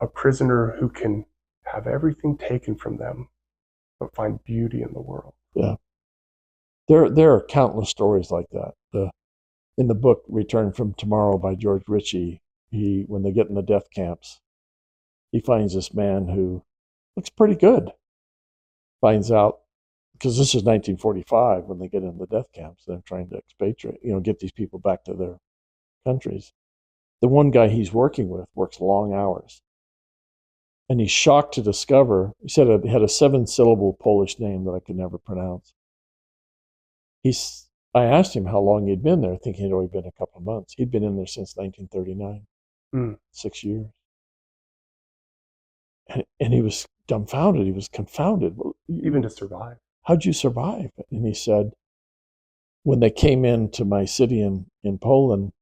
A prisoner who can have everything taken from them but find beauty in the world. Yeah. There are countless stories like that. In the book Return from Tomorrow by George Ritchie, when they get in the death camps, he finds this man who looks pretty good. Finds out, because this is 1945 when they get in the death camps, they're trying to expatriate, get these people back to their countries. The one guy he's working with works long hours. And he's shocked to discover, he said it had a 7-syllable Polish name that I could never pronounce. I asked him how long he'd been there, thinking he'd only been a couple of months. He'd been in there since 1939, 6 years. And he was dumbfounded. He was confounded. Well, Even to survive. How'd you survive? And he said, when they came into my city in Poland,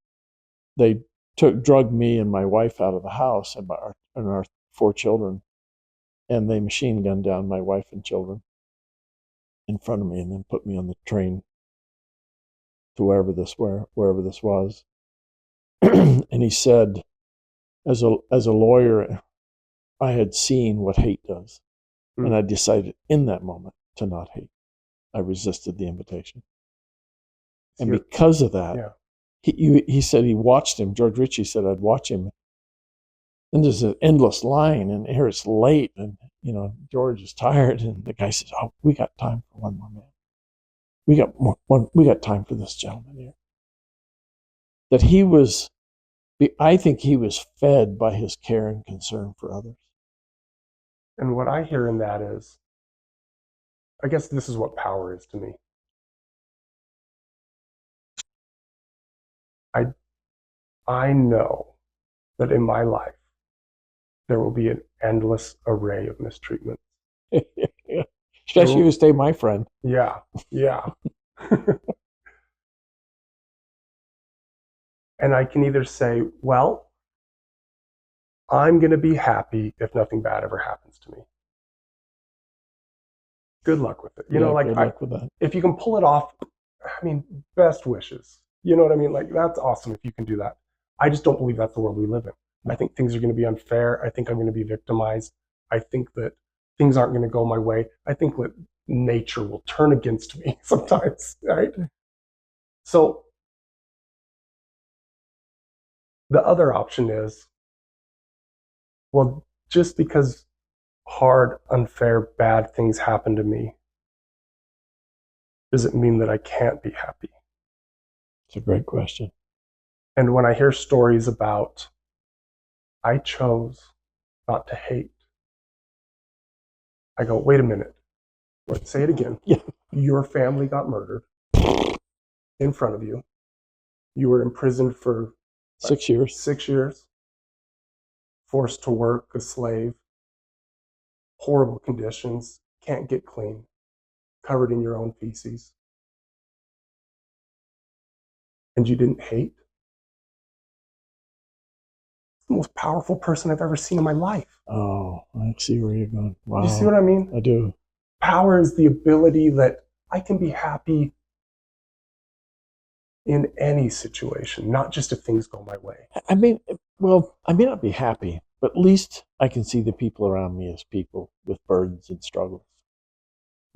they drugged me and my wife out of the house and our 4 children, and they machine gunned down my wife and children in front of me, and then put me on the train to wherever this was. And he said, as a lawyer, I had seen what hate does, and I decided in that moment to not hate. I resisted the invitation, and because of that, he said he watched him. George Ritchie said I'd watch him, and there's an endless line, and here it's late, and George is tired, and the guy says, "Oh, we got time for one more man. We got time for this gentleman here." That I think he was fed by his care and concern for others. And what I hear in that is, I guess this is what power is to me. I know that in my life, there will be an endless array of mistreatment. Especially if you stay my friend. Yeah. And I can either say, well, I'm going to be happy if nothing bad ever happens to me. Good luck with it. Good luck with that. If you can pull it off, best wishes. You know what I mean? That's awesome if you can do that. I just don't believe that's the world we live in. I think things are going to be unfair. I think I'm going to be victimized. I think that things aren't going to go my way. I think that nature will turn against me sometimes, right? So the other option is, well, just because hard, unfair, bad things happen to me, does it mean that I can't be happy? It's a great question. And when I hear stories about, I chose not to hate, I go, wait a minute. Let's say it again. Yeah. Your family got murdered in front of you. You were imprisoned for 6 years. 6 years. Forced to work, a slave. Horrible conditions. Can't get clean. Covered in your own feces. And you didn't hate? The most powerful person I've ever seen in my life. Oh, I see where you're going. Wow. Do you see what I mean? I do. Power is the ability that I can be happy in any situation, not just if things go my way. I may not be happy, but at least I can see the people around me as people with burdens and struggles.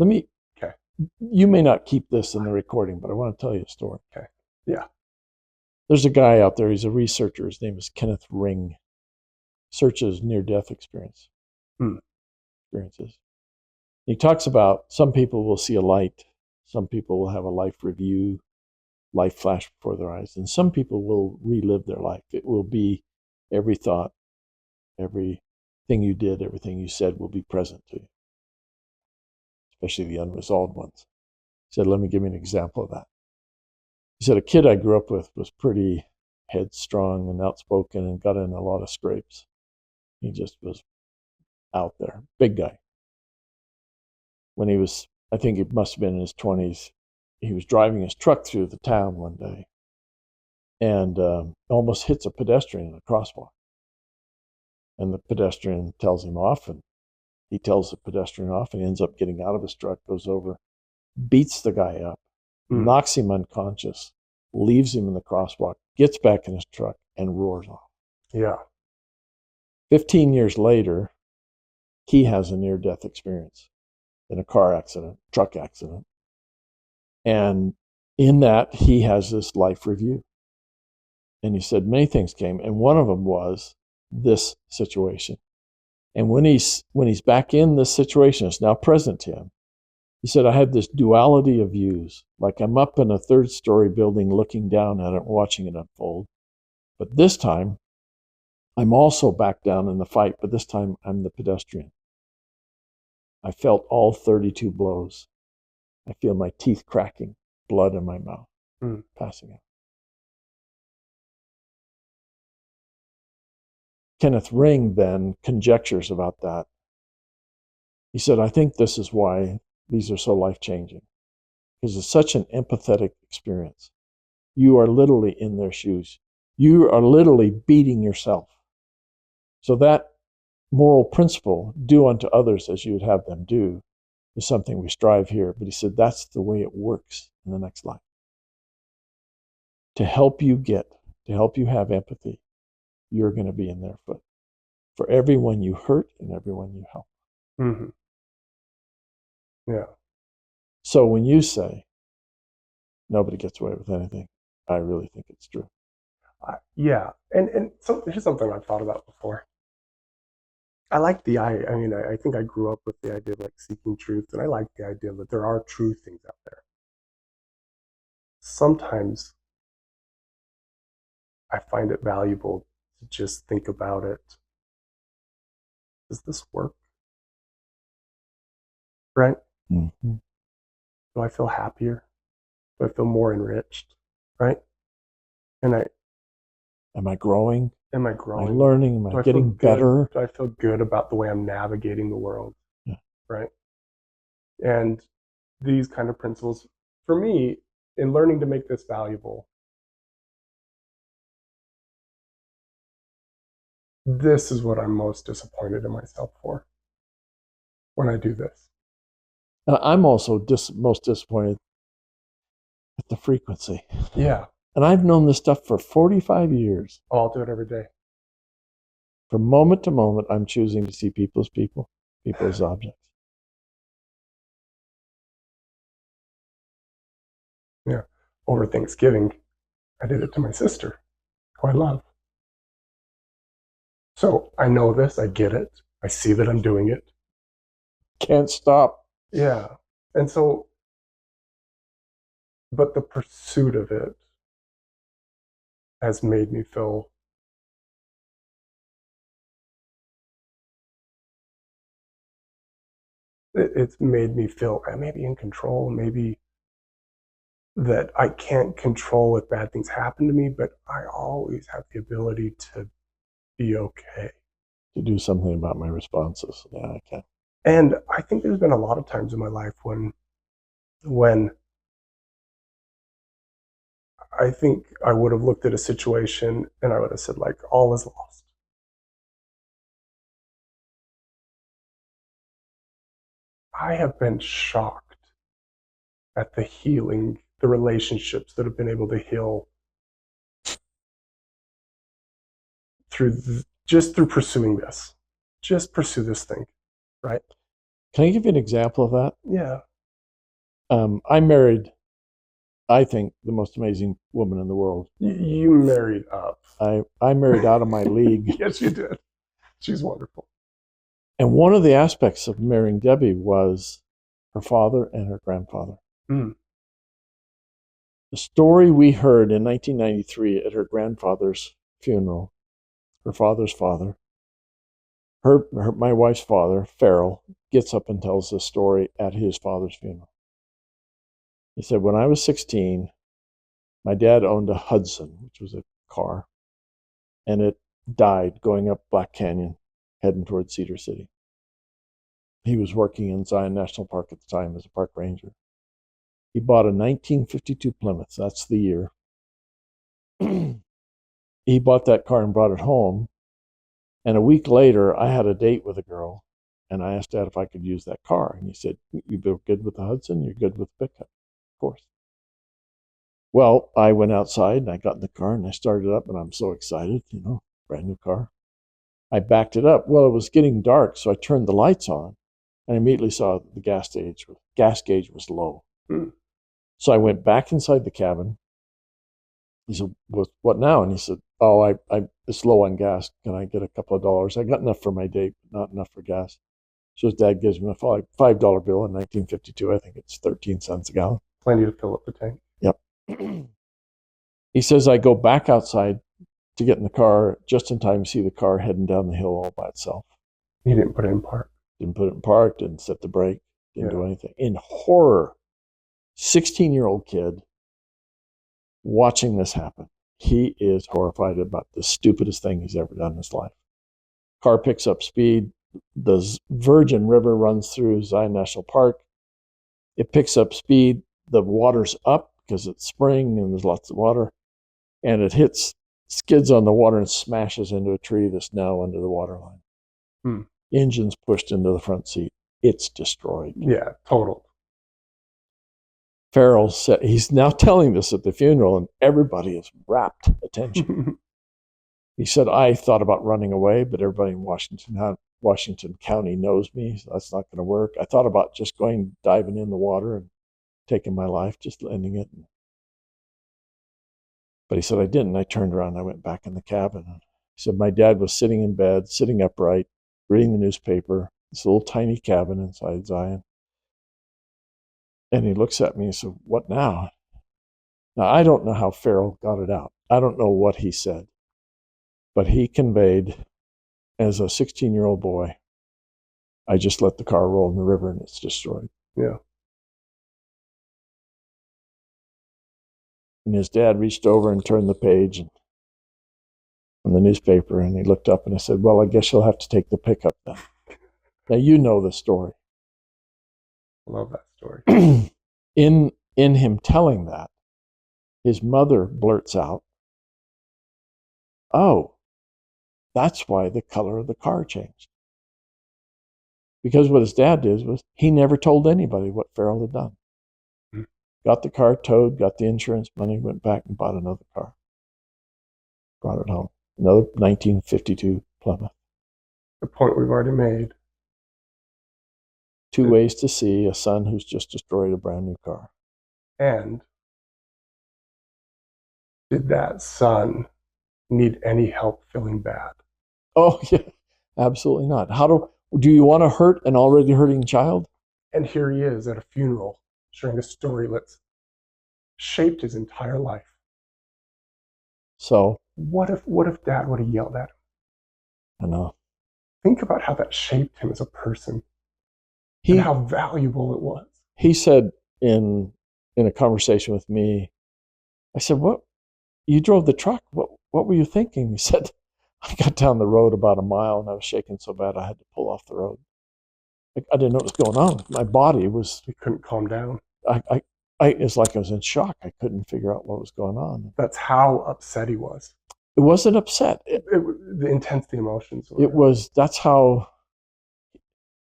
Okay. You may not keep this in the recording, but I want to tell you a story. Okay. Yeah. There's a guy out there, he's a researcher, his name is Kenneth Ring. Searches near-death experiences. He talks about some people will see a light, some people will have a life review, life flash before their eyes, and some people will relive their life. It will be every thought, everything you did, everything you said will be present to you, especially the unresolved ones. He said, let me give you an example of that. He said, a kid I grew up with was pretty headstrong and outspoken and got in a lot of scrapes. He just was out there, big guy. When he was, I think it must have been in his 20s, he was driving his truck through the town one day and almost hits a pedestrian in a crosswalk. And the pedestrian tells him off, and he tells the pedestrian off, and he ends up getting out of his truck, goes over, beats the guy up, knocks him unconscious, leaves him in the crosswalk, gets back in his truck, and roars off. Yeah. 15 years later, he has a near-death experience in a car accident, truck accident. And in that, he has this life review. And he said many things came, and one of them was this situation. And when he's back in this situation, it's now present to him. He said, I had this duality of views, like I'm up in a third-story building looking down at it, watching it unfold. But this time, I'm also back down in the fight, but this time I'm the pedestrian. I felt all 32 blows. I feel my teeth cracking, blood in my mouth, passing out. Kenneth Ring then conjectures about that. He said, I think this is why these are so life-changing, because it's such an empathetic experience. You are literally in their shoes. You are literally beating yourself. So that moral principle, do unto others as you would have them do, is something we strive here. But he said that's the way it works in the next life. To help you have empathy, you're going to be in their foot. For everyone you hurt and everyone you help. Mm-hmm. Yeah. So when you say nobody gets away with anything, I really think it's true. Yeah. And so here's something I've thought about before. I like I think I grew up with the idea of like seeking truth, and I like the idea that there are true things out there. Sometimes I find it valuable to just think about it. Does this work? Right? Mm-hmm. Do I feel happier? Do I feel more enriched? Right? And am I growing? Am I growing? Am I learning? Am I getting better? Do I feel good about the way I'm navigating the world? Yeah. Right? And these kind of principles, for me, in learning to make this valuable, this is what I'm most disappointed in myself for when I do this. I'm also most disappointed at the frequency. Yeah. And I've known this stuff for 45 years. Oh, I'll do it every day. From moment to moment, I'm choosing to see people as people, people as objects. Yeah. Over Thanksgiving, I did it to my sister, who I love. So I know this, I get it, I see that I'm doing it. Can't stop. Yeah. And so, but the pursuit of it has made me feel it's made me feel maybe in control, maybe that I can't control if bad things happen to me, but I always have the ability to be okay. To do something about my responses. Yeah, I can. And I think there's been a lot of times in my life when I think I would have looked at a situation and I would have said, like, all is lost. I have been shocked at the healing, the relationships that have been able to heal just through pursuing this. Just pursue this thing, right? Can I give you an example of that? Yeah. I married, I think, the most amazing woman in the world. You married up. I married out of my league. Yes, you did. She's wonderful. And one of the aspects of marrying Debbie was her father and her grandfather. Mm. The story we heard in 1993 at her grandfather's funeral, her father's father, my wife's father, Farrell, gets up and tells this story at his father's funeral. He said, when I was 16, my dad owned a Hudson, which was a car, and it died going up Black Canyon, heading towards Cedar City. He was working in Zion National Park at the time as a park ranger. He bought a 1952 Plymouth. That's the year. He bought that car and brought it home. And a week later, I had a date with a girl, and I asked Dad if I could use that car. And he said, "You're good with the Hudson? You're good with the pickup?" Of course. Well, I went outside and I got in the car and I started up, and I'm so excited, brand new car. I backed it up. Well, it was getting dark, so I turned the lights on and I immediately saw the gas gauge was low. So I went back inside the cabin. He said, "What now?" And he said, "Oh, it's low on gas. Can I get a couple of dollars? I got enough for my date, but not enough for gas." So his dad gives me a $5 bill in 1952. I think it's 13 cents a gallon. Plenty to fill up the tank. Yep. He says I go back outside to get in the car just in time to see the car heading down the hill all by itself. He didn't put it in park. Didn't put it in park, didn't set the brake, didn't do anything. In horror, 16-year-old kid watching this happen. He is horrified about the stupidest thing he's ever done in his life. Car picks up speed. The Virgin River runs through Zion National Park. It picks up speed. The water's up because it's spring and there's lots of water. And it skids on the water and smashes into a tree that's now under the water line. Engine's pushed into the front seat. It's destroyed. Yeah, total. Farrell said, he's now telling this at the funeral, and everybody is rapt attention. He said, "I thought about running away, but everybody in Washington County knows me, so that's not going to work. I thought about just diving in the water and taking my life, just ending it. But he said, I didn't. I turned around and I went back in the cabin. He said, my dad was sitting in bed, sitting upright, reading the newspaper, this little tiny cabin inside Zion. And he looks at me and said, what now? Now, I don't know how Farrell got it out. I don't know what he said. But he conveyed, as a 16-year-old boy, I just let the car roll in the river and it's destroyed. Yeah. And his dad reached over and turned the page on the newspaper, and he looked up and I said, well, I guess you'll have to take the pickup then. Now, you know the story. I love that story. In him telling that, his mother blurts out, oh, that's why the color of the car changed. Because what his dad did was he never told anybody what Farrell had done. Mm-hmm. Got the car towed, got the insurance money, went back and bought another car. Brought it home. Another 1952 Plymouth. The point we've already made. Two ways to see a son who's just destroyed a brand new car. And did that son need any help feeling bad? Oh, yeah, absolutely not. Do you want to hurt an already hurting child? And here he is at a funeral sharing a story that's shaped his entire life. So what if Dad would have yelled at him? I know. Think about how that shaped him as a person and how valuable it was. He said in a conversation with me, I said, what? You drove the truck. What were you thinking? He said, I got down the road about a mile and I was shaking so bad I had to pull off the road. I didn't know what was going on. My body was... You couldn't calm down. It's like I was in shock. I couldn't figure out what was going on. That's how upset he was. It wasn't upset. The intensity emotions. That's how...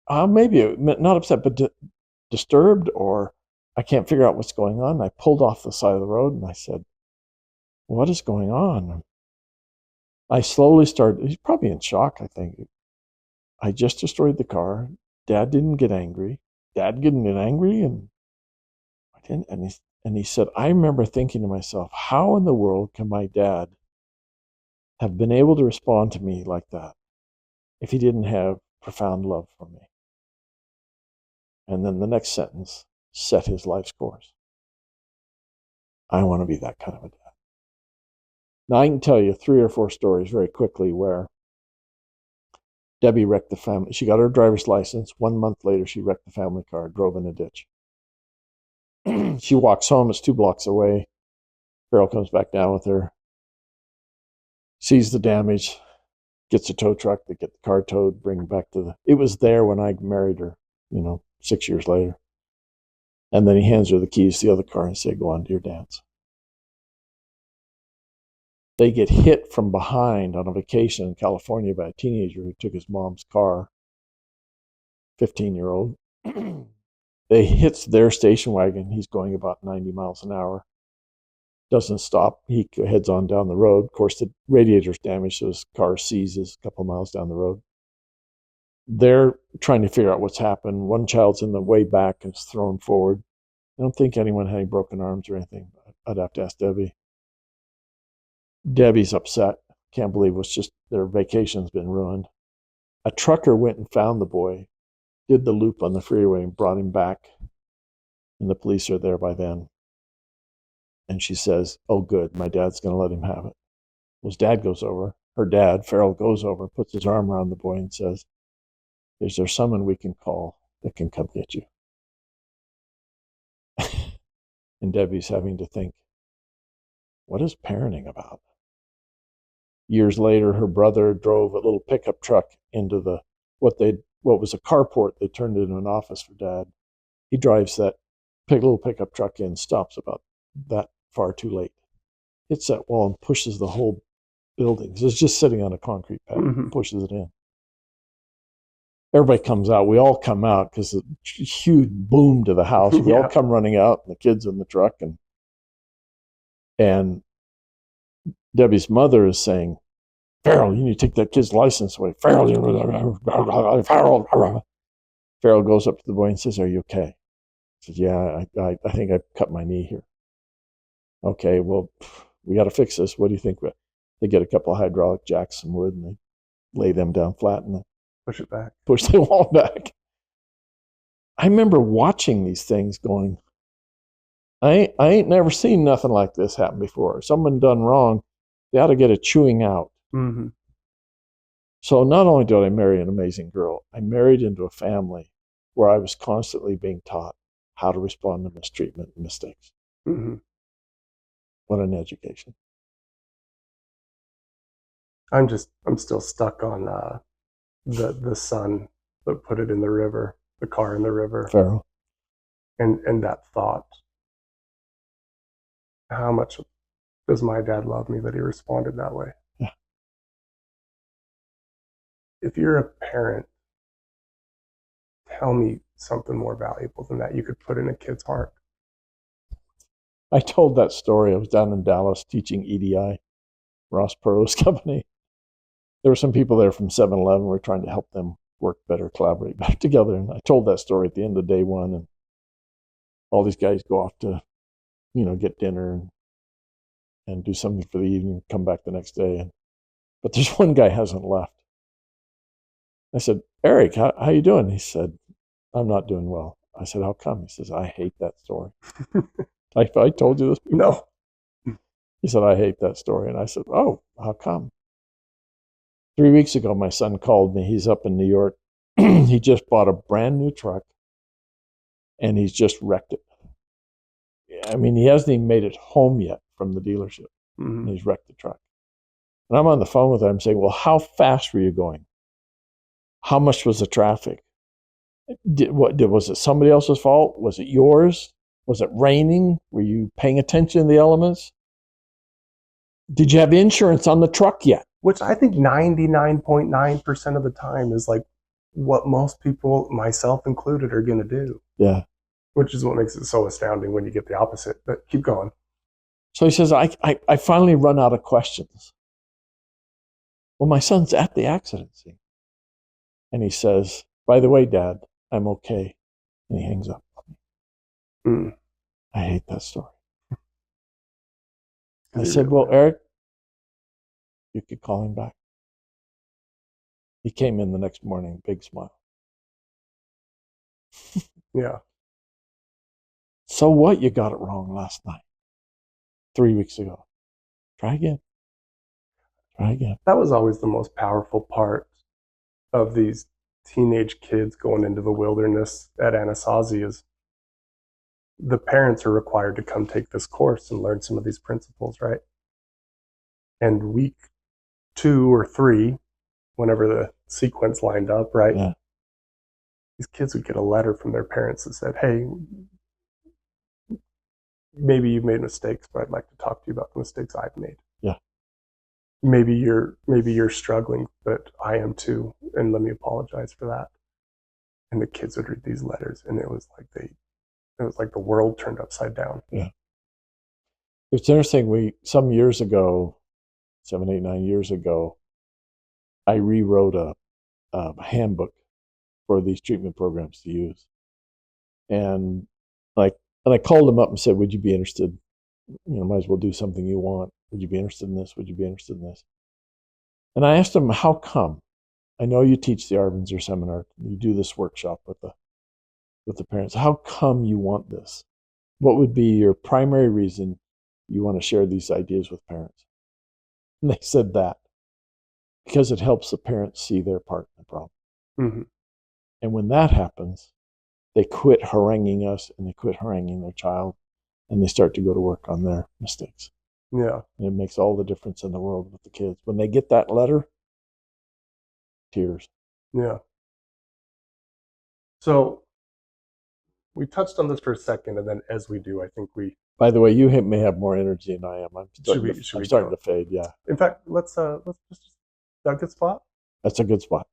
maybe not upset, but disturbed, or I can't figure out what's going on. I pulled off the side of the road and I said, what is going on? I slowly started, he's probably in shock, I think. I just destroyed the car. Dad didn't get angry. Dad didn't get angry, and I didn't. And he said, I remember thinking to myself, how in the world can my dad have been able to respond to me like that if he didn't have profound love for me? And then the next sentence set his life's course. I want to be that kind of a dad. Now, I can tell you 3 or 4 stories very quickly where Debbie wrecked the family. She got her driver's license. 1 month later, she wrecked the family car, drove in a ditch. She walks home. It's 2 blocks away. Karl comes back down with her, sees the damage, gets a tow truck. They get the car towed, bring it back to it was there when I married her, 6 years later. And then he hands her the keys to the other car and says, go on to your dance. They get hit from behind on a vacation in California by a teenager who took his mom's car, 15-year-old. They hits their station wagon. He's going about 90 miles an hour. Doesn't stop. He heads on down the road. Of course, the radiator's damaged, so his car seizes a couple miles down the road. They're trying to figure out what's happened. One child's in the way back and is thrown forward. I don't think anyone had any broken arms or anything. I'd have to ask Debbie. Debbie's upset. Can't believe it's just their vacation's been ruined. A trucker went and found the boy, did the loop on the freeway and brought him back. And the police are there by then. And she says, oh, good, my dad's going to let him have it. Well, his dad goes over. Her dad, Farrell, goes over, puts his arm around the boy and says, is there someone we can call that can come get you? And Debbie's having to think, what is parenting about? Years later, her brother drove a little pickup truck into what was a carport. They turned it into an office for Dad. He drives that little pickup truck in, stops about that far too late, hits that wall and pushes the whole building. So it's just sitting on a concrete pad, pushes it in. Everybody comes out. We all come out because the huge boom to the house. We all come running out, and the kids in the truck, and Debbie's mother is saying, Farrell, you need to take that kid's license away. Farrell. Farrell goes up to the boy and says, are you okay? He says, yeah, I think I cut my knee here. Okay, well, we got to fix this. What do you think? They get a couple of hydraulic jacks, some wood, and they lay them down flat and they push it back. Push the wall back. I remember watching these things going, I ain't never seen nothing like this happen before. Someone done wrong, they ought to get a chewing out. Mm-hmm. So not only did I marry an amazing girl, I married into a family where I was constantly being taught how to respond to mistreatment and mistakes. Mm-hmm. What an education. I'm still stuck on the son that put it in the river, the car in the river. Farrell. And that thought. How much does my dad love me that he responded that way? Yeah. If you're a parent, tell me something more valuable than that you could put in a kid's heart. I told that story. I was down in Dallas teaching EDI, Ross Perot's company. There were some people there from 7-Eleven. We're trying to help them work better, collaborate better together. And I told that story at the end of day one. And all these guys go off to, get dinner and do something for the evening, come back the next day. But there's one guy hasn't left. I said, Eric, how you doing? He said, I'm not doing well. I said, how come? He says, I hate that story. I told you this before? No. He said, I hate that story. And I said, oh, how come? 3 weeks ago, my son called me. He's up in New York. He just bought a brand new truck, and he's just wrecked it. I mean, he hasn't even made it home yet from the dealership. Mm-hmm. And he's wrecked the truck. And I'm on the phone with him saying, well, how fast were you going? How much was the traffic? Was it somebody else's fault? Was it yours? Was it raining? Were you paying attention to the elements? Did you have insurance on the truck yet? Which I think 99.9% of the time is like what most people, myself included, are going to do. Yeah. Which is what makes it so astounding when you get the opposite. But keep going. So he says, I finally run out of questions. Well, my son's at the accident scene. And he says, by the way, Dad, I'm okay. And he hangs up. Mm. I hate that story. I said, well, Eric, you could call him back. He came in the next morning, big smile. Yeah. So what? You got it wrong last night. 3 weeks ago. Try again. Try again. That was always the most powerful part of these teenage kids going into the wilderness at Anasazi is the parents are required to come take this course and learn some of these principles, right? And week 2 or 3, whenever the sequence lined up, right? Yeah. These kids would get a letter from their parents that said, hey, maybe you've made mistakes, but I'd like to talk to you about the mistakes I've made. Yeah. Maybe you're struggling, but I am too, and let me apologize for that. And the kids would read these letters, and it was like the world turned upside down. Yeah. It's interesting. Some years ago, 7, 8, 9 years ago, I rewrote a handbook for these treatment programs to use. And I called them up and said, would you be interested? Might as well do something you want. Would you be interested in this? Would you be interested in this? And I asked them, how come? I know you teach the Arvinzer seminar. You do this workshop with the parents. How come you want this? What would be your primary reason you want to share these ideas with parents? And they said that because it helps the parents see their part in the problem. Mm-hmm. And when that happens, they quit haranguing us and they quit haranguing their child, and they start to go to work on their mistakes. Yeah. And it makes all the difference in the world with the kids. When they get that letter, tears. Yeah. So we touched on this for a second, and then as we do, I think we. By the way, you may have more energy than I am. I'm starting to fade. Yeah. In fact, let's just. Is that a good spot? That's a good spot.